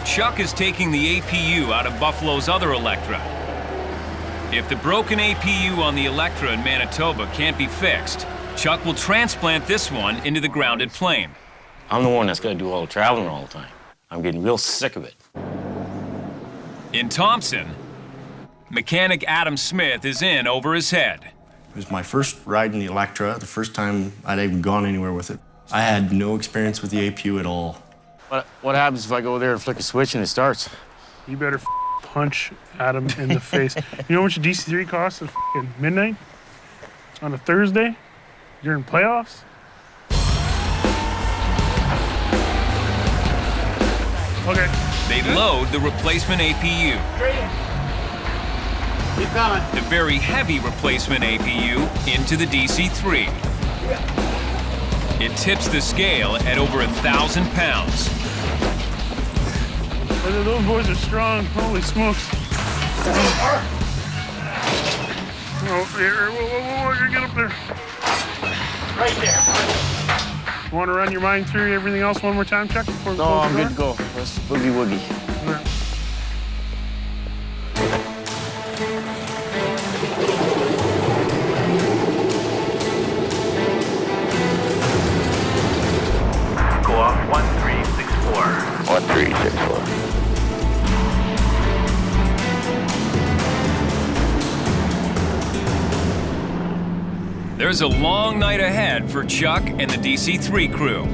Chuck is taking the APU out of Buffalo's other Electra. If the broken APU on the Electra in Manitoba can't be fixed, Chuck will transplant this one into the grounded plane. I'm the one that's gonna do all the traveling all the time. I'm getting real sick of it. In Thompson, mechanic Adam Smith is in over his head. It was my first ride in the Electra, the first time I'd even gone anywhere with it. I had no experience with the APU at all. What happens if I go there and flick a switch and it starts? You better punch Adam in the face. You know how much a DC-3 costs at midnight? On a Thursday? During playoffs? Okay. They load the replacement APU. Keep coming. The very heavy replacement APU into the DC-3. It tips the scale at over 1,000 pounds. Those boys are strong. Holy smokes. Oh, here, whoa, get up there. Right there. Want to run your mind through everything else one more time, Chuck? Before we No, close I'm the good to door? go. Let's boogie woogie. Yeah. Go off 1364. 1364. There's a long night ahead for Chuck and the DC-3 crew.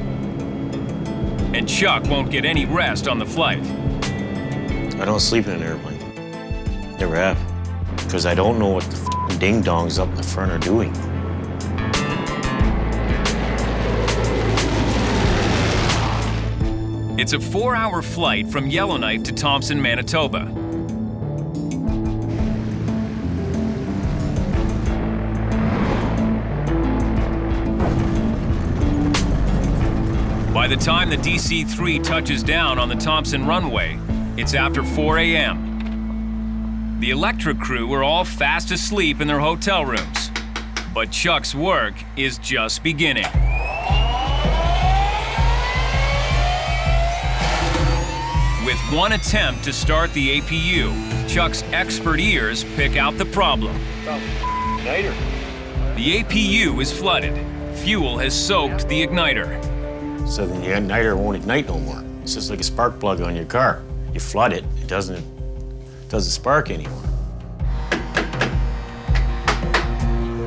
And Chuck won't get any rest on the flight. I don't sleep in an airplane. Never have. Because I don't know what the f***ing ding-dongs up in the front are doing. It's a 4-hour flight from Yellowknife to Thompson, Manitoba. By the time the DC-3 touches down on the Thompson runway, it's after 4 a.m. The Electra crew are all fast asleep in their hotel rooms. But Chuck's work is just beginning. With one attempt to start the APU, Chuck's expert ears pick out the problem. Igniter. The APU is flooded. Fuel has soaked the igniter. so then the igniter won't ignite no more. It's just like a spark plug on your car. You flood it, it doesn't spark anymore.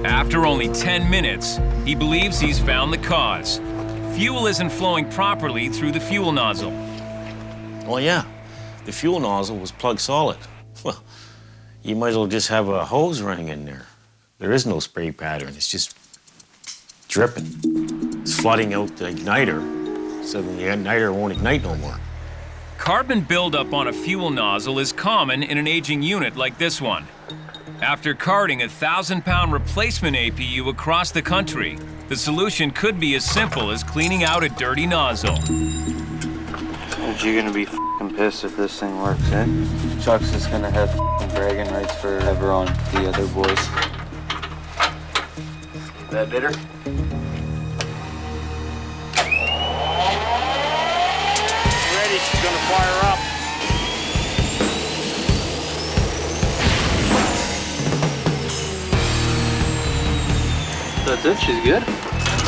After only 10 minutes, he believes he's found the cause. Fuel isn't flowing properly through the fuel nozzle. Well, yeah, the fuel nozzle was plug solid. Well, you might as well just have a hose running in there. There is no spray pattern, it's just dripping. It's flooding out the igniter, so then the igniter won't ignite no more. Carbon buildup on a fuel nozzle is common in an aging unit like this one. After carting a 1,000-pound replacement APU across the country, the solution could be as simple as cleaning out a dirty nozzle. You're gonna be f***ing pissed if this thing works, eh? Chuck's just gonna have f***ing bragging rights forever on the other boys. That bitter? Ready, she's gonna fire up. That's it, she's good?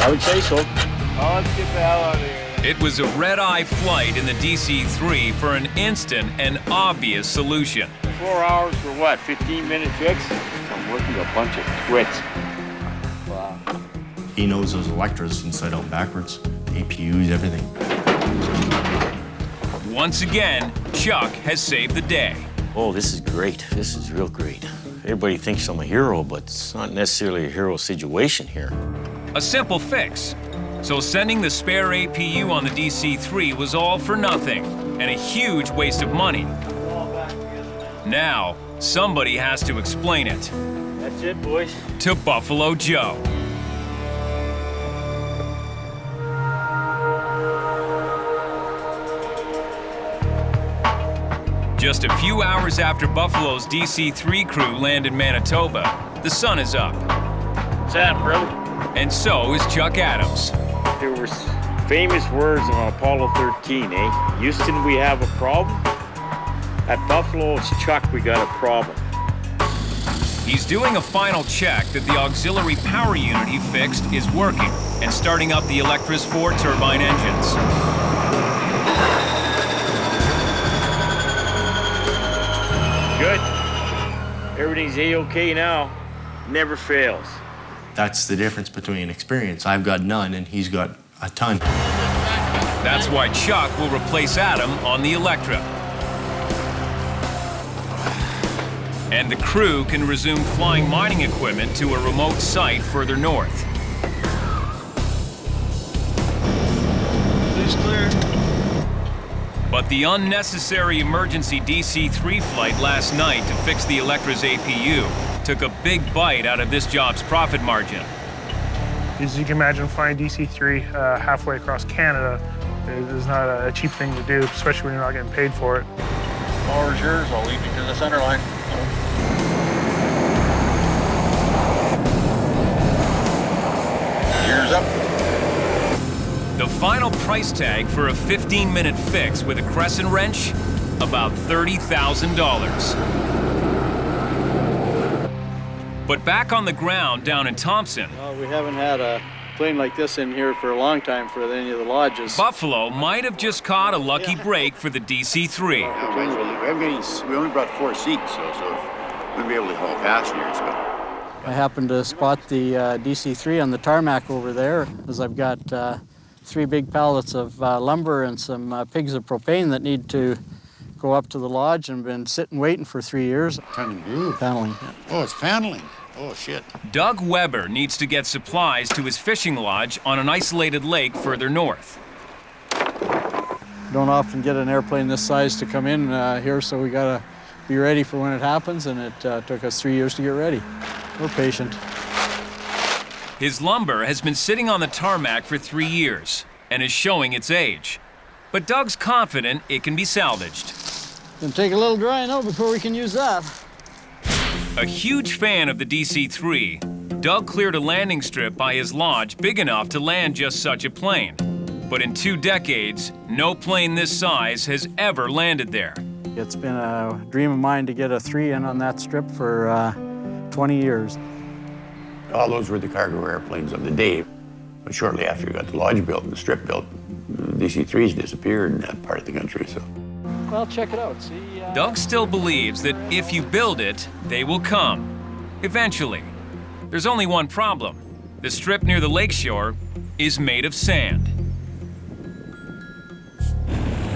I would say so. Oh, let's get the hell out of here. It was a red-eye flight in the DC-3 for an instant and obvious solution. 4 hours for what, 15-minute fix? I'm working a bunch of twits. Wow. He knows those Electras inside out and backwards, APUs, everything. Once again, Chuck has saved the day. Oh, this is great. This is real great. Everybody thinks I'm a hero, but it's not necessarily a hero situation here. A simple fix. So sending the spare APU on the DC-3 was all for nothing, and a huge waste of money. Now, somebody has to explain it. That's it, boys. To Buffalo Joe. Just a few hours after Buffalo's DC-3 crew landed Manitoba, the sun is up. What's that, brother? And so is Chuck Adams. There were famous words on Apollo 13, eh? Houston, we have a problem. At Buffalo, it's Chuck, we got a problem. He's doing a final check that the auxiliary power unit he fixed is working and starting up the Electra's 4 turbine engines. Good. Everything's A-OK now. Never fails. That's the difference between experience. I've got none and he's got a ton. That's why Chuck will replace Adam on the Electra. And the crew can resume flying mining equipment to a remote site further north. Please clear. But the unnecessary emergency DC-3 flight last night to fix the Electra's APU took a big bite out of this job's profit margin. As you can imagine, flying DC-3 halfway across Canada is not a cheap thing to do, especially when you're not getting paid for it. Power's yours, I'll leave you to the center line. Gears up. The final price tag for a 15-minute fix with a crescent wrench, about $30,000. But back on the ground down in Thompson, Well, we haven't had a plane like this in here for a long time for any of the lodges. Buffalo might have just caught a lucky break for the DC-3. We only brought 4 seats, so we wouldn't be able to haul passengers, but... I happened to spot the DC-3 on the tarmac over there, as I've got 3 big pallets of lumber and some pigs of propane that need to go up to the lodge, and been sitting waiting for 3 years. Paneling. Oh, it's paneling. Oh, shit. Doug Weber needs to get supplies to his fishing lodge on an isolated lake further north. Don't often get an airplane this size to come in here, so we gotta be ready for when it happens, and it took us 3 years to get ready. We're patient. His lumber has been sitting on the tarmac for 3 years and is showing its age. But Doug's confident it can be salvaged. Gonna take a little drying out before we can use that. A huge fan of the DC-3, Doug cleared a landing strip by his lodge big enough to land just such a plane. But in 2 decades, no plane this size has ever landed there. It's been a dream of mine to get a 3 in on that strip for 20 years. All those were the cargo airplanes of the day. But shortly after we got the lodge built and the strip built, DC-3's disappeared in that part of the country, so. Well, check it out. See. Doug still believes that if you build it, they will come. Eventually. There's only one problem. The strip near the lakeshore is made of sand.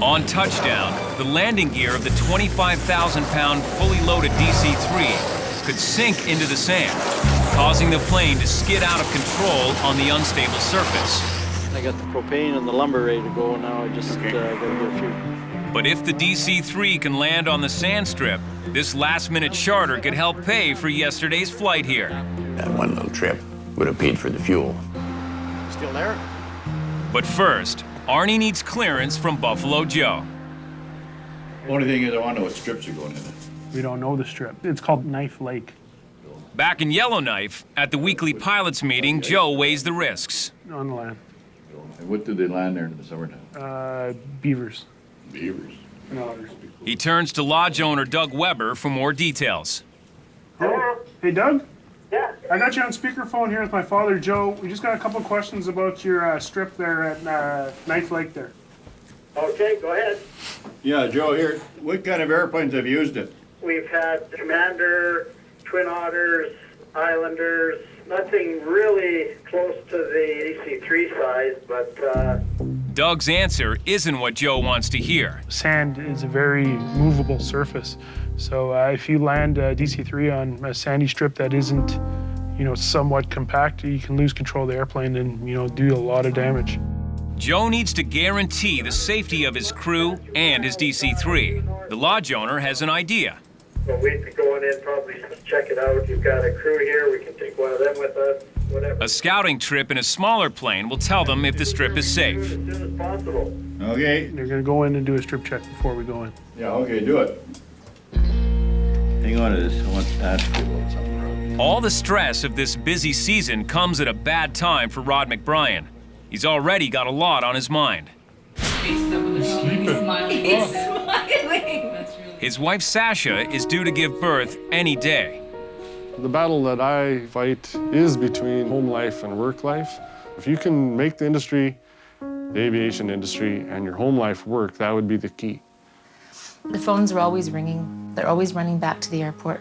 On touchdown, the landing gear of the 25,000-pound fully loaded DC-3 could sink into the sand, causing the plane to skid out of control on the unstable surface. I got the propane and the lumber ready to go now. I just got to get a few. But if the DC-3 can land on the sand strip, this last-minute charter could help pay for yesterday's flight here. That one little trip would have paid for the fuel. Still there? But first, Arnie needs clearance from Buffalo Joe. Only thing is, I want to know what strips are going in it. We don't know the strip. It's called Knife Lake. Back in Yellowknife, at the weekly pilots meeting, Joe weighs the risks. On the land. And what do they land there in the summertime? Beavers. Beavers? No. He turns to lodge owner Doug Weber for more details. Hello? Hey, Doug? Yeah? I got you on speakerphone here with my father, Joe. We just got a couple questions about your strip there at Knife Lake there. Okay, go ahead. Yeah, Joe, here. What kind of airplanes have used it? We've had Commander, Twin Otters, Islanders, nothing really close to the DC-3 size, but... Doug's answer isn't what Joe wants to hear. Sand is a very movable surface. So if you land a DC-3 on a sandy strip that isn't, somewhat compact, you can lose control of the airplane and, do a lot of damage. Joe needs to guarantee the safety of his crew and his DC-3. The lodge owner has an idea. Well, we'd be going in probably just check it out. You've got a crew here. We can take one of them with us, whatever. A scouting trip in a smaller plane will tell them if the strip is safe. As soon as possible. Okay. They're going to go in and do a strip check before we go in. Yeah, okay, do it. Hang on to this. I want to ask you about something. All the stress of this busy season comes at a bad time for Rod McBryan. He's already got a lot on his mind. He's smiling. He's smiling. His wife Sasha is due to give birth any day. The battle that I fight is between home life and work life. If you can make the industry, the aviation industry, and your home life work, that would be the key. The phones are always ringing. They're always running back to the airport.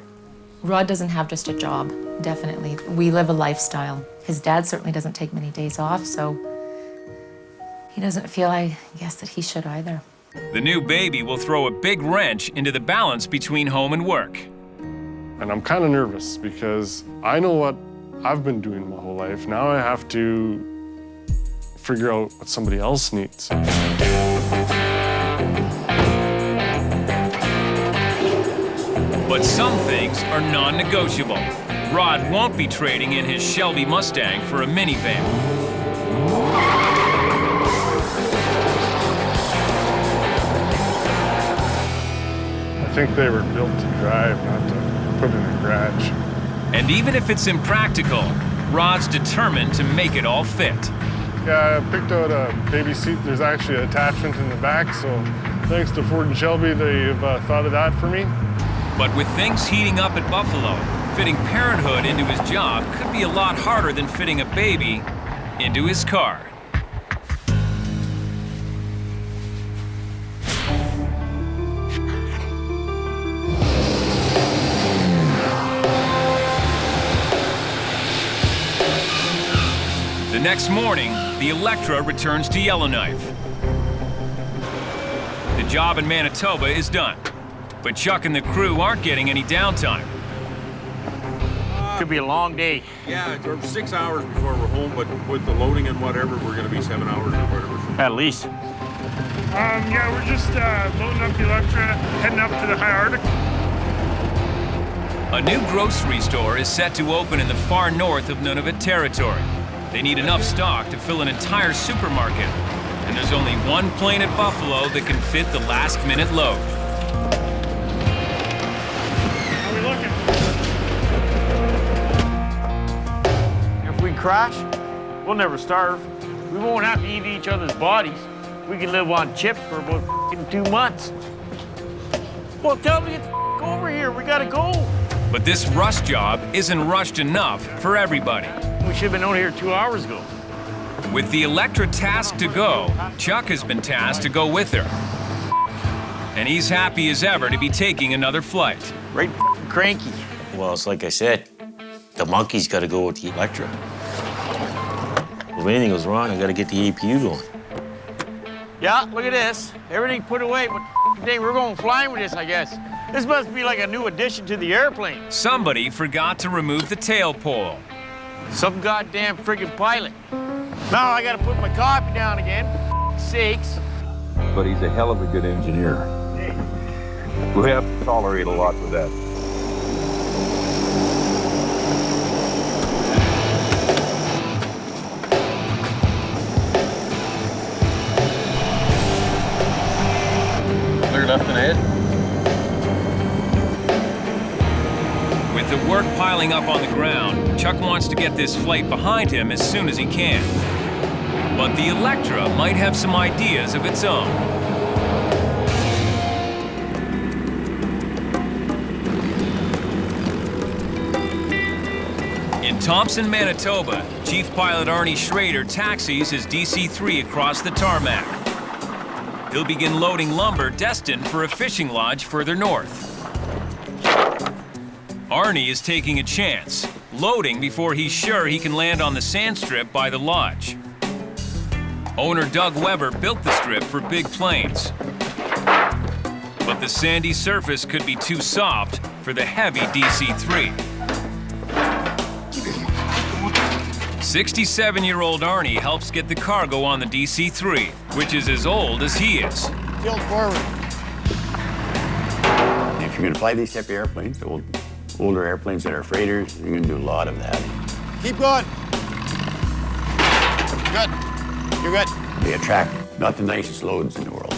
Rod doesn't have just a job, definitely. We live a lifestyle. His dad certainly doesn't take many days off, so he doesn't feel, I guess, that he should either. The new baby will throw a big wrench into the balance between home and work. And I'm kind of nervous because I know what I've been doing my whole life. Now I have to figure out what somebody else needs. But some things are non-negotiable. Rod won't be trading in his Shelby Mustang for a minivan. I think they were built to drive, not to put in a garage. And even if it's impractical, Rod's determined to make it all fit. Yeah, I picked out a baby seat. There's actually an attachment in the back, so thanks to Ford and Shelby, they've thought of that for me. But with things heating up at Buffalo, fitting parenthood into his job could be a lot harder than fitting a baby into his car. The next morning, the Electra returns to Yellowknife. The job in Manitoba is done, but Chuck and the crew aren't getting any downtime. Could be a long day. Yeah, it's 6 hours before we're home, but with the loading and whatever, we're going to be 7 hours or whatever. At least. Yeah, we're just loading up the Electra, heading up to the high Artic. A new grocery store is set to open in the far north of Nunavut territory. They need enough stock to fill an entire supermarket, and there's only one plane at Buffalo that can fit the last-minute load. How are we looking? If we crash, we'll never starve. We won't have to eat each other's bodies. We can live on chips for about 2 months. Well, tell me to get over here. We gotta go. But this rush job isn't rushed enough for everybody. We should have been out here 2 hours ago. With the Electra tasked to go, Chuck has been tasked to go with her. And he's happy as ever to be taking another flight. Right cranky. Well, it's like I said, the monkey's got to go with the Electra. If anything goes wrong, I got to get the APU going. Yeah, look at this. Everything put away, but dang, we're going flying with this, I guess. This must be like a new addition to the airplane. Somebody forgot to remove the tail pole. Some goddamn friggin' pilot. Now I gotta put my copy down again, sakes. But he's a hell of a good engineer. We have to tolerate a lot with that. Clear left and ahead. With the work piling up on the ground, Chuck wants to get this flight behind him as soon as he can. But the Electra might have some ideas of its own. In Thompson, Manitoba, Chief Pilot Arnie Schrader taxis his DC-3 across the tarmac. He'll begin loading lumber destined for a fishing lodge further north. Arnie is taking a chance, loading before he's sure he can land on the sand strip by the lodge. Owner Doug Weber built the strip for big planes. But the sandy surface could be too soft for the heavy DC-3. 67-year-old Arnie helps get the cargo on the DC-3, which is as old as he is. Tilt forward. If you're going to fly these type of airplanes, older airplanes that are freighters, you're going to do a lot of that. Keep going. Good. You're good. They attract not the nicest loads in the world.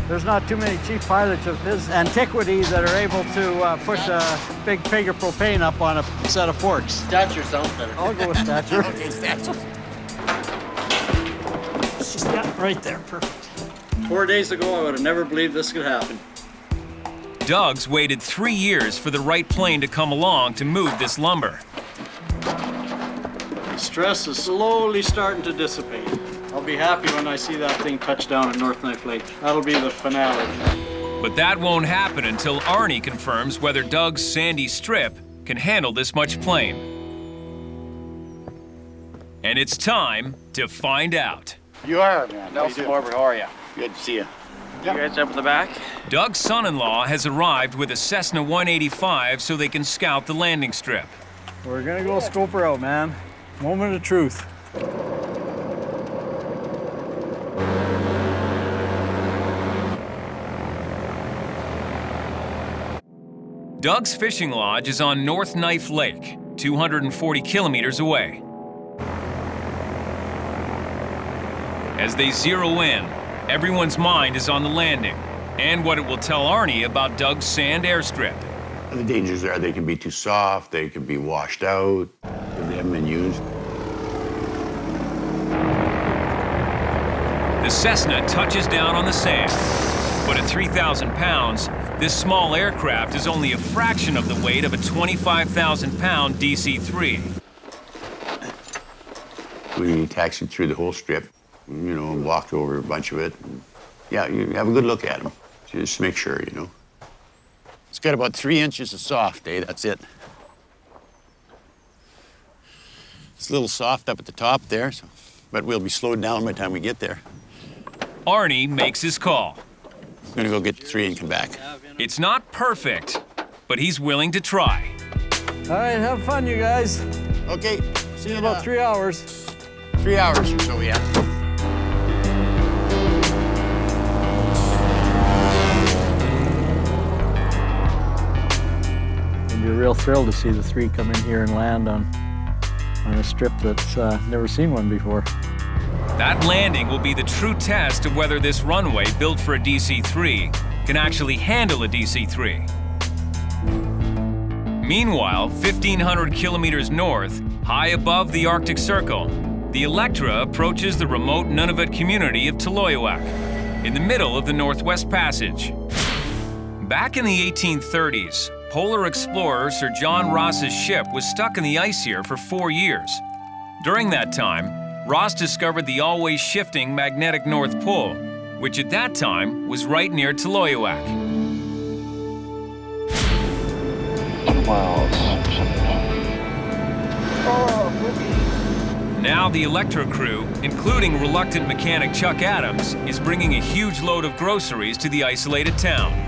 There's not too many chief pilots of his antiquity that are able to push a big pig of propane up on a set of forks. Stature sounds better. I'll go with stature. Okay, stature. Yeah, right there, perfect. 4 days ago, I would have never believed this could happen. Doug's waited 3 years for the right plane to come along to move this lumber. The stress is slowly starting to dissipate. I'll be happy when I see that thing touch down at North Knife Lake. That'll be the finale. But that won't happen until Arnie confirms whether Doug's sandy strip can handle this much plane. And it's time to find out. You are, man. Nelson Barber, how are you? Good to see you. You guys up in the back? Doug's son-in-law has arrived with a Cessna 185 so they can scout the landing strip. We're gonna go scope her out, man. Moment of truth. Doug's fishing lodge is on North Knife Lake, 240 kilometers away. As they zero in, everyone's mind is on the landing and what it will tell Arnie about Doug's sand airstrip. The dangers are they can be too soft, they can be washed out if they haven't been used. The Cessna touches down on the sand, but at 3,000 pounds, this small aircraft is only a fraction of the weight of a 25,000-pound DC-3. We taxied through the whole strip, you know, and walked over a bunch of it. And, yeah, you have a good look at them, just make sure, you know. It's got about 3 inches of soft, that's it. It's a little soft up at the top there, but we'll be slowed down by the time we get there. Arnie makes his call. I'm gonna go get the 3 and come back. It's not perfect, but he's willing to try. All right, have fun, you guys. Okay, see you in about 3 hours. 3 hours or so, yeah. It'd be a real thrill to see the 3 come in here and land on a strip that's never seen one before. That landing will be the true test of whether this runway built for a DC-3 can actually handle a DC-3. Meanwhile, 1,500 kilometers north, high above the Arctic Circle, the Electra approaches the remote Nunavut community of Taloyoak, in the middle of the Northwest Passage. Back in the 1830s, polar explorer Sir John Ross's ship was stuck in the ice here for 4 years. During that time, Ross discovered the always shifting magnetic North Pole, which at that time was right near Taloyoak. Now the Electra crew, including reluctant mechanic Chuck Adams, is bringing a huge load of groceries to the isolated town.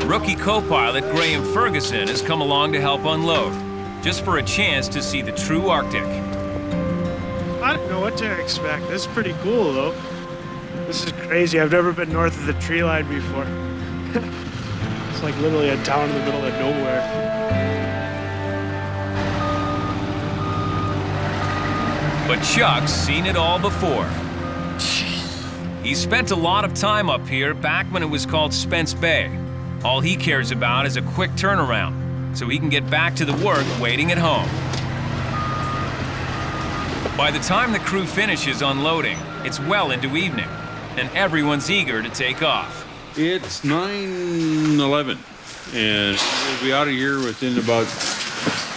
Rookie co-pilot Graham Ferguson has come along to help unload, just for a chance to see the true Arctic. I don't know what to expect. This is pretty cool, though. This is crazy. I've never been north of the tree line before. It's like literally a town in the middle of nowhere. But Chuck's seen it all before. He spent a lot of time up here back when it was called Spence Bay. All he cares about is a quick turnaround, so he can get back to the work waiting at home. By the time the crew finishes unloading, it's well into evening, and everyone's eager to take off. It's 9:11, and we'll be out of here within about...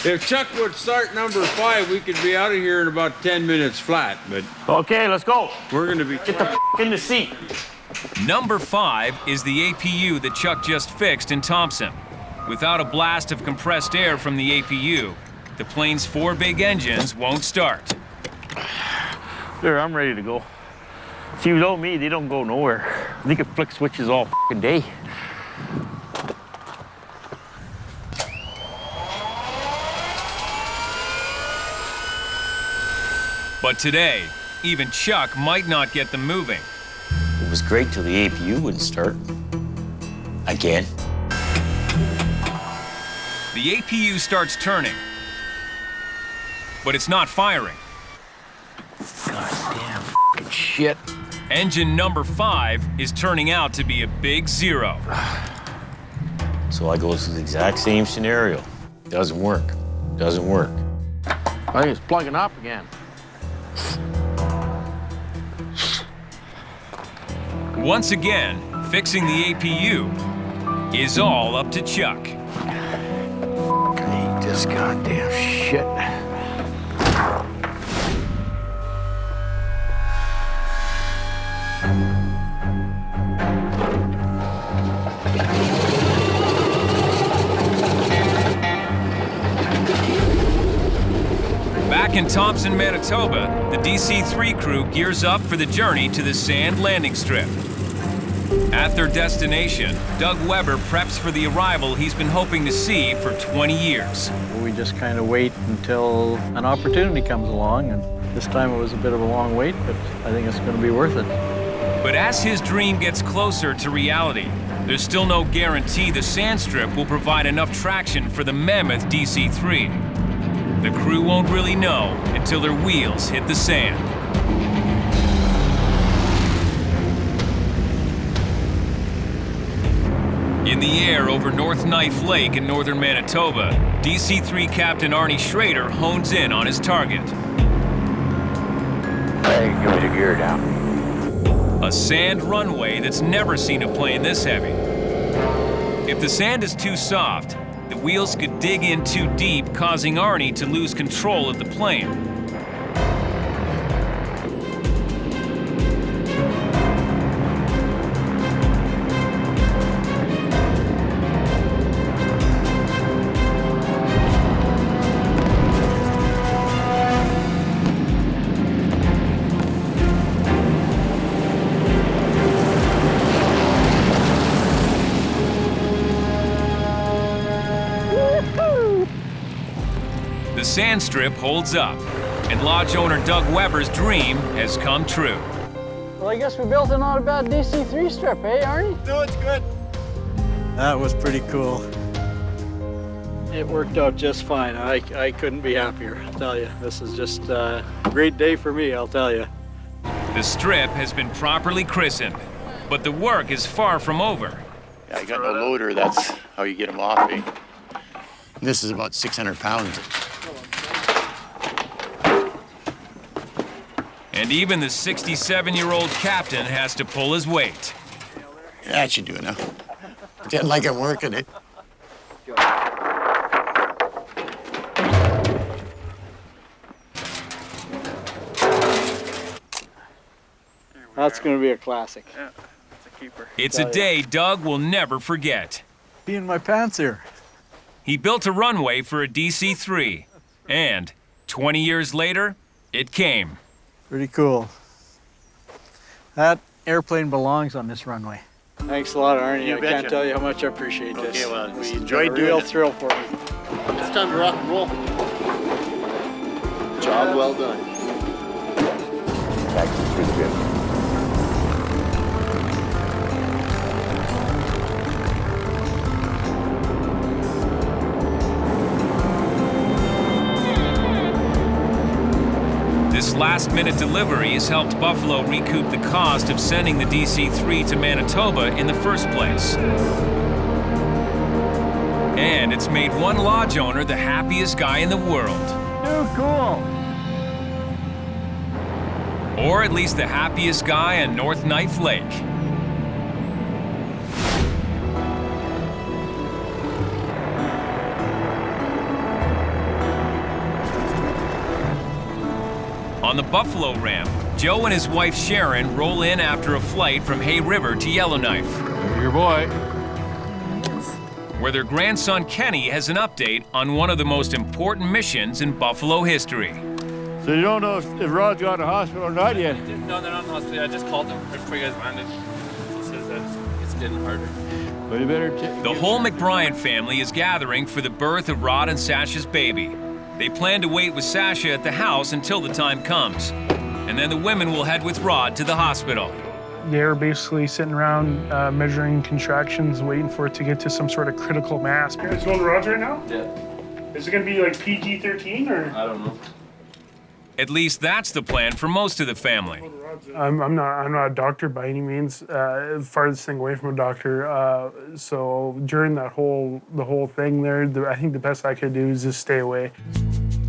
If Chuck would start number 5, we could be out of here in about 10 minutes flat, but... Okay, let's go. We're gonna be... Get the in the seat. Number 5 is the APU that Chuck just fixed in Thompson. Without a blast of compressed air from the APU, the plane's 4 big engines won't start. There, I'm ready to go. See, without me, they don't go nowhere. They can flick switches all f***ing day. But today, even Chuck might not get them moving. It was great till the APU wouldn't start. Again. The APU starts turning, but it's not firing. Goddamn f***ing shit. Engine number 5 is turning out to be a big 0. So I go through the exact same scenario. Doesn't work. Doesn't work. I think it's plugging up again. Once again, fixing the APU is all up to Chuck. Hate this goddamn shit. Back in Thompson, Manitoba, the DC-3 crew gears up for the journey to the sand landing strip. At their destination, Doug Weber preps for the arrival he's been hoping to see for 20 years. We just kind of wait until an opportunity comes along, and this time it was a bit of a long wait, but I think it's going to be worth it. But as his dream gets closer to reality, there's still no guarantee the sand strip will provide enough traction for the mammoth DC-3. The crew won't really know until their wheels hit the sand. In the air over North Knife Lake in northern Manitoba, DC-3 Captain Arnie Schrader hones in on his target. Hey, give me the gear down. A sand runway that's never seen a plane this heavy. If the sand is too soft, the wheels could dig in too deep, causing Arnie to lose control of the plane. The sand strip holds up, and lodge owner Doug Weber's dream has come true. Well, I guess we built a not a bad DC-3 strip, eh, Arnie? No, it's good. That was pretty cool. It worked out just fine. I couldn't be happier, I'll tell you. This is just a great day for me, I'll tell you. The strip has been properly christened, but the work is far from over. Yeah, you got no loader, that's how you get them off, eh? This is about 600 pounds. And even the 67-year-old captain has to pull his weight. That should do enough. Didn't like I'm working it. That's going to be a classic. Yeah, it's a keeper. It's a day Doug will never forget. Be in my pants here. He built a runway for a DC-3, and 20 years later, it came. Pretty cool. That airplane belongs on this runway. Thanks a lot, Arnie. I can't tell you how much I appreciate this. Okay, well, we It's enjoyed a doing real it. thrill for me. It's time to rock and roll. Job well done. Back to the trip. This last-minute delivery has helped Buffalo recoup the cost of sending the DC-3 to Manitoba in the first place. And it's made one lodge owner the happiest guy in the world. Too cool. Or at least the happiest guy on North Knife Lake. On the Buffalo ramp, Joe and his wife Sharon roll in after a flight from Hay River to Yellowknife. Your boy. Where their grandson Kenny has an update on one of the most important missions in Buffalo history. So you don't know if Rod's got a hospital or not yet? No, they're not in the hospital. I just called them before you guys landed. He says that it's getting harder. But you better The whole McBryan family is gathering for the birth of Rod and Sasha's baby. They plan to wait with Sasha at the house until the time comes. And then the women will head with Rod to the hospital. They're basically sitting around measuring contractions, waiting for it to get to some sort of critical mass. It's going to Rod's right now? Yeah. Is it going to be like PG-13 or? I don't know. At least that's the plan for most of the family. I'm not a doctor by any means. Farthest thing away from a doctor. So during the whole thing there, I think the best I could do is just stay away.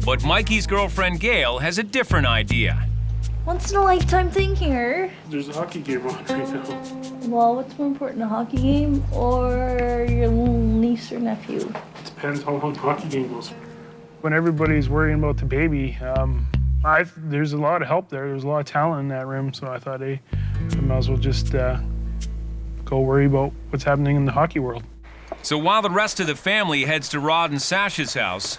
But Mikey's girlfriend Gail has a different idea. Once in a lifetime thing here. There's a hockey game on right now. Well, what's more important, a hockey game or your little niece or nephew? Depends how long the hockey game goes. When everybody's worrying about the baby, there's a lot of help there. There's a lot of talent in that room, so I thought, hey, I might as well just go worry about what's happening in the hockey world. So while the rest of the family heads to Rod and Sasha's house,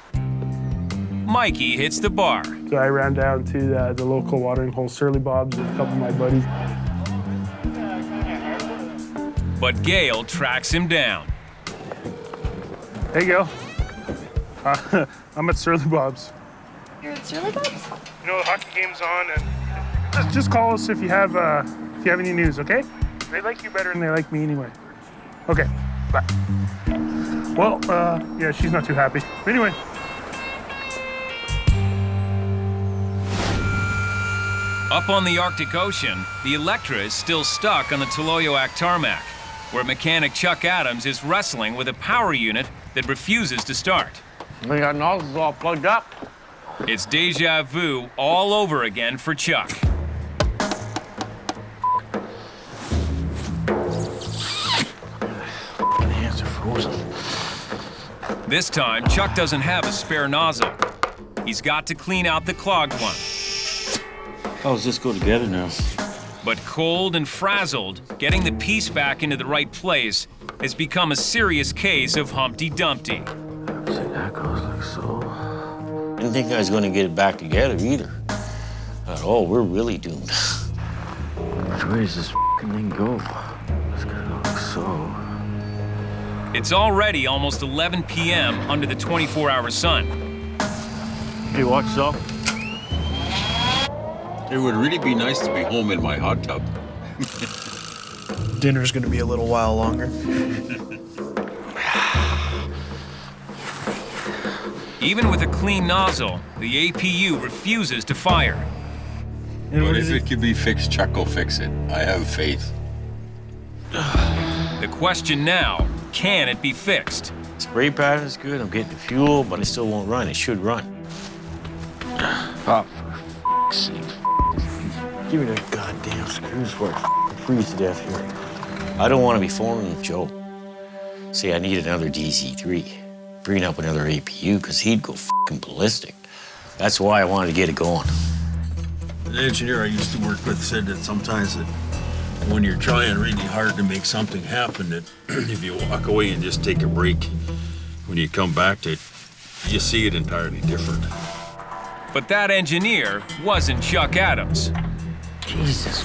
Mikey hits the bar. So I ran down to the local watering hole, Surly Bob's, with a couple of my buddies. But Gail tracks him down. Hey, Gail. I'm at Surly Bob's. You're at Surly Bob's? You know, the hockey game's on, and just call us if you have any news, okay? They like you better than they like me anyway. Okay, bye. Well, yeah, she's not too happy. But anyway. Up on the Arctic Ocean, the Electra is still stuck on the Toloyoak tarmac, where mechanic Chuck Adams is wrestling with a power unit that refuses to start. We got nozzles all plugged up. It's deja vu all over again for Chuck. Hands are frozen. This time, Chuck doesn't have a spare nozzle. He's got to clean out the clogged one. How does this go together now? But cold and frazzled, getting the piece back into the right place has become a serious case of Humpty Dumpty. That goes like so. Didn't think I was going to get it back together either. Thought, oh, we're really doomed. Which way does this thing go? It's gonna go like so. It's already almost 11 p.m. under the 24-hour sun. Hey, what's up? It would really be nice to be home in my hot tub. Dinner's gonna be a little while longer. Even with a clean nozzle, the APU refuses to fire. But if it can be fixed, Chuck will fix it. I have faith. The question now, can it be fixed? Spray pattern is good, I'm getting the fuel, but it still won't run. It should run. Oh, for f***'s sake. Give me the goddamn screws for it. Freeze to death here. I don't want to be phoning with Joe. Say I need another DC-3. Bring up another APU, because he'd go f***ing ballistic. That's why I wanted to get it going. The engineer I used to work with said that sometimes that when you're trying really hard to make something happen, that if you walk away and just take a break, when you come back to it, you see it entirely different. But that engineer wasn't Chuck Adams. Jesus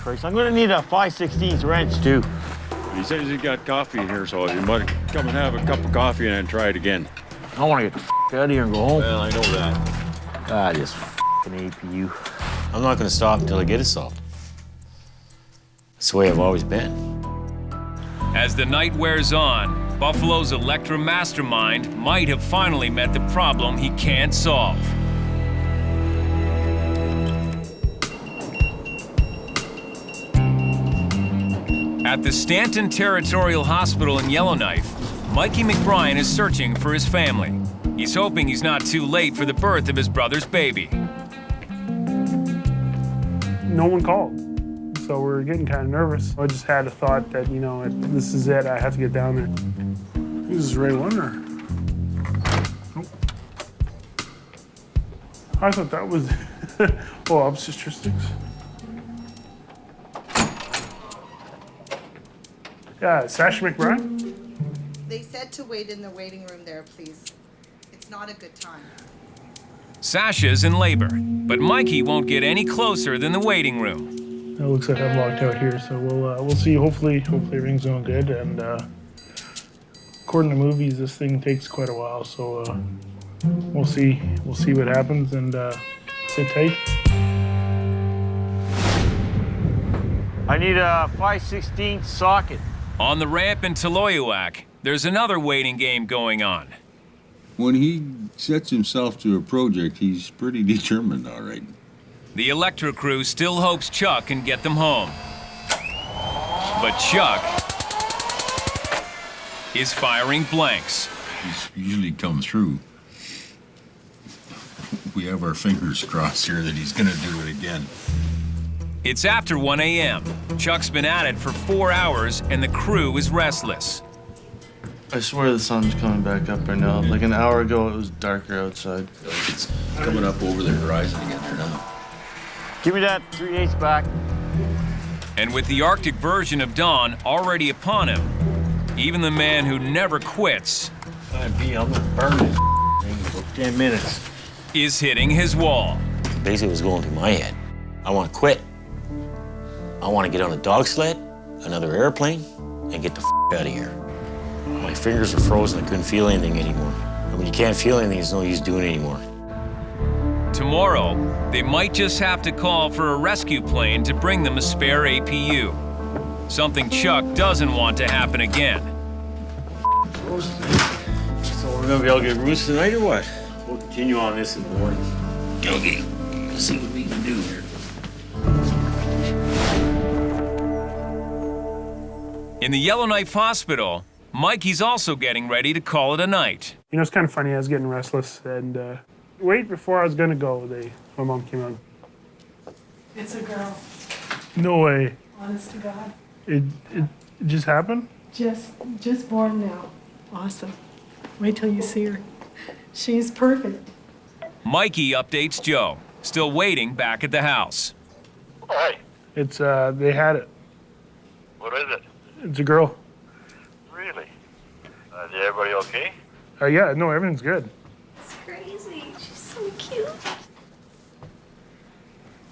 Christ, I'm gonna need a 5/16 wrench too. He says he's got coffee in here, so you might come and have a cup of coffee and then try it again. I want to get the out of here and go home. Well, I know that. Ah, this f***ing APU. I'm not gonna stop until I get it solved. That's the way I've always been. As the night wears on, Buffalo's Electra mastermind might have finally met the problem he can't solve. At the Stanton Territorial Hospital in Yellowknife, Mikey McBryan is searching for his family. He's hoping he's not too late for the birth of his brother's baby. No one called, so we're getting kind of nervous. I just had a thought that, you know, this is it, I have to get down there. This is Ray Warner. Oh. I thought that was, oh, obstetrics. Yeah, Sasha McBryan? They said to wait in the waiting room there, please. It's not a good time. Sasha's in labor, but Mikey won't get any closer than the waiting room. It looks like I'm locked out here, so we'll see. Hopefully everything's going good. And according to movies, this thing takes quite a while, so we'll see. We'll see what happens and sit tight. I need a 5/16 socket. On the ramp in Toloyoak, there's another waiting game going on. When he sets himself to a project, he's pretty determined, all right. The Electra crew still hopes Chuck can get them home. But Chuck is firing blanks. He's usually come through. We have our fingers crossed here that he's gonna do it again. It's after 1 a.m. Chuck's been at it for 4 hours and the crew is restless. I swear the sun's coming back up right now. Like an hour ago, it was darker outside. It's coming up over the horizon again there now. Give me that 3/8 back. And with the Arctic version of dawn already upon him, even the man who never quits I'm gonna burn this thing for 10 minutes. is hitting his wall. Basically, what's going through my head. I want to quit. I want to get on a dog sled, another airplane, and get the out of here. My fingers are frozen. I couldn't feel anything anymore. And when you can't feel anything, there's no use doing it anymore. Tomorrow, they might just have to call for a rescue plane to bring them a spare APU. Something Chuck doesn't want to happen again. So we're gonna be able to get roots tonight or what? We'll continue on this in the morning. Okay, let's see what we can do here. In the Yellowknife Hospital, Mikey's also getting ready to call it a night. You know, it's kind of funny. I was getting restless, and right before I was gonna go, my mom came on. It's a girl. No way. Honest to God. It just happened? Just born now. Awesome. Wait till you see her. She's perfect. Mikey updates Joe, still waiting back at the house. Hi. It's they had it. What is it? It's a girl. Really? Is everybody okay? Yeah, no, everything's good. It's crazy. She's so cute.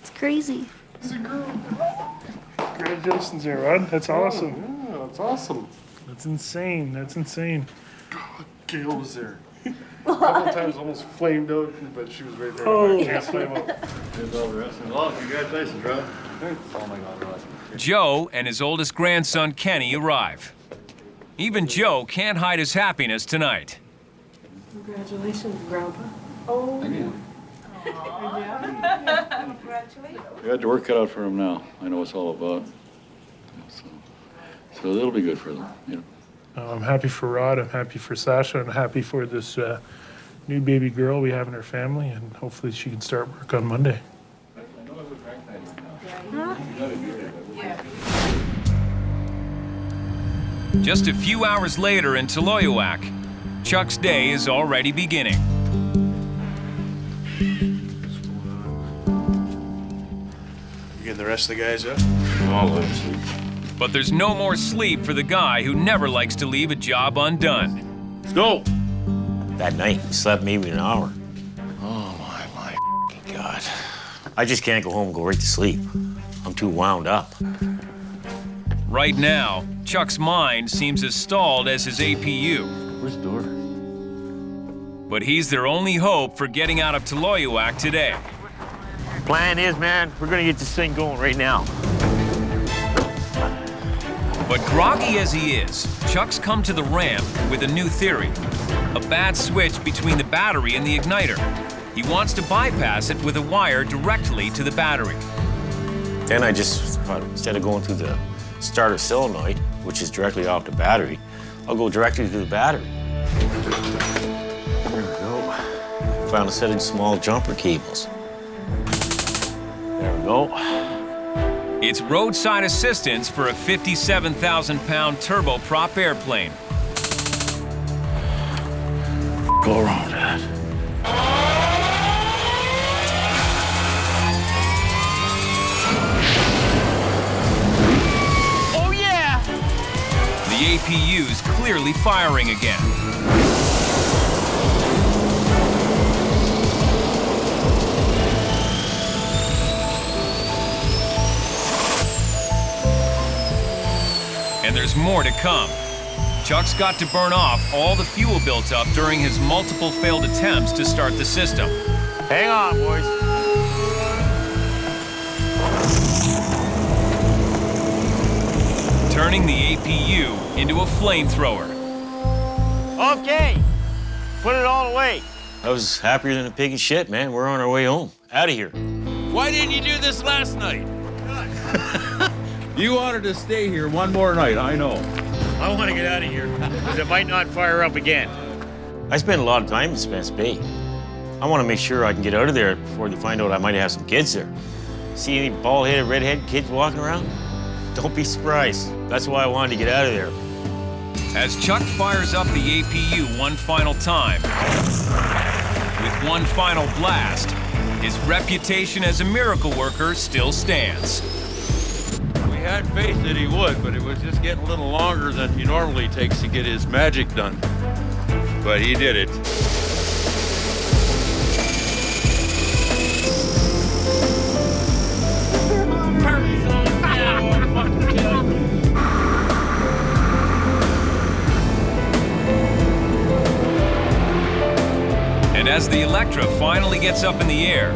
It's crazy. It's a girl. Congratulations there, Rod. That's awesome. Yeah, that's awesome. That's insane. That's insane. God, Gail was there. A couple times almost flamed out, but she was right there. Oh. I can't flame out. There's all the rest. Well, congratulations, Rod. Oh my God, Rod. Joe and his oldest grandson, Kenny, arrive. Even Joe can't hide his happiness tonight. Congratulations, Grandpa. Oh. Thank you. Congratulations. We got the work cut out for him now. I know what it's all about. So, So it'll be good for them, you know. I'm happy for Rod, I'm happy for Sasha, I'm happy for this new baby girl we have in our family, and hopefully she can start work on Monday. Just a few hours later in Toloyoak, Chuck's day is already beginning. You getting the rest of the guys up? All of them. But there's no more sleep for the guy who never likes to leave a job undone. Let's go. That night, we slept maybe an hour. Oh my God. I just can't go home and go right to sleep. I'm too wound up. Right now, Chuck's mind seems as stalled as his APU. Where's the door? But he's their only hope for getting out of Toloyoak today. Plan is, man, we're gonna get this thing going right now. But groggy as he is, Chuck's come to the ramp with a new theory. A bad switch between the battery and the igniter. He wants to bypass it with a wire directly to the battery. Then I just thought, instead of going through the starter solenoid, which is directly off the battery, I'll go directly to the battery. There we go. Found a set of small jumper cables. There we go. It's roadside assistance for a 57,000-pound turboprop airplane. Go around that. Oh, yeah! The APU's clearly firing again. And there's more to come. Chuck's got to burn off all the fuel built up during his multiple failed attempts to start the system. Hang on, boys. Turning the APU into a flamethrower. Okay, put it all away. I was happier than a pig in shit, man. We're on our way home. Out of here. Why didn't you do this last night? You wanted to stay here one more night, I know. I want to get out of here, because it might not fire up again. I spent a lot of time in Spence Bay. I want to make sure I can get out of there before they find out I might have some kids there. See any bald-headed, red-headed kids walking around? Don't be surprised. That's why I wanted to get out of there. As Chuck fires up the APU one final time, with one final blast, his reputation as a miracle worker still stands. We had faith that he would, but it was just getting a little longer than he normally takes to get his magic done. But he did it. And as the Electra finally gets up in the air,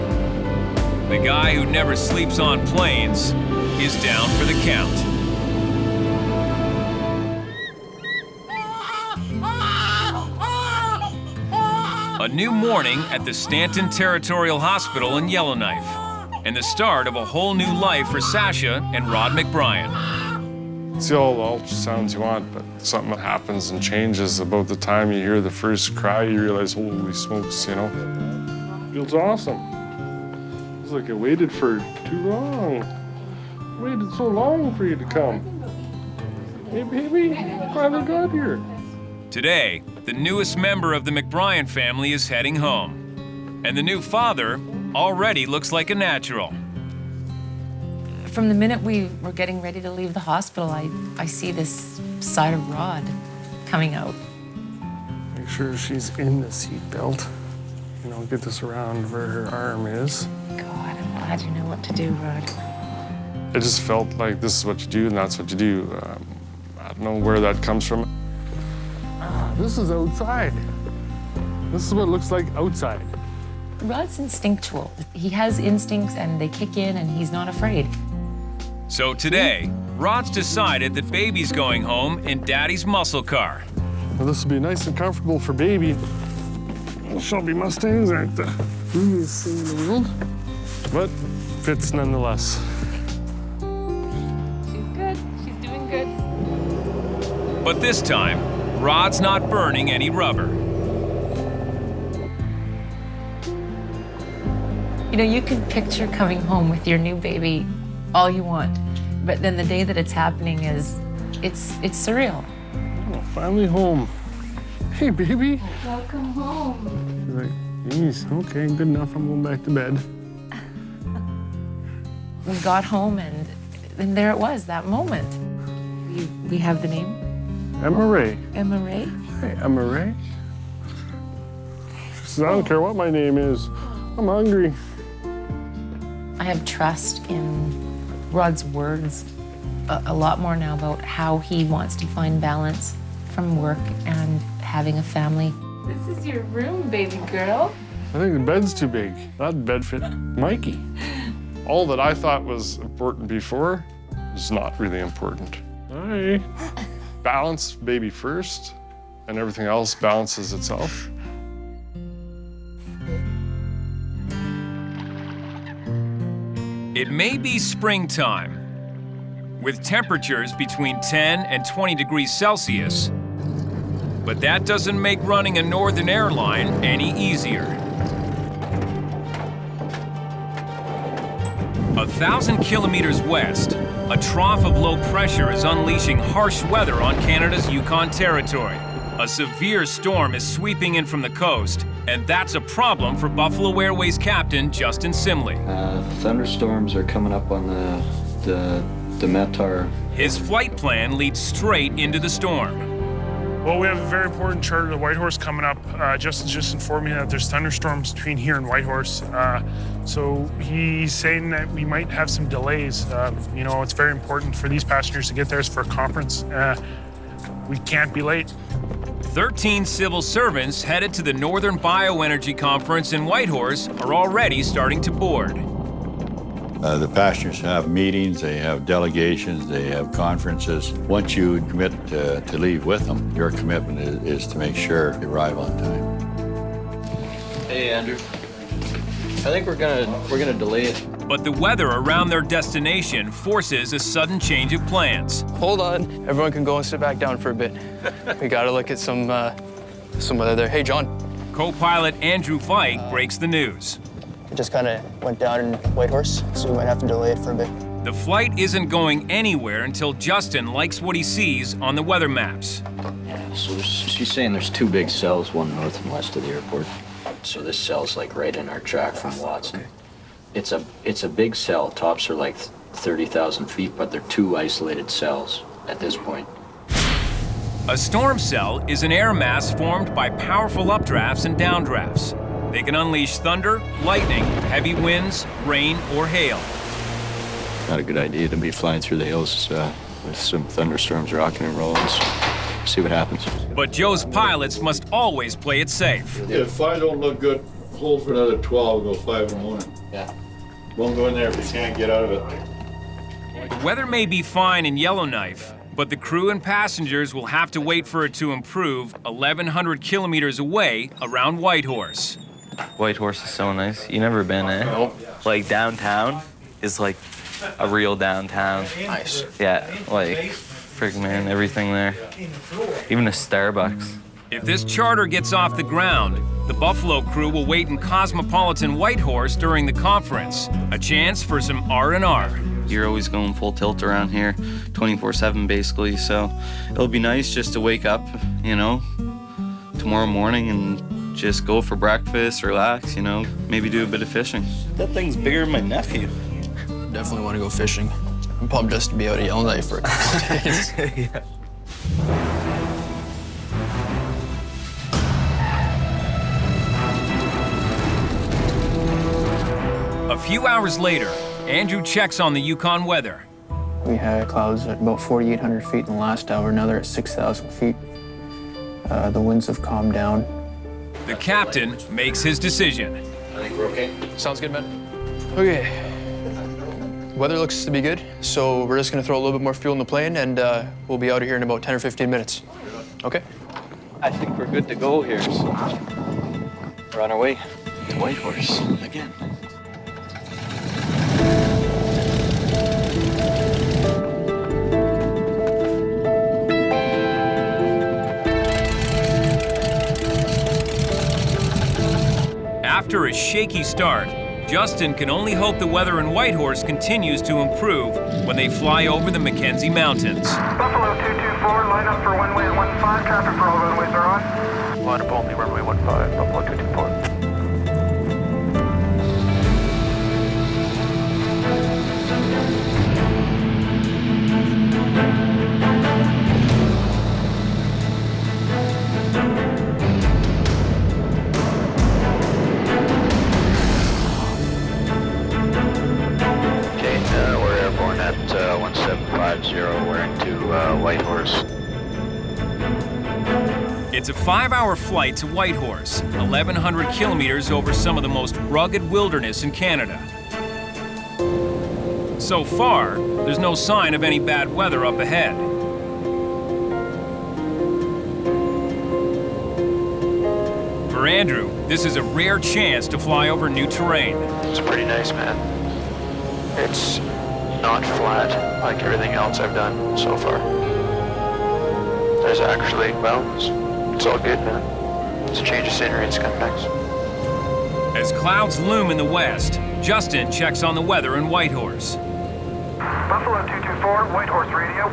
the guy who never sleeps on planes is down for the count. A new morning at the Stanton Territorial Hospital in Yellowknife, and the start of a whole new life for Sasha and Rod McBryan. See all the ultrasounds you want, but something happens and changes about the time you hear the first cry, you realize, holy smokes, you know? Feels awesome. It's like I waited for too long. I waited so long for you to come. Hey, baby, finally got here. Today, the newest member of the McBryan family is heading home. And the new father already looks like a natural. From the minute we were getting ready to leave the hospital, I see this side of Rod coming out. Make sure she's in the seatbelt. You know, get this around where her arm is. God, I'm glad you know what to do, Rod. It just felt like this is what you do and that's what you do. I don't know where that comes from. This is outside. This is what it looks like outside. Rod's instinctual. He has instincts and they kick in and he's not afraid. So today, Rod's decided that baby's going home in Daddy's muscle car. Well, this will be nice and comfortable for baby. Shelby Mustangs aren't the easiest thing in the world, but fits nonetheless. She's good. She's doing good. But this time, Rod's not burning any rubber. You know, you can picture coming home with your new baby all you want, but then the day that it's happening it's surreal. Oh, finally home. Hey, baby. Welcome home. He's like, geez, okay, good enough. I'm going back to bed. We got home and there it was, that moment. We have the name? Emma Ray. Emma Ray? Hey, Emma Ray. She says, I don't care what my name is. I'm hungry. I have trust in Rod's words a lot more now about how he wants to find balance from work and having a family. This is your room, baby girl. I think the bed's too big. That bed fit Mikey. All that I thought was important before is not really important. Hi. Balance baby first, and everything else balances itself. It may be springtime, with temperatures between 10 and 20 degrees Celsius, but that doesn't make running a Northern Airline any easier. 1,000 kilometers west, a trough of low pressure is unleashing harsh weather on Canada's Yukon Territory. A severe storm is sweeping in from the coast, and that's a problem for Buffalo Airways captain Justin Simley. Thunderstorms are coming up on the Metar. His flight plan leads straight into the storm. Well, we have a very important charter to Whitehorse coming up. Justin's just informed me that there's thunderstorms between here and Whitehorse. So he's saying that we might have some delays. You know, it's very important for these passengers to get there for a conference. We can't be late. 13 civil servants headed to the Northern Bioenergy Conference in Whitehorse are already starting to board. The passengers have meetings, they have delegations, they have conferences. Once you commit to leave with them, your commitment is to make sure they arrive on time. Hey, Andrew. I think we're gonna delay it. But the weather around their destination forces a sudden change of plans. Hold on, everyone can go and sit back down for a bit. We gotta look at some weather there. Hey, John. Co-pilot Andrew Vike breaks the news. It just kind of went down in Whitehorse, so we might have to delay it for a bit. The flight isn't going anywhere until Justin likes what he sees on the weather maps. Yeah, so she's saying there's two big cells, one north and west of the airport. So this cell's like right in our track from Watson. Okay. It's a big cell. Tops are like 30,000 feet, but they're two isolated cells at this point. A storm cell is an air mass formed by powerful updrafts and downdrafts. They can unleash thunder, lightning, heavy winds, rain, or hail. Not a good idea to be flying through the hills with some thunderstorms rocking and rolling. See what happens. But Joe's pilots must always play it safe. If 5 don't look good, hold for another 12, we'll go 5 in the morning. Yeah. Won't go in there if we can't get out of it. The weather may be fine in Yellowknife, but the crew and passengers will have to wait for it to improve 1,100 kilometers away around Whitehorse. Whitehorse is so nice. You never been, eh? Nope. Like downtown is like a real downtown. Nice. Yeah, like frick man, everything there. Even a Starbucks. If this charter gets off the ground, the Buffalo crew will wait in cosmopolitan Whitehorse during the conference. A chance for some R&R. You're always going full tilt around here, 24/7 basically, so it'll be nice just to wake up, you know, tomorrow morning and just go for breakfast, relax, you know, maybe do a bit of fishing. That thing's bigger than my nephew. Definitely want to go fishing. I'm pumped just to be out of Yellowknife for a couple of days. Yeah. A few hours later, Andrew checks on the Yukon weather. We had clouds at about 4,800 feet in the last hour. Now they're at 6,000 feet. The winds have calmed down. The captain makes his decision. I think we're okay. Sounds good, man. Okay. Weather looks to be good, so we're just gonna throw a little bit more fuel in the plane and we'll be out of here in about 10 or 15 minutes. Okay? I think we're good to go here, so we're on our way to Whitehorse again. After a shaky start, Justin can only hope the weather in Whitehorse continues to improve when they fly over the Mackenzie Mountains. Buffalo 224, line up for runway 15, traffic for all runways are on. Line up only runway 15, Buffalo 224. At 1750, we're into Whitehorse. It's a 5-hour flight to Whitehorse, 1,100 kilometers over some of the most rugged wilderness in Canada. So far, there's no sign of any bad weather up ahead. For Andrew, this is a rare chance to fly over new terrain. It's pretty nice, man. It's not flat like everything else I've done so far. There's actually, well, it's all good, man. It's a change of scenery, it's kind of nice. As clouds loom in the west, Justin checks on the weather in Whitehorse. Buffalo 224, Whitehorse radio.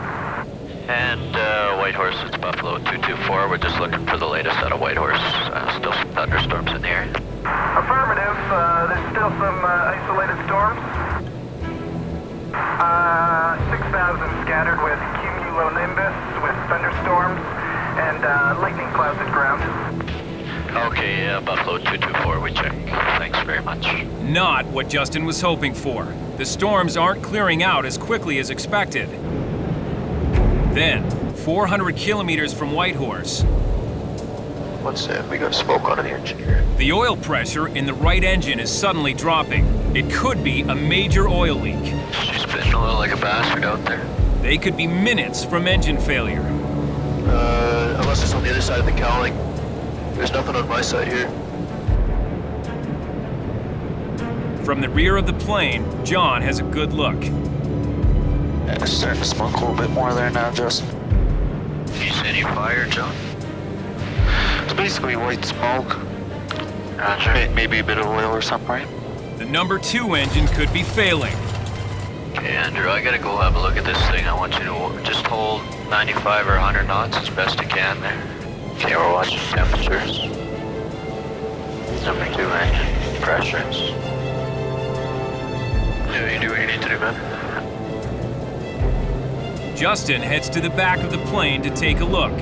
And Whitehorse, it's Buffalo 224. We're just looking for the latest out of Whitehorse. Still some thunderstorms in the area. Affirmative, there's still some isolated storms. 6,000 scattered with cumulonimbus, with thunderstorms, and lightning clouds at ground. Okay, Buffalo 224, we check. Thanks very much. Not what Justin was hoping for. The storms aren't clearing out as quickly as expected. Then, 400 kilometers from Whitehorse, What's that? We got smoke out of the engine here. the oil pressure in the right engine is suddenly dropping. It could be a major oil leak. She's spinning a little like a bastard out there. They could be minutes from engine failure. Unless it's on the other side of the cowling. There's nothing on my side here. From the rear of the plane, John has a good look. Yeah, it's starting to smoke a little bit more there now, Justin. You see any fire, John? It's basically white smoke. Roger. Maybe a bit of oil or something, right? The number 2 engine could be failing. Okay, Andrew, I gotta go have a look at this thing. I want you to just hold 95 or 100 knots as best you can there. Okay, we're watching temperatures. Number 2 engine pressures. Yeah, you do what you need to do, man. Justin heads to the back of the plane to take a look.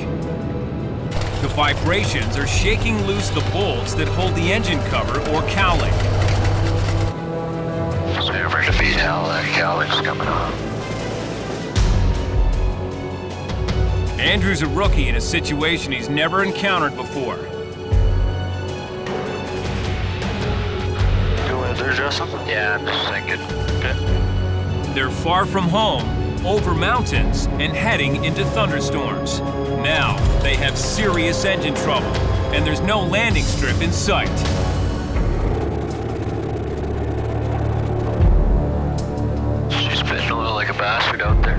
The vibrations are shaking loose the bolts that hold the engine cover or cowling. So you're ready to beat hell, that cowling's coming off. Andrew's a rookie in a situation he's never encountered before. Doing it there, Justin? Yeah, I'm just thinking. Okay. They're far from home, over mountains, and heading into thunderstorms. Now, they have serious engine trouble, and there's no landing strip in sight. She's spinning a little like a bastard out there.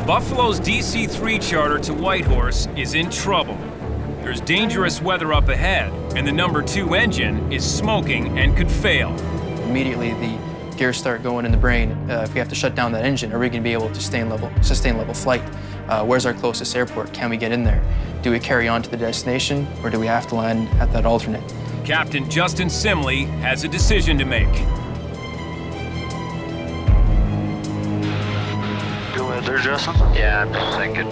Buffalo's DC-3 charter to Whitehorse is in trouble. There's dangerous weather up ahead, and the number 2 engine is smoking and could fail. Immediately, the gears start going in the brain. If we have to shut down that engine, are we going to be able to sustain level flight? Where's our closest airport? Can we get in there? Do we carry on to the destination, or do we have to land at that alternate? Captain Justin Simley has a decision to make. Doing it there, Justin? Yeah, I'm just thinking.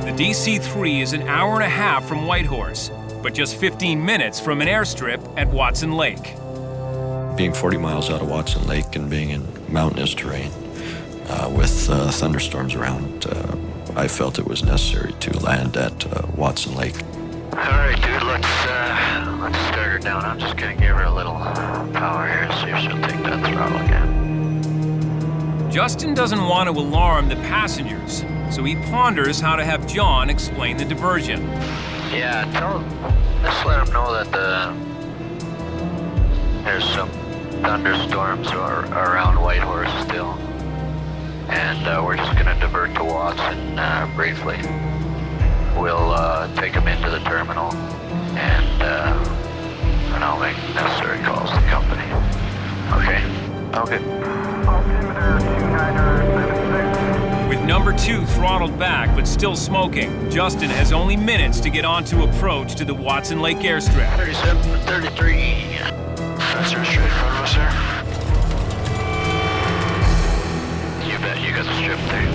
The DC-3 is an hour and a half from Whitehorse, but just 15 minutes from an airstrip at Watson Lake. Being 40 miles out of Watson Lake and being in mountainous terrain with thunderstorms around, I felt it was necessary to land at Watson Lake. All right, dude, let's start her down. I'm just gonna give her a little power here, see if she'll take that throttle again. Justin doesn't want to alarm the passengers, so he ponders how to have John explain the diversion. Yeah, just let him know that there's some thunderstorms around Whitehorse still. And we're just gonna divert to Watson briefly. We'll take him into the terminal and I'll make necessary calls to the company. Okay? Okay. Altimeter 2976. With number 2 throttled back but still smoking, Justin has only minutes to get onto approach to the Watson Lake airstrip. 37 to 33. That's our straight front of us, sir. You bet you got the strip there.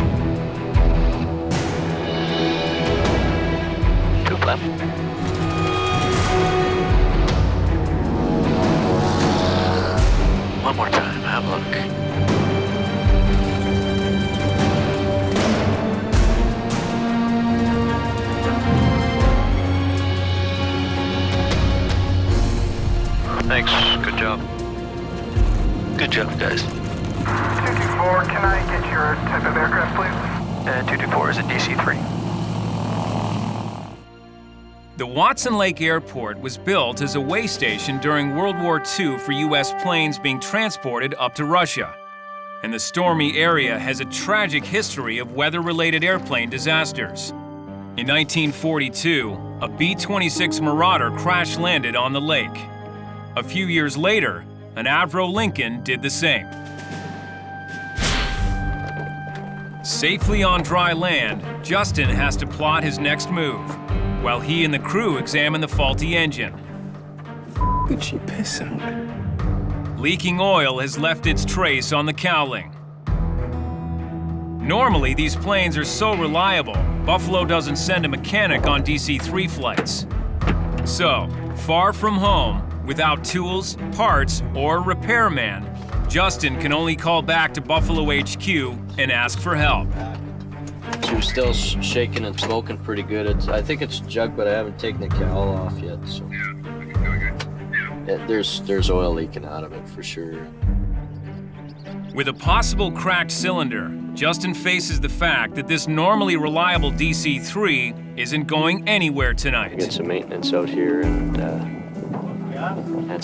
2 left. One more time, have a look. Thanks, good job. Good job, guys. 224, can I get your type of aircraft, please? 224 is a DC-3. The Watson Lake Airport was built as a way station during World War II for U.S. planes being transported up to Russia. And the stormy area has a tragic history of weather-related airplane disasters. In 1942, a B-26 Marauder crash-landed on the lake. A few years later, an Avro Lincoln did the same. Safely on dry land, Justin has to plot his next move, while he and the crew examine the faulty engine. Gucci piss out. Leaking oil has left its trace on the cowling. Normally, these planes are so reliable, Buffalo doesn't send a mechanic on DC-3 flights. So, far from home, without tools, parts, or repairman, Justin can only call back to Buffalo HQ and ask for help. She was still shaking and smoking pretty good. I think it's jug, but I haven't taken the cowl off yet. So there's oil leaking out of it for sure. With a possible cracked cylinder, Justin faces the fact that this normally reliable DC-3 isn't going anywhere tonight. Get some maintenance out here and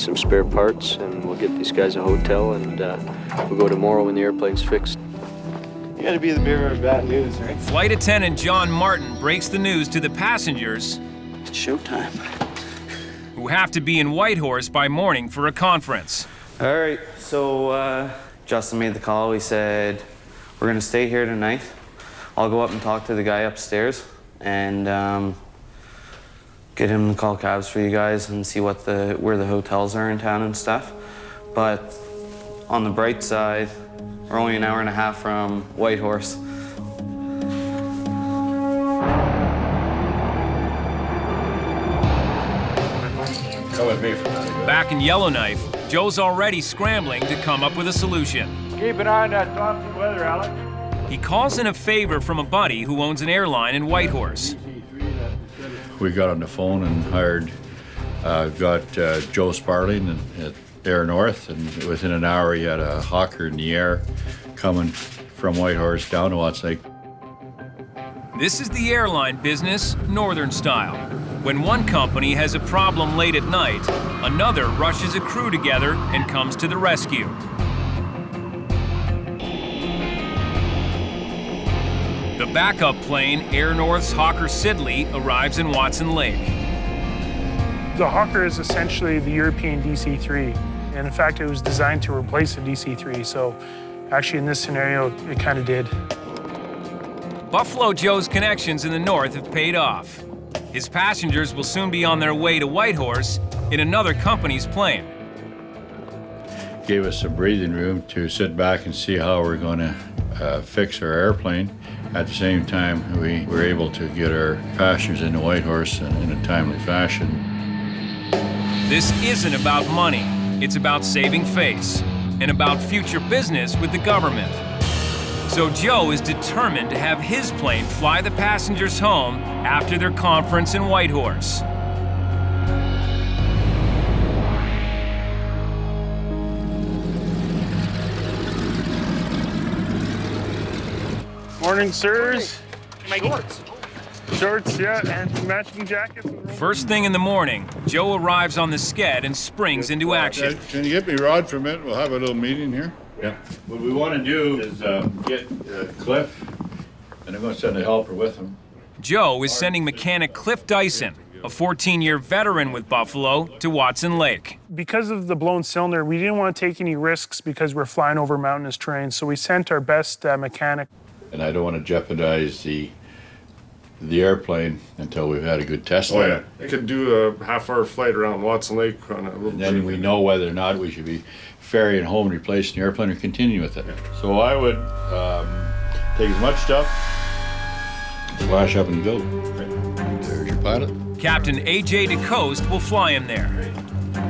some spare parts, and we'll get these guys a hotel, and we'll go tomorrow when the airplane's fixed. You gotta be the bearer of bad news, right? Flight attendant John Martin breaks the news to the passengers. It's showtime. Who have to be in Whitehorse by morning for a conference. All right, so Justin made the call. He said, we're gonna stay here tonight. I'll go up and talk to the guy upstairs and get him to call cabs for you guys and see what where the hotels are in town and stuff. But on the bright side, we're only an hour and a half from Whitehorse. Come with me for that. Back in Yellowknife, Joe's already scrambling to come up with a solution. Keep an eye on that Thompson weather, Alec. He calls in a favor from a buddy who owns an airline in Whitehorse. We got on the phone and got Joe Sparling at Air North, and within an hour he had a Hawker in the air coming from Whitehorse down to Watson Lake. This is the airline business, Northern style. When one company has a problem late at night, another rushes a crew together and comes to the rescue. The backup plane, Air North's Hawker Siddeley, arrives in Watson Lake. The Hawker is essentially the European DC-3. And in fact, it was designed to replace a DC-3. So actually in this scenario, it kind of did. Buffalo Joe's connections in the north have paid off. His passengers will soon be on their way to Whitehorse in another company's plane. Gave us some breathing room to sit back and see how we're going to fix our airplane. At the same time, we were able to get our passengers into Whitehorse in a timely fashion. This isn't about money. It's about saving face and about future business with the government. So Joe is determined to have his plane fly the passengers home after their conference in Whitehorse. Morning, sirs. Shorts. Shorts, yeah, and matching jackets. First thing in the morning, Joe arrives on the Sked and springs into action. Can you get me Rod for a minute? We'll have a little meeting here. Yeah. What we want to do is get Cliff, and I'm going to send a helper with him. Joe is sending mechanic Cliff Dyson, a 14-year veteran with Buffalo, to Watson Lake. Because of the blown cylinder, we didn't want to take any risks because we're flying over mountainous terrain, so we sent our best mechanic. And I don't want to jeopardize the airplane until we've had a good test. Oh yeah, I could do a half-hour flight around Watson Lake on a little. And then we know whether or not we should be ferrying home, replacing the airplane, or continue with it. Yeah. So I would take as much stuff, flash up and go. There's your pilot. Captain A.J. DeCoste will fly him there.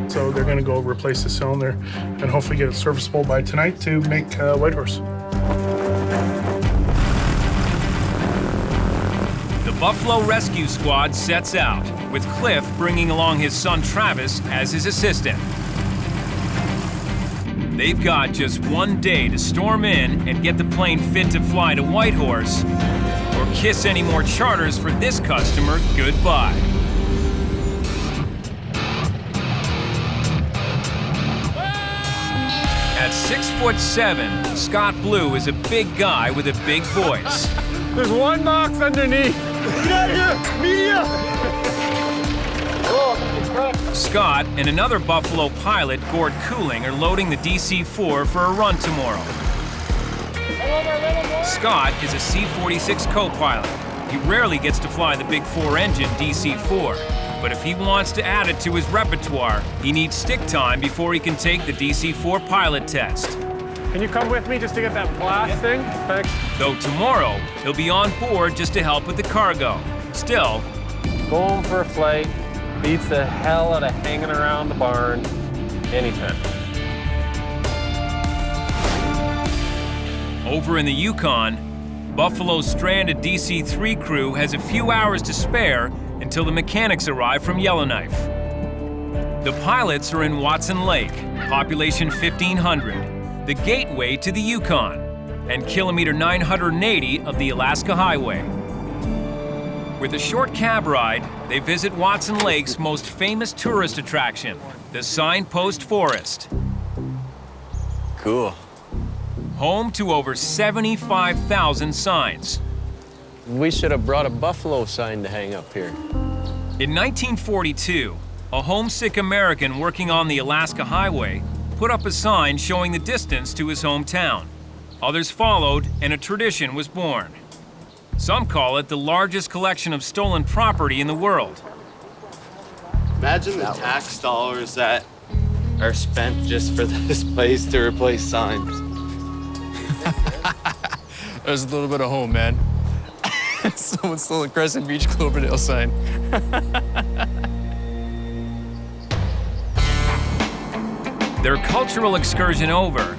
So they're going to go replace the cylinder and hopefully get it serviceable by tonight to make Whitehorse. The Buffalo Rescue Squad sets out, with Cliff bringing along his son Travis as his assistant. They've got just one day to storm in and get the plane fit to fly to Whitehorse, or kiss any more charters for this customer goodbye. At 6'7", Scott Blue is a big guy with a big voice. There's one box underneath. Get out of here! Media! Scott and another Buffalo pilot, Gord Cooling, are loading the DC-4 for a run tomorrow. Scott is a C-46 co-pilot. He rarely gets to fly the big four-engine DC-4, but if he wants to add it to his repertoire, he needs stick time before he can take the DC-4 pilot test. Can you come with me just to get that blast thing? Thanks. Though tomorrow, he'll be on board just to help with the cargo. Still, going for a flight beats the hell out of hanging around the barn anytime. over in the Yukon, Buffalo's stranded DC-3 crew has a few hours to spare until the mechanics arrive from Yellowknife. The pilots are in Watson Lake, population 1,500, the gateway to the Yukon, and kilometer 980 of the Alaska Highway. With a short cab ride, they visit Watson Lake's most famous tourist attraction, the Signpost Forest. Cool. Home to over 75,000 signs. We should have brought a buffalo sign to hang up here. In 1942, a homesick American working on the Alaska Highway put up a sign showing the distance to his hometown. Others followed, and a tradition was born. Some call it the largest collection of stolen property in the world. Imagine the tax dollars that are spent just for this place to replace signs. There's a little bit of home, man. Someone stole a Crescent Beach Cloverdale sign. Their cultural excursion over,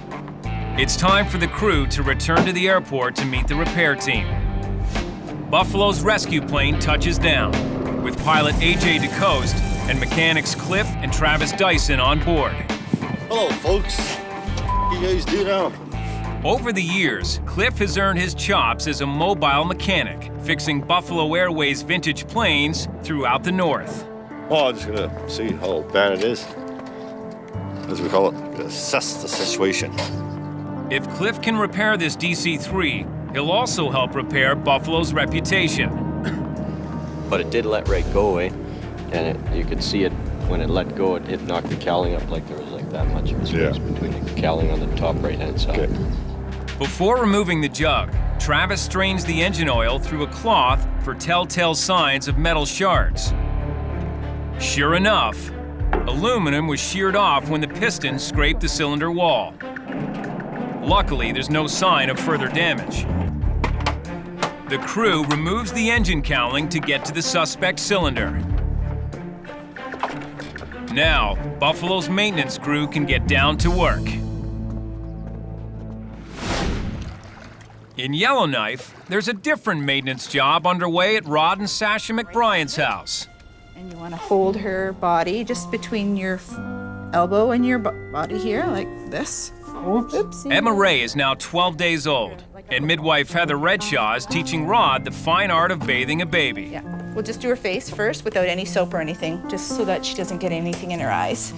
it's time for the crew to return to the airport to meet the repair team. Buffalo's rescue plane touches down, with pilot A.J. DeCoste and mechanics Cliff and Travis Dyson on board. Hello, folks. What you guys do now? Over the years, Cliff has earned his chops as a mobile mechanic, fixing Buffalo Airways vintage planes throughout the North. Well, I'm just gonna see how bad it is. As we call it, assess the situation. If Cliff can repair this DC-3, he'll also help repair Buffalo's reputation. But it did let right go, eh? And you could see it when it let go, it knocked the cowling up like there was like that much of a space between the cowling on the top right-hand side. Okay. Before removing the jug, Travis strains the engine oil through a cloth for telltale signs of metal shards. Sure enough, aluminum was sheared off when the piston scraped the cylinder wall. Luckily, there's no sign of further damage. The crew removes the engine cowling to get to the suspect cylinder. Now, Buffalo's maintenance crew can get down to work. In Yellowknife, there's a different maintenance job underway at Rod and Sasha McBryan's house. And you want to hold her body just between your elbow and your body here, like this. Oopsie. Emma Ray is now 12 days old, and midwife Heather Redshaw is teaching Rod the fine art of bathing a baby. Yeah, we'll just do her face first without any soap or anything, just so that she doesn't get anything in her eyes.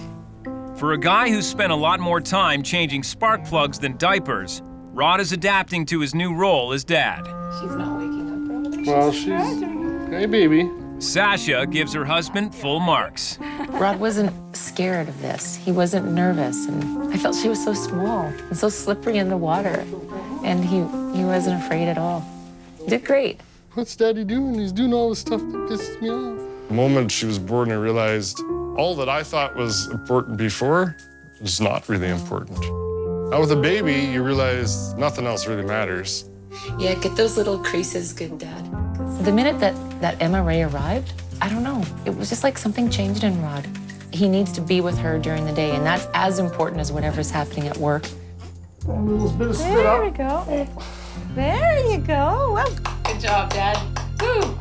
For a guy who's spent a lot more time changing spark plugs than diapers, Rod is adapting to his new role as dad. She's not waking up, probably. Well, hey, baby. Sasha gives her husband full marks. Rod wasn't scared of this. He wasn't nervous, and I felt she was so small and so slippery in the water, and he wasn't afraid at all. He did great. What's Daddy doing? He's doing all the stuff that pisses me off. The moment she was born, I realized all that I thought was important before was not really important. Now with a baby, you realize nothing else really matters. Yeah, get those little creases good, Dad. The minute that Emma Ray arrived, I don't know, it was just like something changed in Rod. He needs to be with her during the day, and that's as important as whatever's happening at work. There we go. There you go. Well, good job, Dad. Woo!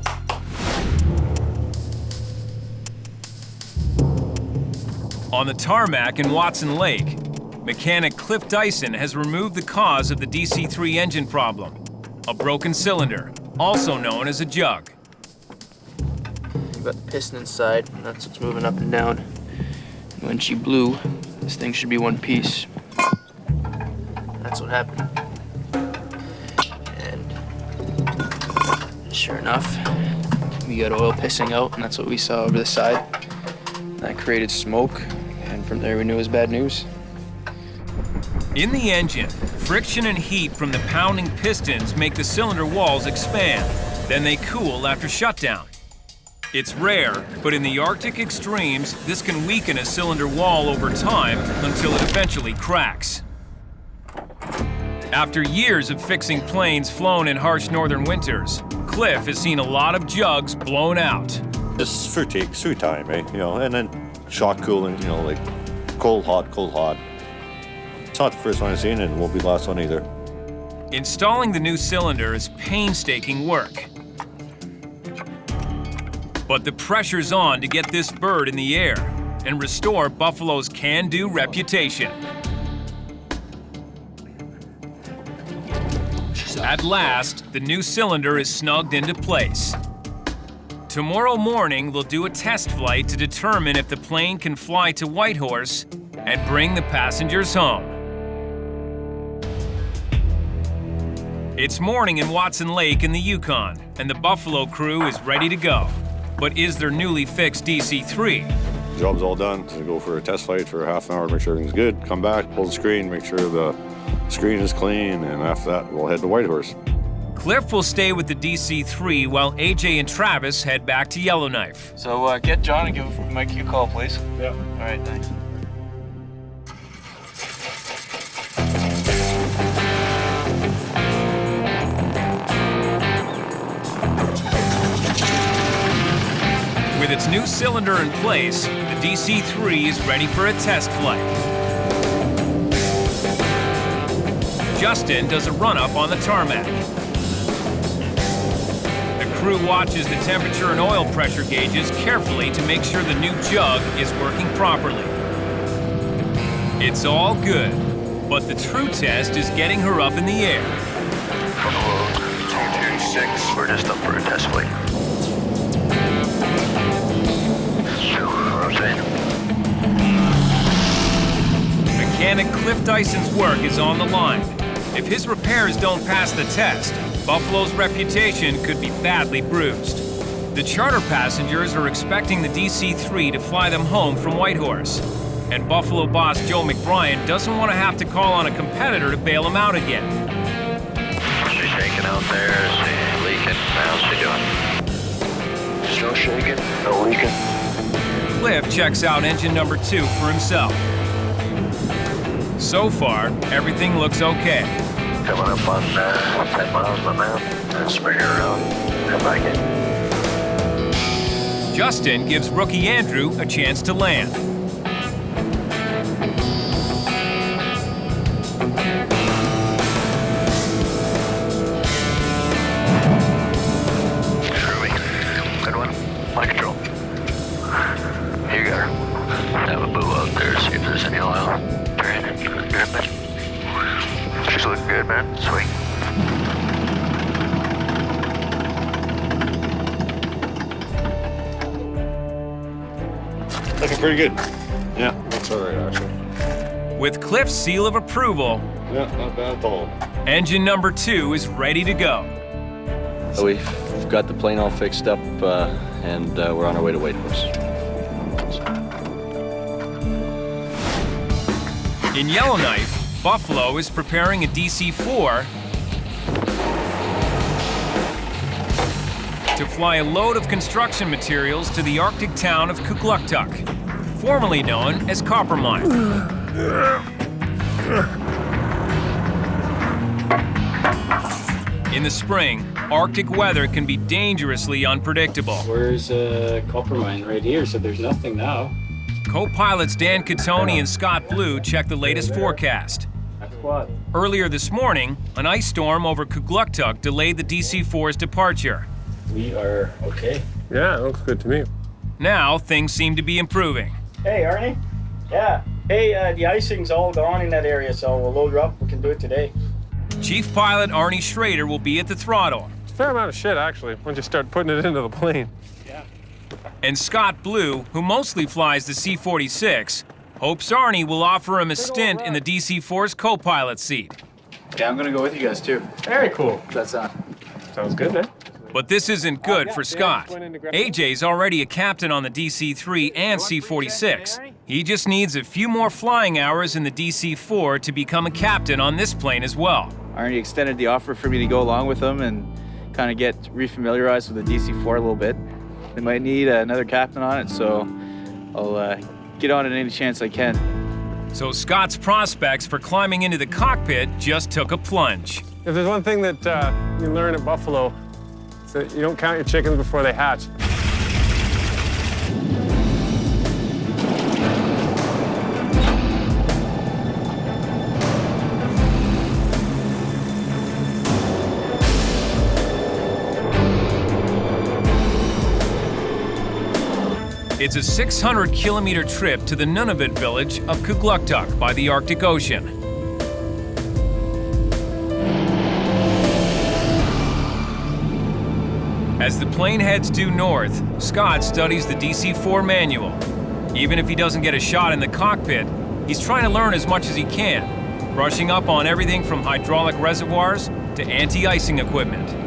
On the tarmac in Watson Lake, mechanic Cliff Dyson has removed the cause of the DC-3 engine problem, a broken cylinder, also known as a jug. You've got the piston inside, and that's what's moving up and down. And when she blew, this thing should be one piece. That's what happened. And sure enough, we got oil pissing out, and that's what we saw over the side. That created smoke, and from there we knew it was bad news. In the engine, friction and heat from the pounding pistons make the cylinder walls expand. Then they cool after shutdown. It's rare, but in the Arctic extremes, this can weaken a cylinder wall over time until it eventually cracks. After years of fixing planes flown in harsh northern winters, Cliff has seen a lot of jugs blown out. It's through time, eh? You know, and then shock cooling, you know, like cold, hot, cold, hot. It's not the first one I've seen, and it won't be the last one either. Installing the new cylinder is painstaking work. But the pressure's on to get this bird in the air and restore Buffalo's can-do reputation. At last, the new cylinder is snugged into place. Tomorrow morning, they'll do a test flight to determine if the plane can fly to Whitehorse and bring the passengers home. It's morning in Watson Lake in the Yukon, and the Buffalo crew is ready to go. But is their newly fixed DC-3? Job's all done. So go for a test flight for half an hour, make sure everything's good. Come back, pull the screen, make sure the screen is clean, and after that, we'll head to Whitehorse. Cliff will stay with the DC-3 while AJ and Travis head back to Yellowknife. So get John and give Mikey a call, please. Yeah. All right, thanks. With its new cylinder in place, the DC-3 is ready for a test flight. Justin does a run-up on the tarmac. The crew watches the temperature and oil pressure gauges carefully to make sure the new jug is working properly. It's all good, but the true test is getting her up in the air. Buffalo 226, we're just up for a test flight. Mechanic Cliff Dyson's work is on the line. If his repairs don't pass the test, Buffalo's reputation could be badly bruised. The charter passengers are expecting the DC-3 to fly them home from Whitehorse. And Buffalo boss Joe McBryan doesn't want to have to call on a competitor to bail him out again. She's shaking out there, she's leaking. How's she doing? Still shaking, no leaking. Cliff checks out engine number 2 for himself. So far, everything looks okay. Coming up on 10 miles an hour. And spin her around. Come back in. Justin gives rookie Andrew a chance to land. Screwy. Good one. My control. Here you go. Have a boo out there, see if there's any oil. Good, man. She's looking good, man. Sweet. Looking pretty good. Yeah, that's all right, actually. With Cliff's seal of approval, yeah, not bad at all. Engine number 2 is ready to go. So we We've got the plane all fixed up, and we're on our way to Whitehorse. In Yellowknife, Buffalo is preparing a DC-4 to fly a load of construction materials to the Arctic town of Kugluktuk, formerly known as Coppermine. In the spring, Arctic weather can be dangerously unpredictable. Where's Coppermine? Right here, so there's nothing now. Co-pilots Dan Catoni and Scott Blue check the latest forecast. Earlier this morning, an ice storm over Kugluktuk delayed the DC-4's departure. We are okay. Yeah, it looks good to me. Now, things seem to be improving. Hey, Arnie. Yeah. Hey, the icing's all gone in that area, so we'll load her up. We can do it today. Chief pilot Arnie Schrader will be at the throttle. It's a fair amount of shit, actually, once you start putting it into the plane. Yeah. And Scott Blue, who mostly flies the C-46, hopes Arnie will offer him a stint in the DC-4's co-pilot seat. Yeah, I'm gonna go with you guys too. Very cool. That's Sounds good, man. But this isn't good for Scott. AJ's already a captain on the DC-3 and C-46. He just needs a few more flying hours in the DC-4 to become a captain on this plane as well. Arnie extended the offer for me to go along with them and kind of get refamiliarized with the DC-4 a little bit. They might need another captain on it, so I'll get on it any chance I can. So Scott's prospects for climbing into the cockpit just took a plunge. If there's one thing that you learn at Buffalo, it's that you don't count your chickens before they hatch. It's a 600-kilometer trip to the Nunavut village of Kugluktuk by the Arctic Ocean. As the plane heads due north, Scott studies the DC-4 manual. Even if he doesn't get a shot in the cockpit, he's trying to learn as much as he can, brushing up on everything from hydraulic reservoirs to anti-icing equipment.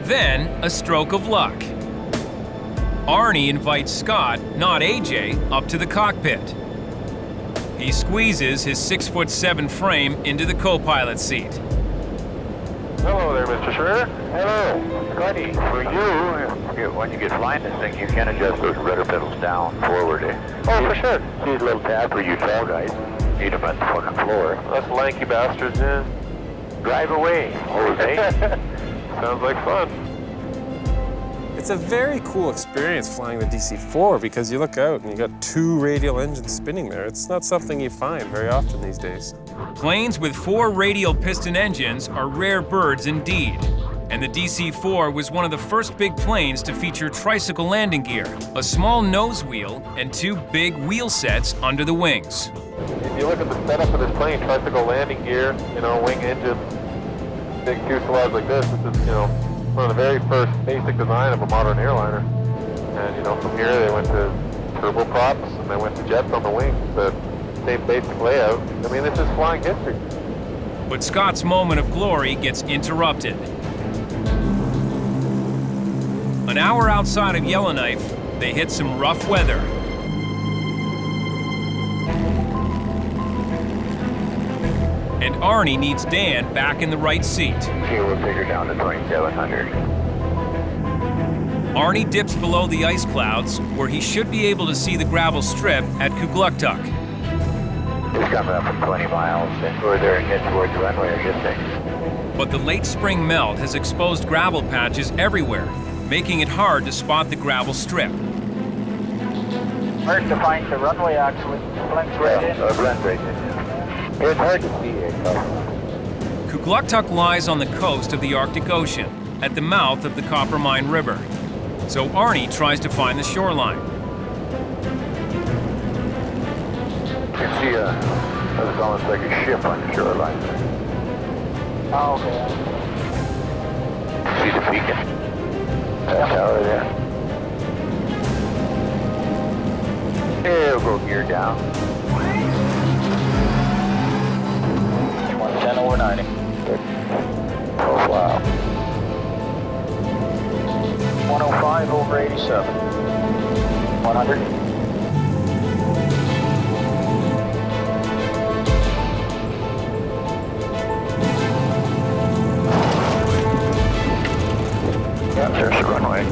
Then, a stroke of luck. Arnie invites Scott, not AJ, up to the cockpit. He squeezes his 6'7" frame into the co-pilot seat. Hello there, Mr. Schroeder. Hello, Scotty. For you, when you get flying this thing, you can adjust those rudder pedals down, forward. Oh, for sure. See a little tab for you tall guys. Need them at the fucking floor. Us lanky bastards, yeah. Drive away, Jose. Sounds like fun. It's a very cool experience flying the DC-4 because you look out and you got 2 radial engines spinning there. It's not something you find very often these days. Planes with 4 radial piston engines are rare birds indeed. And the DC-4 was one of the first big planes to feature tricycle landing gear, a small nose wheel, and 2 big wheel sets under the wings. If you look at the setup of this plane, tricycle landing gear, wing engine, big fuselage like this is, one of the very first basic design of a modern airliner. And, from here they went to turboprops and they went to jets on the wings. The same basic layout. I mean, this is flying history. But Scott's moment of glory gets interrupted. An hour outside of Yellowknife, they hit some rough weather. And Arnie needs Dan back in the right seat. Here, we'll take her down to 2700. Arnie dips below the ice clouds, where he should be able to see the gravel strip at Kugluktuk. It's coming up in 20 miles, and we're there and head towards the runway, I guess. But the late spring melt has exposed gravel patches everywhere, making it hard to spot the gravel strip. Hard to find the runway, actually. Blends right in. Blends right in. It's hard to see it. Kugluktuk lies on the coast of the Arctic Ocean, at the mouth of the Coppermine River. So Arnie tries to find the shoreline. You can see it's almost like a ship on the shoreline. Oh, okay. See the beacon? That's tower there. Here, we'll go gear down. 110 over 90. Good. 5 over 87. 100. There's the runway.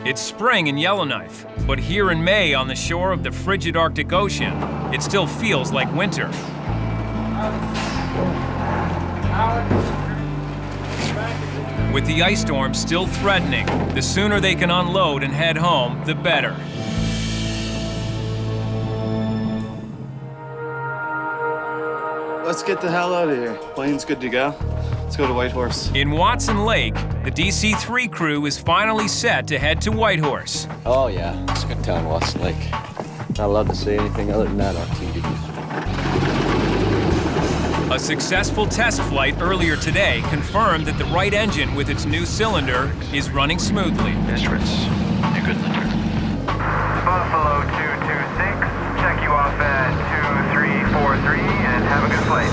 It's spring in Yellowknife, but here in May on the shore of the frigid Arctic Ocean, it still feels like winter. With the ice storm still threatening, the sooner they can unload and head home, the better. Let's get the hell out of here. Plane's good to go. Let's go to Whitehorse. In Watson Lake, the DC-3 crew is finally set to head to Whitehorse. Oh yeah, it's a good town, Watson Lake. Not allowed to say anything other than that on TV. A successful test flight earlier today confirmed that the right engine with its new cylinder is running smoothly. Disastrous. You're good, Linder. Buffalo 226, check you off at 2343 and have a good flight.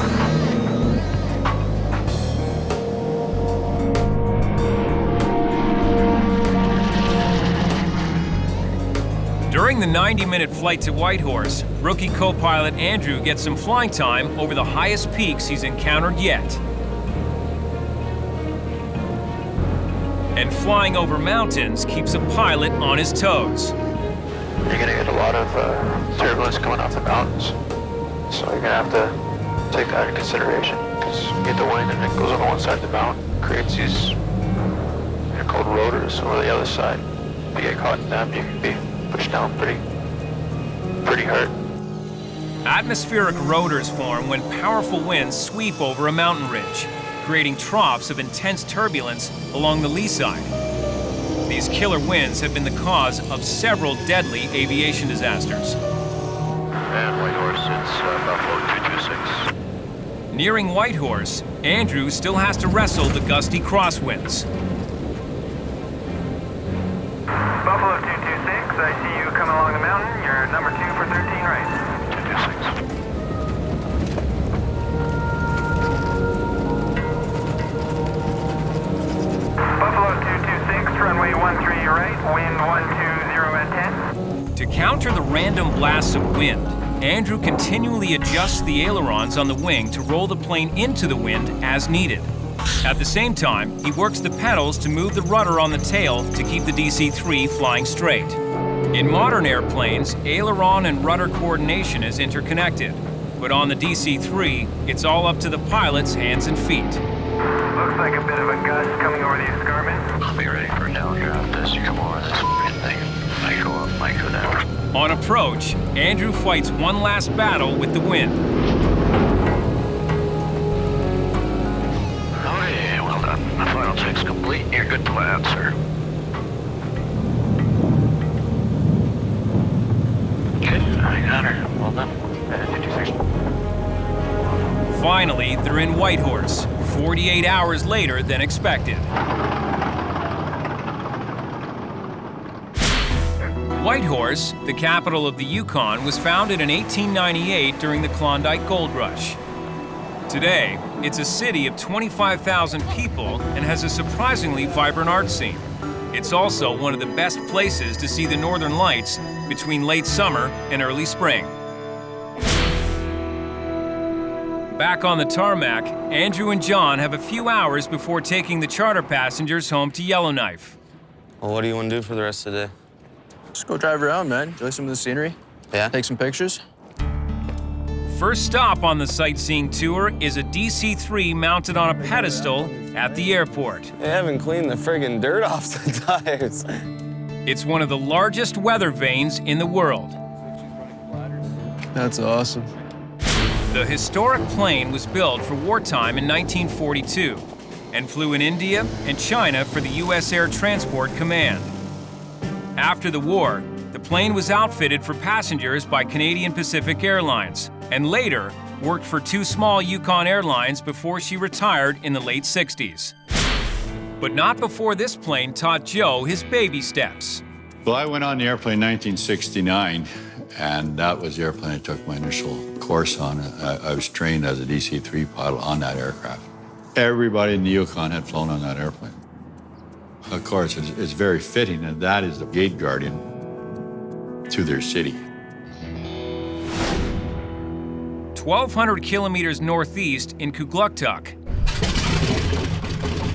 During the 90-minute flight to Whitehorse, rookie co-pilot Andrew gets some flying time over the highest peaks he's encountered yet. And flying over mountains keeps a pilot on his toes. You're gonna get a lot of turbulence coming off the mountains. So you're gonna have to take that into consideration, because you get the wind and it goes on one side of the mountain, creates these, they're called rotors over the other side. If you get caught in them, you can be pushed down pretty hard. Atmospheric rotors form when powerful winds sweep over a mountain ridge, creating troughs of intense turbulence along the lee side. These killer winds have been the cause of several deadly aviation disasters. And Whitehorse, it's Buffalo 226. Nearing Whitehorse, Andrew still has to wrestle the gusty crosswinds. Buffalo 226, I see you coming along the mountain. You're number 2 for 13 right. 226. Buffalo 226, runway 13 right, wind 120 at 10. To counter the random blasts of wind, Andrew continually adjusts the ailerons on the wing to roll the plane into the wind as needed. At the same time, he works the pedals to move the rudder on the tail to keep the DC-3 flying straight. In modern airplanes, aileron and rudder coordination is interconnected. But on the DC-3, it's all up to the pilot's hands and feet. Looks like a bit of a gust coming over the escarpment. I'll be ready for a downdraft as you come over this fucking thing. Might go up, might go down. On approach, Andrew fights one last battle with the wind. Okay, well done. The final check's complete. You're good to land, sir. Okay, I got her. Well done. 226. Finally, they're in Whitehorse, 48 hours later than expected. Whitehorse, the capital of the Yukon, was founded in 1898 during the Klondike Gold Rush. Today, it's a city of 25,000 people and has a surprisingly vibrant art scene. It's also one of the best places to see the northern lights between late summer and early spring. Back on the tarmac, Andrew and John have a few hours before taking the charter passengers home to Yellowknife. Well, what do you want to do for the rest of the day? Just go drive around, man. Enjoy some of the scenery. Yeah? Take some pictures. First stop on the sightseeing tour is a DC-3 mounted on a pedestal at the airport. They haven't cleaned the friggin' dirt off the tires. It's one of the largest weather vanes in the world. That's awesome. The historic plane was built for wartime in 1942 and flew in India and China for the U.S. Air Transport Command. After the war, the plane was outfitted for passengers by Canadian Pacific Airlines and later worked for two small Yukon airlines before she retired in the late 60s. But not before this plane taught Joe his baby steps. Well, I went on the airplane in 1969, And that was the airplane I took my initial course on. I was trained as a DC-3 pilot on that aircraft. Everybody in the Yukon had flown on that airplane. Of course, it's very fitting, and that is the gate guardian to their city. 1,200 kilometers northeast in Kugluktuk,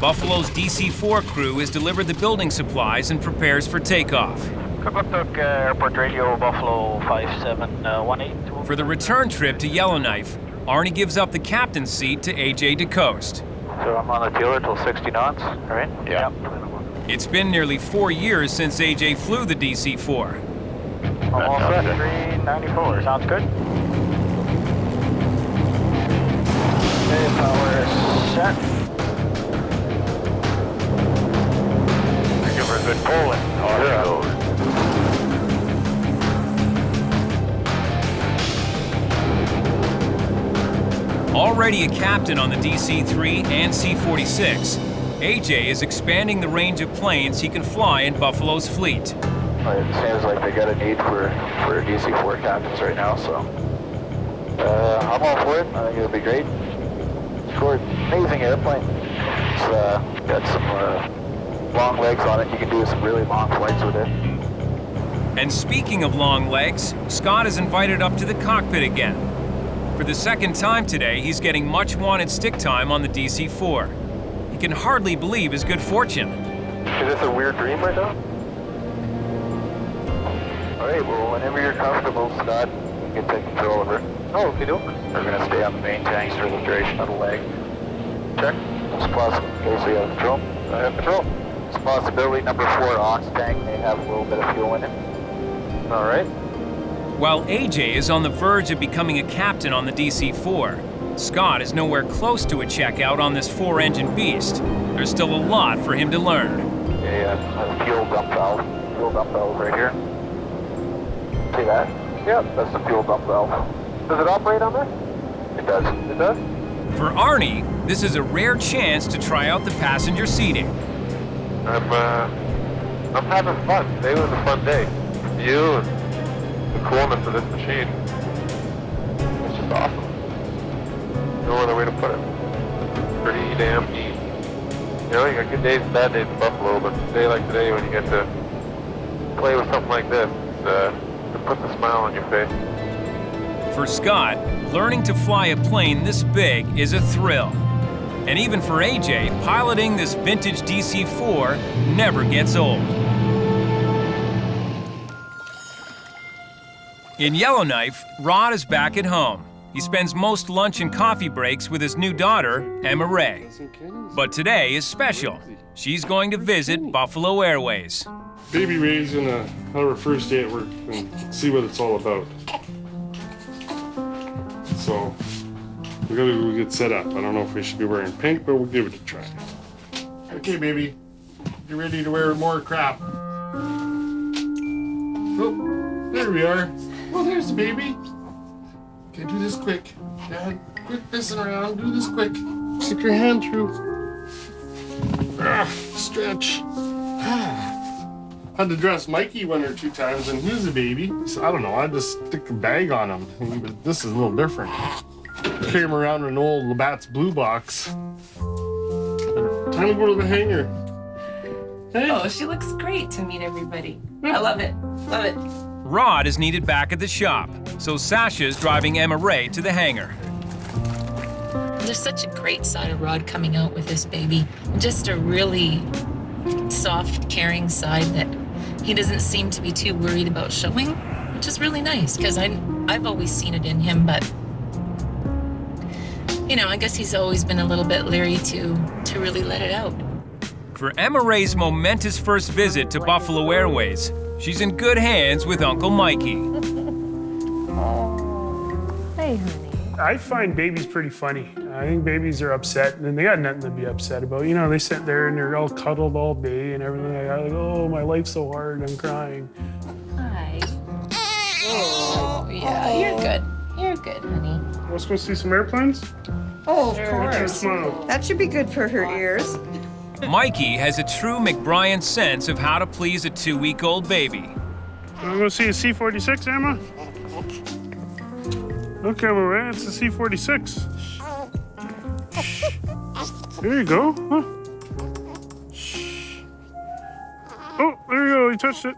Buffalo's DC-4 crew has delivered the building supplies and prepares for takeoff. Kugluktuk Airport Radio, Buffalo 5718. For the return trip to Yellowknife, Arnie gives up the captain's seat to AJ DeCoste. So I'm on the dealer till 60 knots, all right? Yeah. It's been nearly 4 years since AJ flew the DC-4. Almost set, 394, sounds good. Okay, power set. Give her a good pulling. Already a captain on the DC-3 and C-46, AJ is expanding the range of planes he can fly in Buffalo's fleet. It seems like they got a need for DC-4 captains right now, so I'm all for it. I think it'll be great. It's an amazing airplane. It's got some long legs on it. You can do some really long flights with it. And speaking of long legs, Scott is invited up to the cockpit again. For the second time today, he's getting much-wanted stick time on the DC-4. He can hardly believe his good fortune. Is this a weird dream right now? All right, well, whenever you're comfortable, Scott, you can take control of her. Oh, okay, doke. We're going to stay on the main tanks for the duration of the leg. Check. It's possible. Okay, so you have control. I have control. It's a possibility. Number 4 ox tank may have a little bit of fuel in it. All right. While AJ is on the verge of becoming a captain on the DC-4, Scott is nowhere close to a checkout on this 4-engine beast. There's still a lot for him to learn. Okay, fuel dump valve. Fuel dump valve right here. See that? Yeah, that's the fuel dump valve. Does it operate on there? It does. It does? For Arnie, this is a rare chance to try out the passenger seating. I'm having fun. Today was a fun day. You and the coolness of this machine. It's just awesome. No other way to put it. Pretty damn neat. You know, you got good days and bad days in Buffalo, but a day like today when you get to play with something like this, it puts a smile on your face. For Scott, learning to fly a plane this big is a thrill. And even for AJ, piloting this vintage DC-4 never gets old. In Yellowknife, Rod is back at home. He spends most lunch and coffee breaks with his new daughter, Emma Ray. But today is special. She's going to visit Buffalo Airways. Baby Ray's gonna have her first day at work and see what it's all about. So, we gotta go get set up. I don't know if we should be wearing pink, but we'll give it a try. Okay, baby. You ready to wear more crap? Oh, there we are. Oh, there's the baby. Okay, do this quick. Dad, quit messing around. Do this quick. Stick your hand through. Stretch. Had to dress Mikey 1 or 2 times, and he's a baby. So I don't know, I just stick a bag on him. But this is a little different. Carry him around in an old Labatt's blue box. Time to go to the hangar. Hey. Oh, she looks great to meet everybody. I love it. Love it. Rod is needed back at the shop, so Sasha's driving Emma Ray to the hangar. There's such a great side of Rod coming out with this baby. Just a really soft, caring side that he doesn't seem to be too worried about showing, which is really nice because I've always seen it in him, but you know, I guess he's always been a little bit leery to really let it out. For Emma Ray's momentous first visit to Buffalo Airways, she's in good hands with Uncle Mikey. Hey, honey. I find babies pretty funny. I think babies are upset, and they got nothing to be upset about. You know, they sit there and they're all cuddled all day and everything. I like, oh, my life's so hard, I'm crying. Hi. Oh, yeah, you're good. You're good, honey. Let's go see some airplanes? Oh, of course. That should be good for her ears. Mikey has a true McBryan sense of how to please a 2-week-old baby. Want to go see a C-46, Emma? Okay, we're ready. It's the C-46. There you go. Huh? Oh, there you go. You touched it.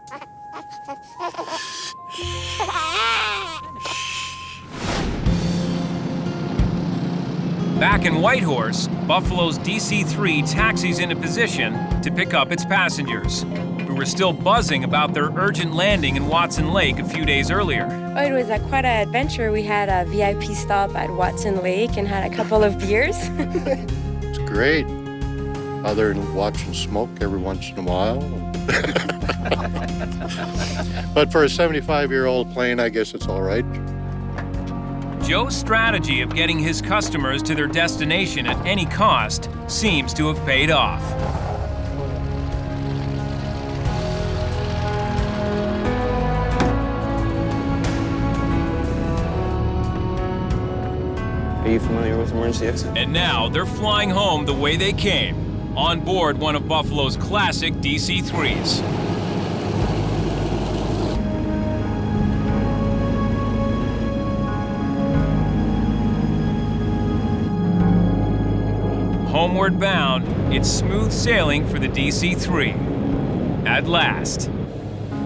Back in Whitehorse, Buffalo's DC-3 taxis into position to pick up its passengers, who were still buzzing about their urgent landing in Watson Lake a few days earlier. Oh, it was quite an adventure. We had a VIP stop at Watson Lake and had a couple of beers. It's great. Other than watching smoke every once in a while. But for a 75-year-old plane, I guess it's all right. Joe's strategy of getting his customers to their destination at any cost seems to have paid off. Are you familiar with emergency exit? And now they're flying home the way they came, on board one of Buffalo's classic DC-3s. Homeward bound, it's smooth sailing for the DC-3. At last.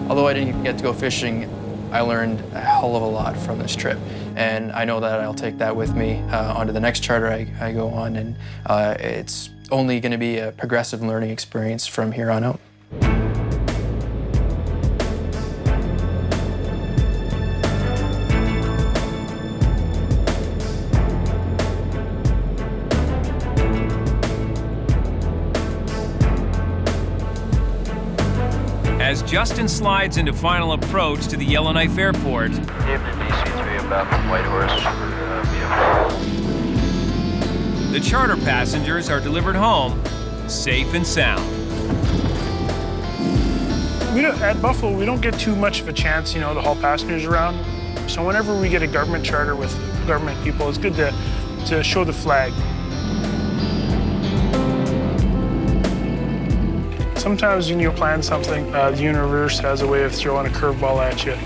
Although I didn't get to go fishing, I learned a hell of a lot from this trip. And I know that I'll take that with me onto the next charter I go on, and it's only going to be a progressive learning experience from here on out. As Justin slides into final approach to the Yellowknife Airport, Evening DC-3, I'm back from Whitehorse for the charter passengers are delivered home, safe and sound. At Buffalo, we don't get too much of a chance, to haul passengers around. So whenever we get a government charter with government people, it's good to show the flag. Sometimes when you plan something, the universe has a way of throwing a curveball at you.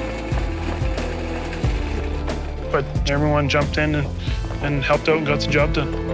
But everyone jumped in and helped out and got the job done.